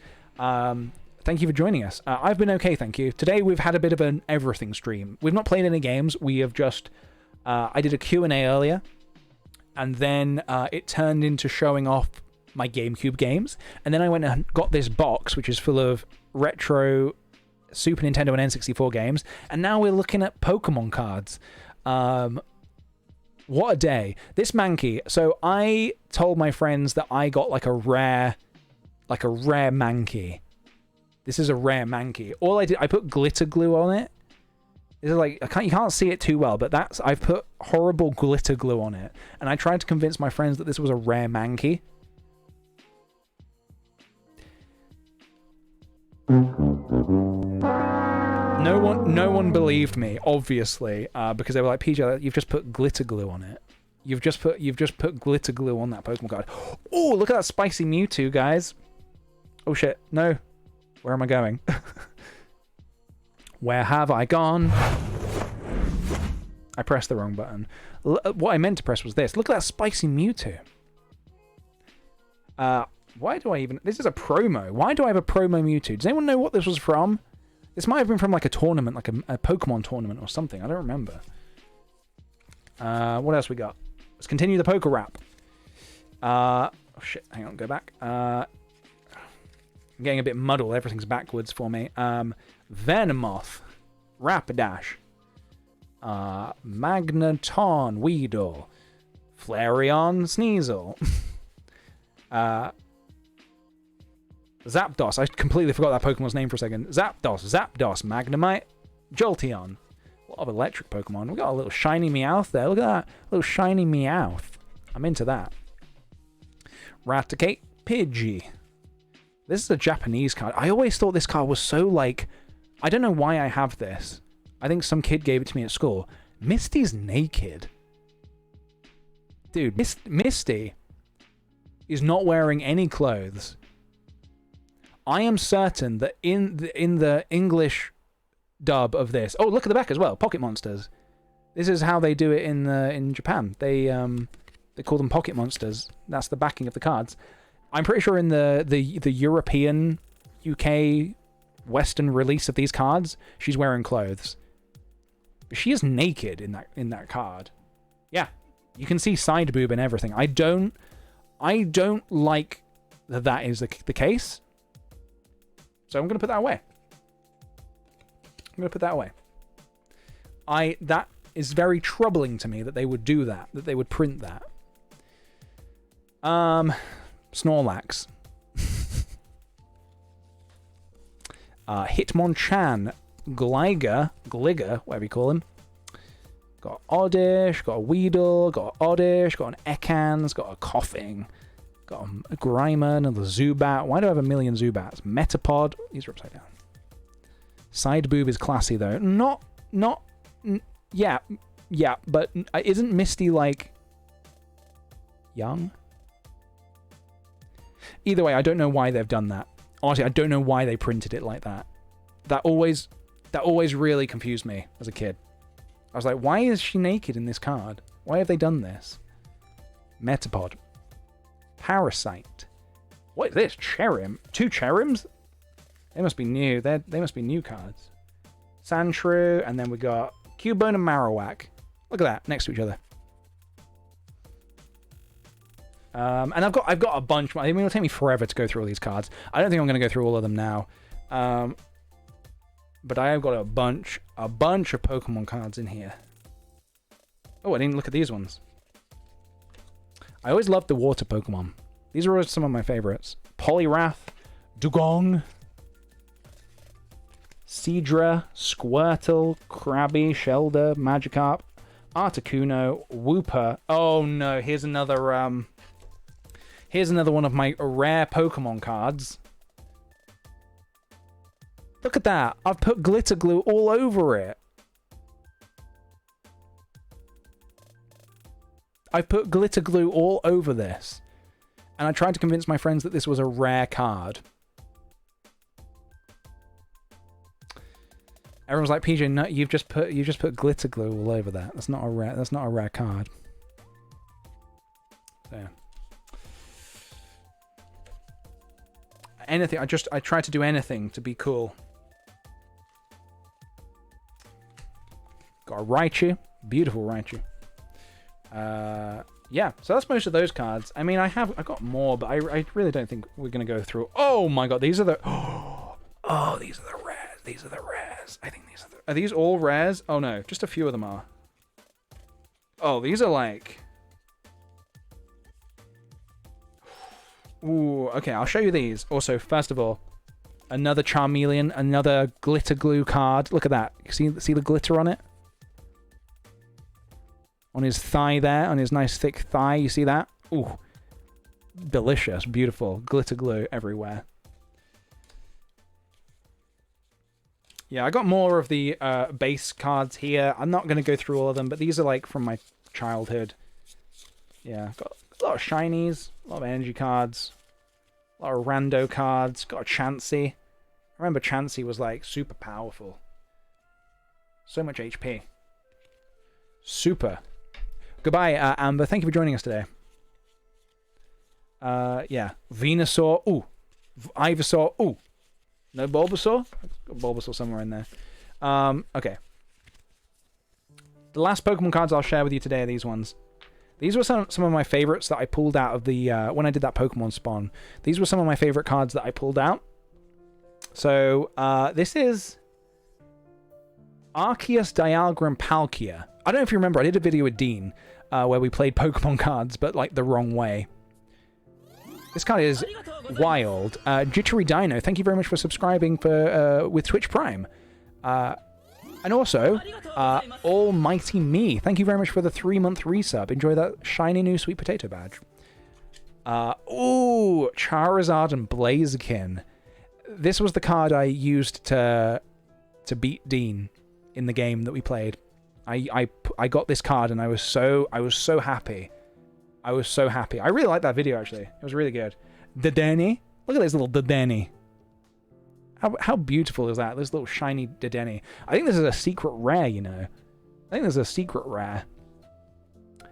Thank you for joining us. I've been okay, thank you. Today we've had a bit of an everything stream. We've not played any games. We have just, I did a Q&A earlier, and then it turned into showing off my GameCube games, and then I went and got this box which is full of retro Super Nintendo and N64 games, and now we're looking at Pokemon cards. What a day. This Mankey, so I told my friends that I got like a rare Mankey. This is a rare Mankey. All I did, I put glitter glue on it. This is like, you can't see it too well, but I've put horrible glitter glue on it, and I tried to convince my friends that this was a rare Mankey. No one believed me, obviously, because they were like, PJ, you've just put glitter glue on it. You've just put glitter glue on that Pokemon card. Oh, look at that spicy Mewtwo, guys. Oh shit, no. Where am I going? Where have I gone? I pressed the wrong button. What I meant to press was this. Look at that spicy Mewtwo. Why do I even... This is a promo. Why do I have a promo Mewtwo? Does anyone know what this was from? This might have been from like a tournament, like a Pokemon tournament or something. I don't remember. What else we got? Let's continue the poker rap. Oh shit, hang on, go back. I'm getting a bit muddled. Everything's backwards for me. Venomoth, Rapidash, Magneton, Weedle, Flareon, Sneasel, Zapdos. I completely forgot that Pokemon's name for a second. Zapdos, Magnemite, Jolteon. A lot of electric Pokemon. We got a little shiny Meowth there. Look at that. Little shiny Meowth. I'm into that. Raticate, Pidgey. This is a Japanese card. I always thought this card was so like... I don't know why I have this. I think some kid gave it to me at school. Misty's naked. Dude, Misty is not wearing any clothes. I am certain that in the English dub of this... Oh, look at the back as well. Pocket Monsters. This is how they do it in Japan. They call them Pocket Monsters. That's the backing of the cards. I'm pretty sure in the European, UK, Western release of these cards, she's wearing clothes. She is naked in that card. Yeah, you can see side boob and everything. I don't like that is the case. So I'm gonna put that away. That is very troubling to me that they would do that they would print that. Snorlax. Hitmonchan, Gligar, whatever you call him. Got Oddish, got a Weedle, got Oddish, got an Ekans, got a Coughing, got a Grimer, another Zubat. Why do I have a million Zubats? Metapod. These are upside down. Side boob is classy though. Yeah, but isn't Misty like young? Either way, I don't know why they've done that. Honestly, I don't know why they printed it like that. That always really confused me as a kid. I was like, why is she naked in this card? Why have they done this? Metapod. Parasite. What is this? Cherim. 2 Cherims? They must be new. They must be new cards. Sandshrew, and then we got Cubone and Marowak. Look at that, next to each other. And I've got a bunch. I mean, it'll take me forever to go through all these cards. I don't think I'm going to go through all of them now. But I have got a bunch of Pokemon cards in here. Oh, I didn't look at these ones. I always loved the water Pokemon. These are always some of my favorites. Poliwrath, Dugong, Seadra, Squirtle, Krabby, Shelder, Magikarp, Articuno, Wooper. Oh no, here's another one of my rare Pokemon cards. Look at that. I've put glitter glue all over it. I put glitter glue all over this. And I tried to convince my friends that this was a rare card. Everyone's like, PJ, no, you've just put glitter glue all over that. That's not a rare card. So anything, I try to do anything to be cool. Got a Raichu, beautiful Raichu. Yeah, so that's most of those cards. I mean, I got more, but I really don't think we're gonna go through. Oh my god, these are the these are the rares. These are the rares. I think these are these all rares? Oh no, just a few of them are. Oh, these are like... Ooh, okay, I'll show you these. Also, first of all, another Charmeleon, another glitter glue card. Look at that. You see the glitter on it? On his thigh there, on his nice thick thigh, you see that? Ooh, delicious, beautiful, glitter glue everywhere. Yeah, I got more of the base cards here. I'm not going to go through all of them, but these are like from my childhood. Yeah, got a lot of shinies, a lot of energy cards, a lot of rando cards, got a Chansey. I remember Chansey was like super powerful. So much HP. Super. Goodbye, Amber. Thank you for joining us today. Yeah. Venusaur. Ooh. Ivysaur. Ooh. No Bulbasaur? Got Bulbasaur somewhere in there. Okay. The last Pokemon cards I'll share with you today are these ones. These were some of my favorites that I pulled out of the when I did that Pokemon spawn. These were some of my favorite cards that I pulled out. So this is Arceus, Dialga, and Palkia. I don't know if you remember, I did a video with Dean where we played Pokemon cards, but like the wrong way. This card is wild. Jittery Dino, thank you very much for subscribing with Twitch Prime. And also, Almighty Me, thank you very much for the 3-month resub. Enjoy that shiny new sweet potato badge. Ooh, Charizard and Blaziken. This was the card I used to beat Dean in the game that we played. I got this card and I was so happy. I was so happy. I really liked that video actually. It was really good. Dedenne. Look at this little Dedenne. How beautiful is that? This little shiny Dedenne. I think this is a secret rare, you know. I think this is a secret rare.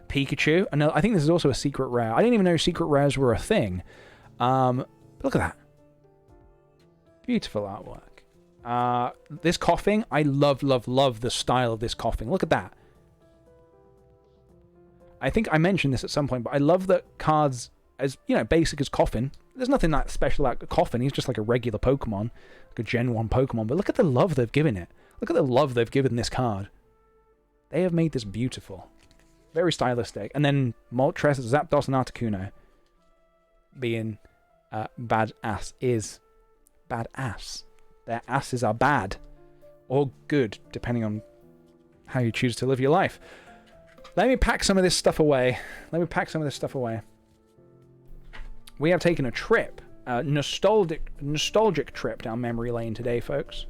Pikachu. I think this is also a secret rare. I didn't even know secret rares were a thing. But look at that. Beautiful artwork. This coughing, I love the style of this coughing. Look at that. I think I mentioned this at some point, but I love that cards, as you know, basic as Coffin. There's nothing that special about Coffin. He's just like a regular Pokemon, like a Gen 1 Pokemon. But look at the love they've given it. Look at the love they've given this card. They have made this beautiful. Very stylistic. And then Moltres, Zapdos, and Articuno being badass is badass. Their asses are bad. Or good, depending on how you choose to live your life. Let me pack some of this stuff away. We have taken a trip. A nostalgic trip down memory lane today, folks.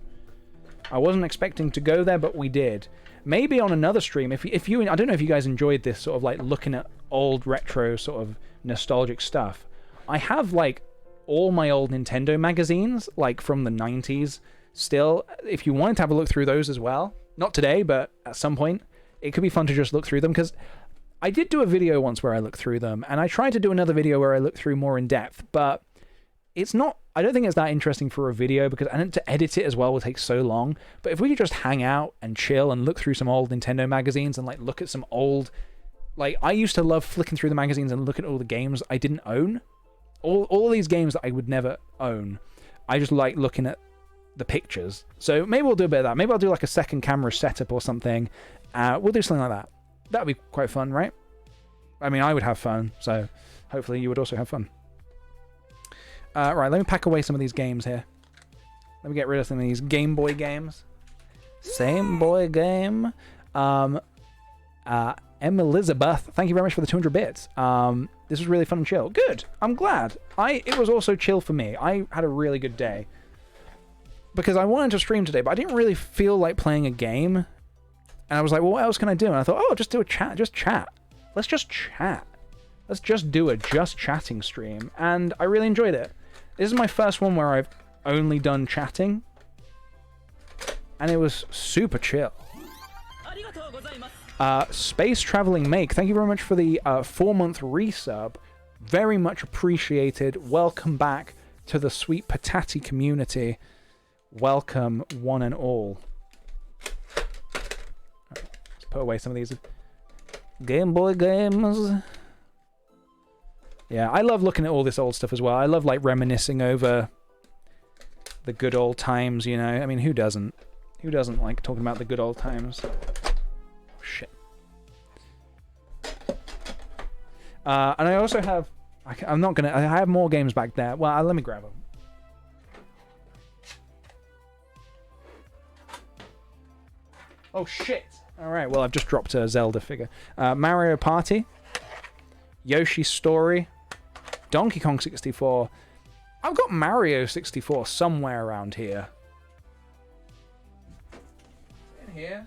I wasn't expecting to go there, but we did. Maybe on another stream, if you I don't know if you guys enjoyed this sort of like looking at old retro sort of nostalgic stuff. I have like all my old Nintendo magazines, like from the 90s still. If you wanted to have a look through those as well, not today, but at some point, it could be fun to just look through them, because I did do a video once where I looked through them, and I tried to do another video where I looked through more in depth, but it's not, I don't think it's that interesting for a video, because I think to edit it as well will take so long. But if we could just hang out and chill and look through some old Nintendo magazines and like look at some old, like I used to love flicking through the magazines and look at all the games I didn't own. All these games that I would never own. I just like looking at the pictures. So maybe we'll do a bit of that. Maybe I'll do like a second camera setup or something. We'll do something like that. That would be quite fun, right? I mean, I would have fun, so hopefully you would also have fun. Right, let me pack away some of these games here. Let me get rid of some of these Game Boy games. Same boy game. Elizabeth, thank you very much for the 200 bits. This was really fun and chill. Good. I'm glad. It was also chill for me. I had a really good day. Because I wanted to stream today, but I didn't really feel like playing a game. And I was like, well, what else can I do? And I thought, oh, just do a chat. Just chat. Let's just chat. Let's just do a just chatting stream. And I really enjoyed it. This is my first one where I've only done chatting. And it was super chill. Space Traveling Make, thank you very much for the 4-month resub. Very much appreciated. Welcome back to the Sweet Patati community. Welcome, one and all. Let's put away some of these Game Boy games. Yeah, I love looking at all this old stuff as well. I love like reminiscing over the good old times, you know. I mean, who doesn't? Who doesn't like talking about the good old times? Shit. And I also have... I have more games back there. Well, let me grab them. Oh, shit. Alright, well, I've just dropped a Zelda figure. Mario Party. Yoshi's Story. Donkey Kong 64. I've got Mario 64 somewhere around here. In here?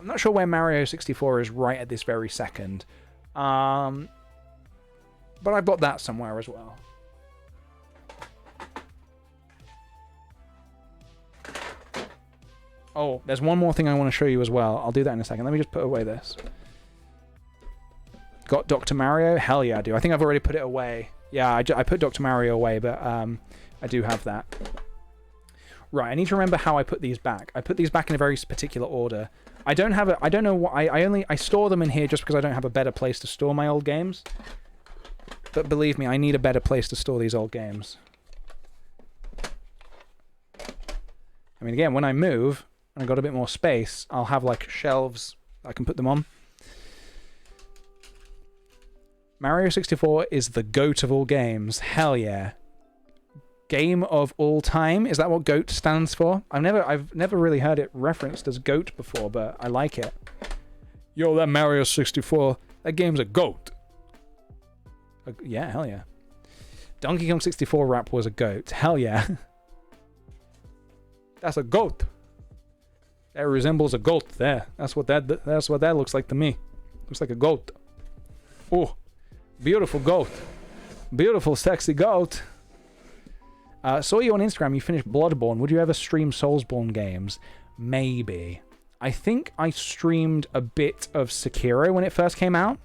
I'm not sure where Mario 64 is right at this very second. But I've got that somewhere as well. Oh, there's one more thing I want to show you as well. I'll do that in a second. Let me just put away this. Got Dr. Mario? Hell yeah, I do. I think I've already put it away. Yeah, I put Dr. Mario away, but I do have that. Right, I need to remember how I put these back. I put these back in a very particular order. I don't have a... I don't know what... I store them in here just because I don't have a better place to store my old games. But believe me, I need a better place to store these old games. I mean, again, when I move, and I've got a bit more space, I'll have, like, shelves I can put them on. Mario 64 is the GOAT of all games. Hell yeah. Game of all time? Is that what GOAT stands for? I've never really heard it referenced as GOAT before, but I like it. Yo, that Mario 64, that game's a GOAT. Yeah, hell yeah. Donkey Kong 64 rap was a GOAT. Hell yeah. That's a GOAT. That resembles a goat there. That's what that looks like to me. Looks like a goat. Oh, beautiful goat. Beautiful, sexy goat. Saw you on Instagram. You finished Bloodborne. Would you ever stream Soulsborne games? Maybe. I think I streamed a bit of Sekiro when it first came out.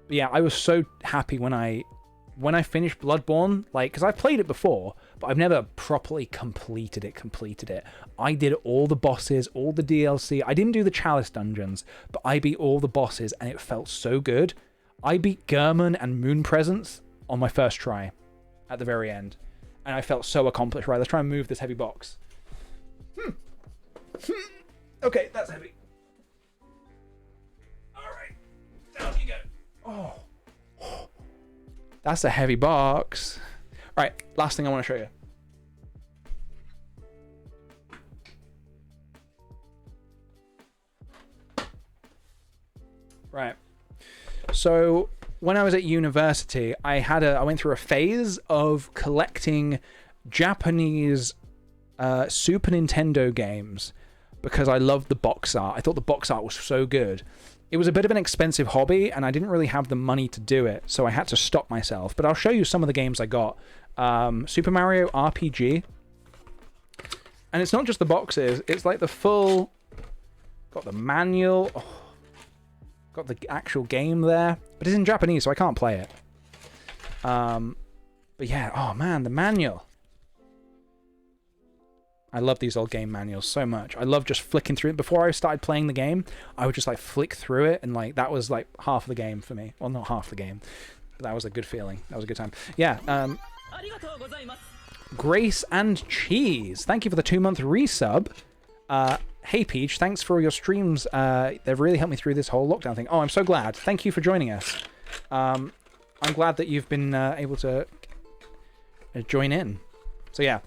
But yeah, I was so happy when I finished Bloodborne, like, because I've played it before, but I've never properly completed it. I did all the bosses, all the DLC. I didn't do the Chalice dungeons, but I beat all the bosses, and it felt so good. I beat German and Moon Presence on my first try at the very end, and I felt so accomplished. Right, let's try and move this heavy box. Okay, that's heavy. All right, down you go. Oh. That's a heavy box. All right, last thing I want to show you. Right. So when I was at university, I went through a phase of collecting Japanese Super Nintendo games because I loved the box art. I thought the box art was so good. It was a bit of an expensive hobby, and I didn't really have the money to do it, so I had to stop myself. But I'll show you some of the games I got. Super Mario RPG. And it's not just the boxes, it's like the full... Got the manual. Oh, got the actual game there. But it's in Japanese, so I can't play it. But yeah, oh man, the manual. I love these old game manuals so much. I love just flicking through it. Before I started playing the game, I would just like flick through it, and like that was like half the game for me. Well, not half the game, but that was a good feeling. That was a good time. Yeah. Grace and Cheese, thank you for the 2-month resub. Hey Peach, thanks for your streams. They've really helped me through this whole lockdown thing. Oh, I'm so glad. Thank you for joining us. I'm glad that you've been able to join in. So yeah.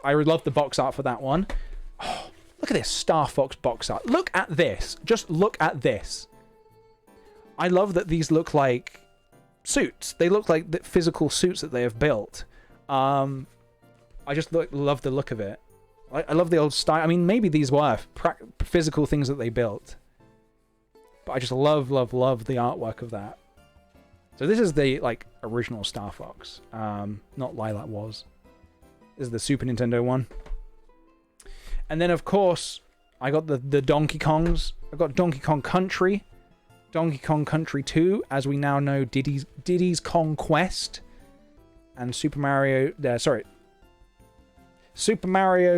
I would love the box art for that one. Oh, look at this Star Fox box art. Look at this. Just look at this. I love that these look like suits. They look like the physical suits that they have built. I just love the look of it. I love the old style. I mean, maybe these were physical things that they built. But I just love the artwork of that. So this is the like original Star Fox. Not Lilac Wars. This is the Super Nintendo one. And then, of course, I got the Donkey Kongs. I got Donkey Kong Country, Donkey Kong Country 2, as we now know, Diddy's Kong Quest, and Super Mario's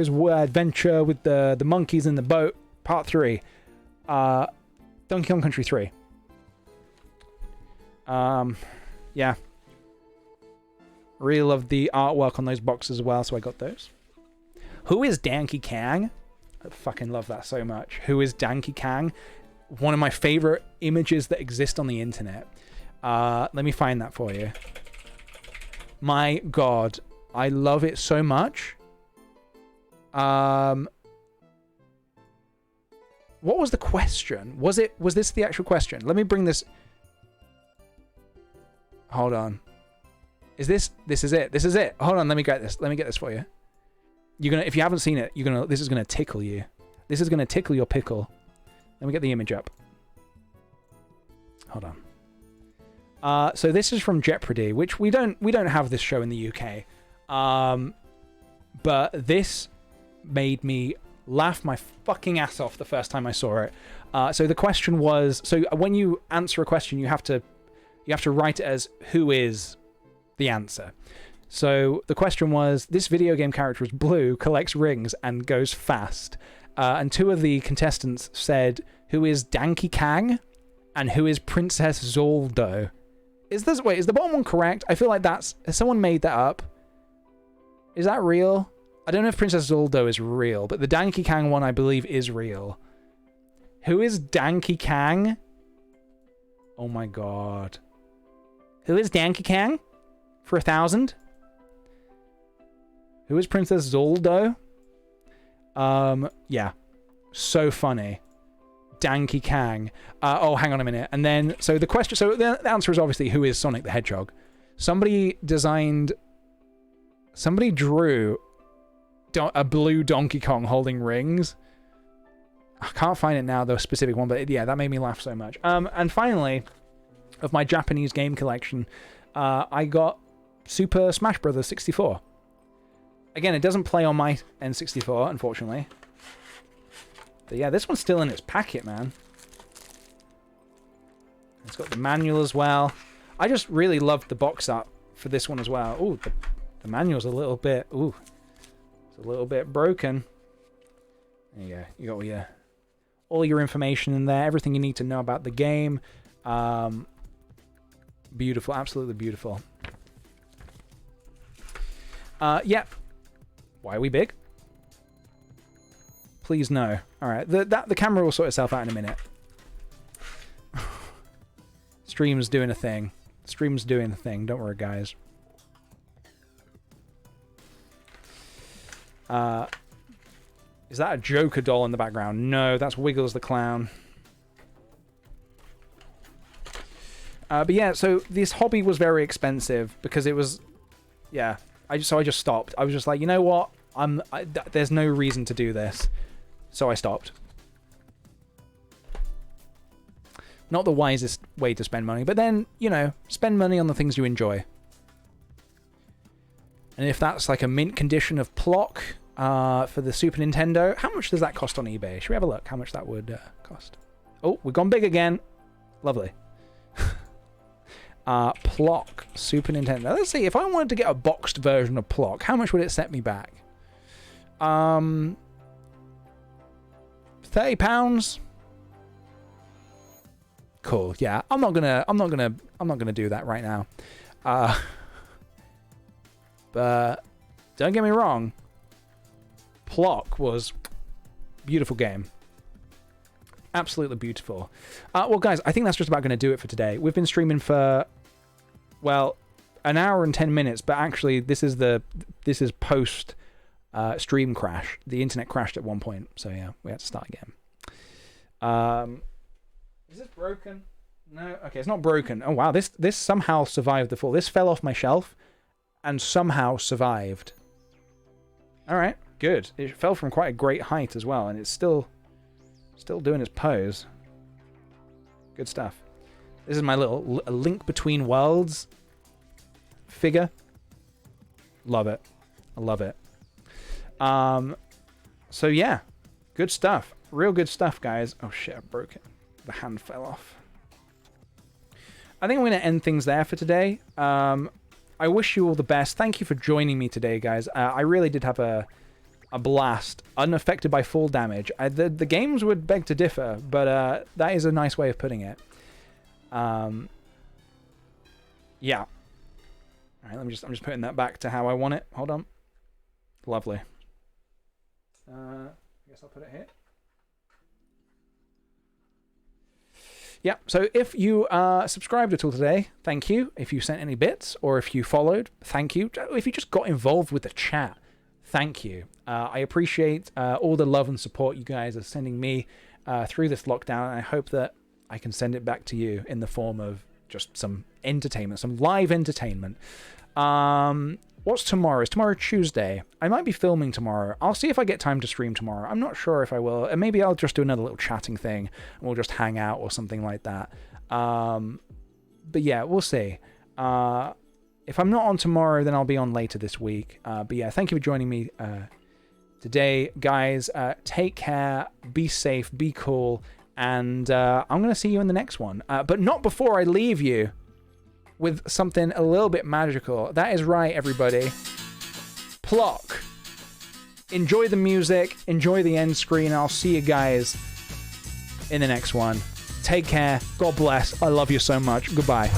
Adventure with the monkeys in the boat, Part 3. Donkey Kong Country 3. Yeah. Really love the artwork on those boxes as well, so I got those. Who is Donkey Kong? I fucking love that so much. Who is Donkey Kong? One of my favorite images that exist on the internet. Let me find that for you. My God, I love it so much. What was the question? Was this the actual question? Let me bring this. Hold on. This is it. Hold on, let me get this for you. If you haven't seen it, this is gonna tickle you. This is gonna tickle your pickle. Let me get the image up. Hold on. So this is from Jeopardy, which we don't have this show in the UK. But this made me laugh my fucking ass off the first time I saw it. So the question was, so when you answer a question, you have to write it as who is the answer. So the question was, this video game character is blue, collects rings, and goes fast. And two of the contestants said, who is Danky Kang and who is Princess Zoldo? Is the bottom one correct? I feel like has someone made that up? Is that real? I don't know if Princess Zoldo is real, but the Danky Kang one I believe is real. Who is Danky Kang? Oh my god. Who is Danky Kang? For 1,000? Who is Princess Zoldo? Yeah. So funny. Danky Kang. Oh, hang on a minute. And then, so the answer is obviously who is Sonic the Hedgehog. Somebody drew a blue Donkey Kong holding rings. I can't find it now, the specific one, but yeah, that made me laugh so much. And finally, of my Japanese game collection, I got Super Smash Bros. 64. Again, it doesn't play on my N64, unfortunately. But yeah, this one's still in its packet, man. It's got the manual as well. I just really loved the box art for this one as well. Ooh, the manual's a little bit... Ooh, it's a little bit broken. There you go. You got all your information in there. Everything you need to know about the game. Beautiful. Absolutely beautiful. Yep. Why are we big? Please no. Alright, the camera will sort itself out in a minute. Stream's doing a thing. Stream's doing the thing. Don't worry, guys. Is that a Joker doll in the background? No, that's Wiggles the Clown. But yeah, so this hobby was very expensive because it was... Yeah, so I just stopped. I was just like, you know what? There's no reason to do this. So I stopped. Not the wisest way to spend money, but then, you know, spend money on the things you enjoy. And if that's like a mint condition of Plock for the Super Nintendo, how much does that cost on eBay? Should we have a look how much that would cost? Oh, we've gone big again. Lovely. Plock, Super Nintendo. Let's see, if I wanted to get a boxed version of Plock, how much would it set me back? £30? Cool. Yeah, I'm not gonna do that right now. But don't get me wrong, Plock was beautiful game. Absolutely beautiful. Well, guys, I think that's just about going to do it for today. We've been streaming for, well, an hour and 10 minutes, but actually this is post stream crash. The internet crashed at one point, so yeah, we had to start again. Is this broken? No. Okay, it's not broken. Oh wow, this somehow survived the fall. This fell off my shelf and somehow survived. All right, good. It fell from quite a great height as well, and it's still doing its pose. Good stuff. This is my little Link Between Worlds figure. Love it. I love it. So yeah, good stuff. Real good stuff, guys. Oh shit, I broke it. The hand fell off. I think I'm going to end things there for today. I wish you all the best. Thank you for joining me today, guys. I really did have a blast, unaffected by fall damage. The games would beg to differ, but that is a nice way of putting it. Yeah. All right, I'm just putting that back to how I want it. Hold on. Lovely. I guess I'll put it here. Yeah, so if you subscribed at all today, thank you. If you sent any bits, or if you followed, thank you. If you just got involved with the chat, thank you. I appreciate all the love and support you guys are sending me through this lockdown, and I hope that I can send it back to you in the form of just some entertainment, some live entertainment. What's tomorrow? Is tomorrow Tuesday? I might be filming tomorrow. I'll see if I get time to stream tomorrow. I'm not sure if I will. And maybe I'll just do another little chatting thing, and we'll just hang out or something like that. But yeah, we'll see. If I'm not on tomorrow, then I'll be on later this week. But yeah, thank you for joining me today, guys. Take care, be safe, be cool, and I'm going to see you in the next one. But not before I leave you with something a little bit magical. That is right, everybody. Pluck. Enjoy the music. Enjoy the end screen. I'll see you guys in the next one. Take care. God bless. I love you so much. Goodbye.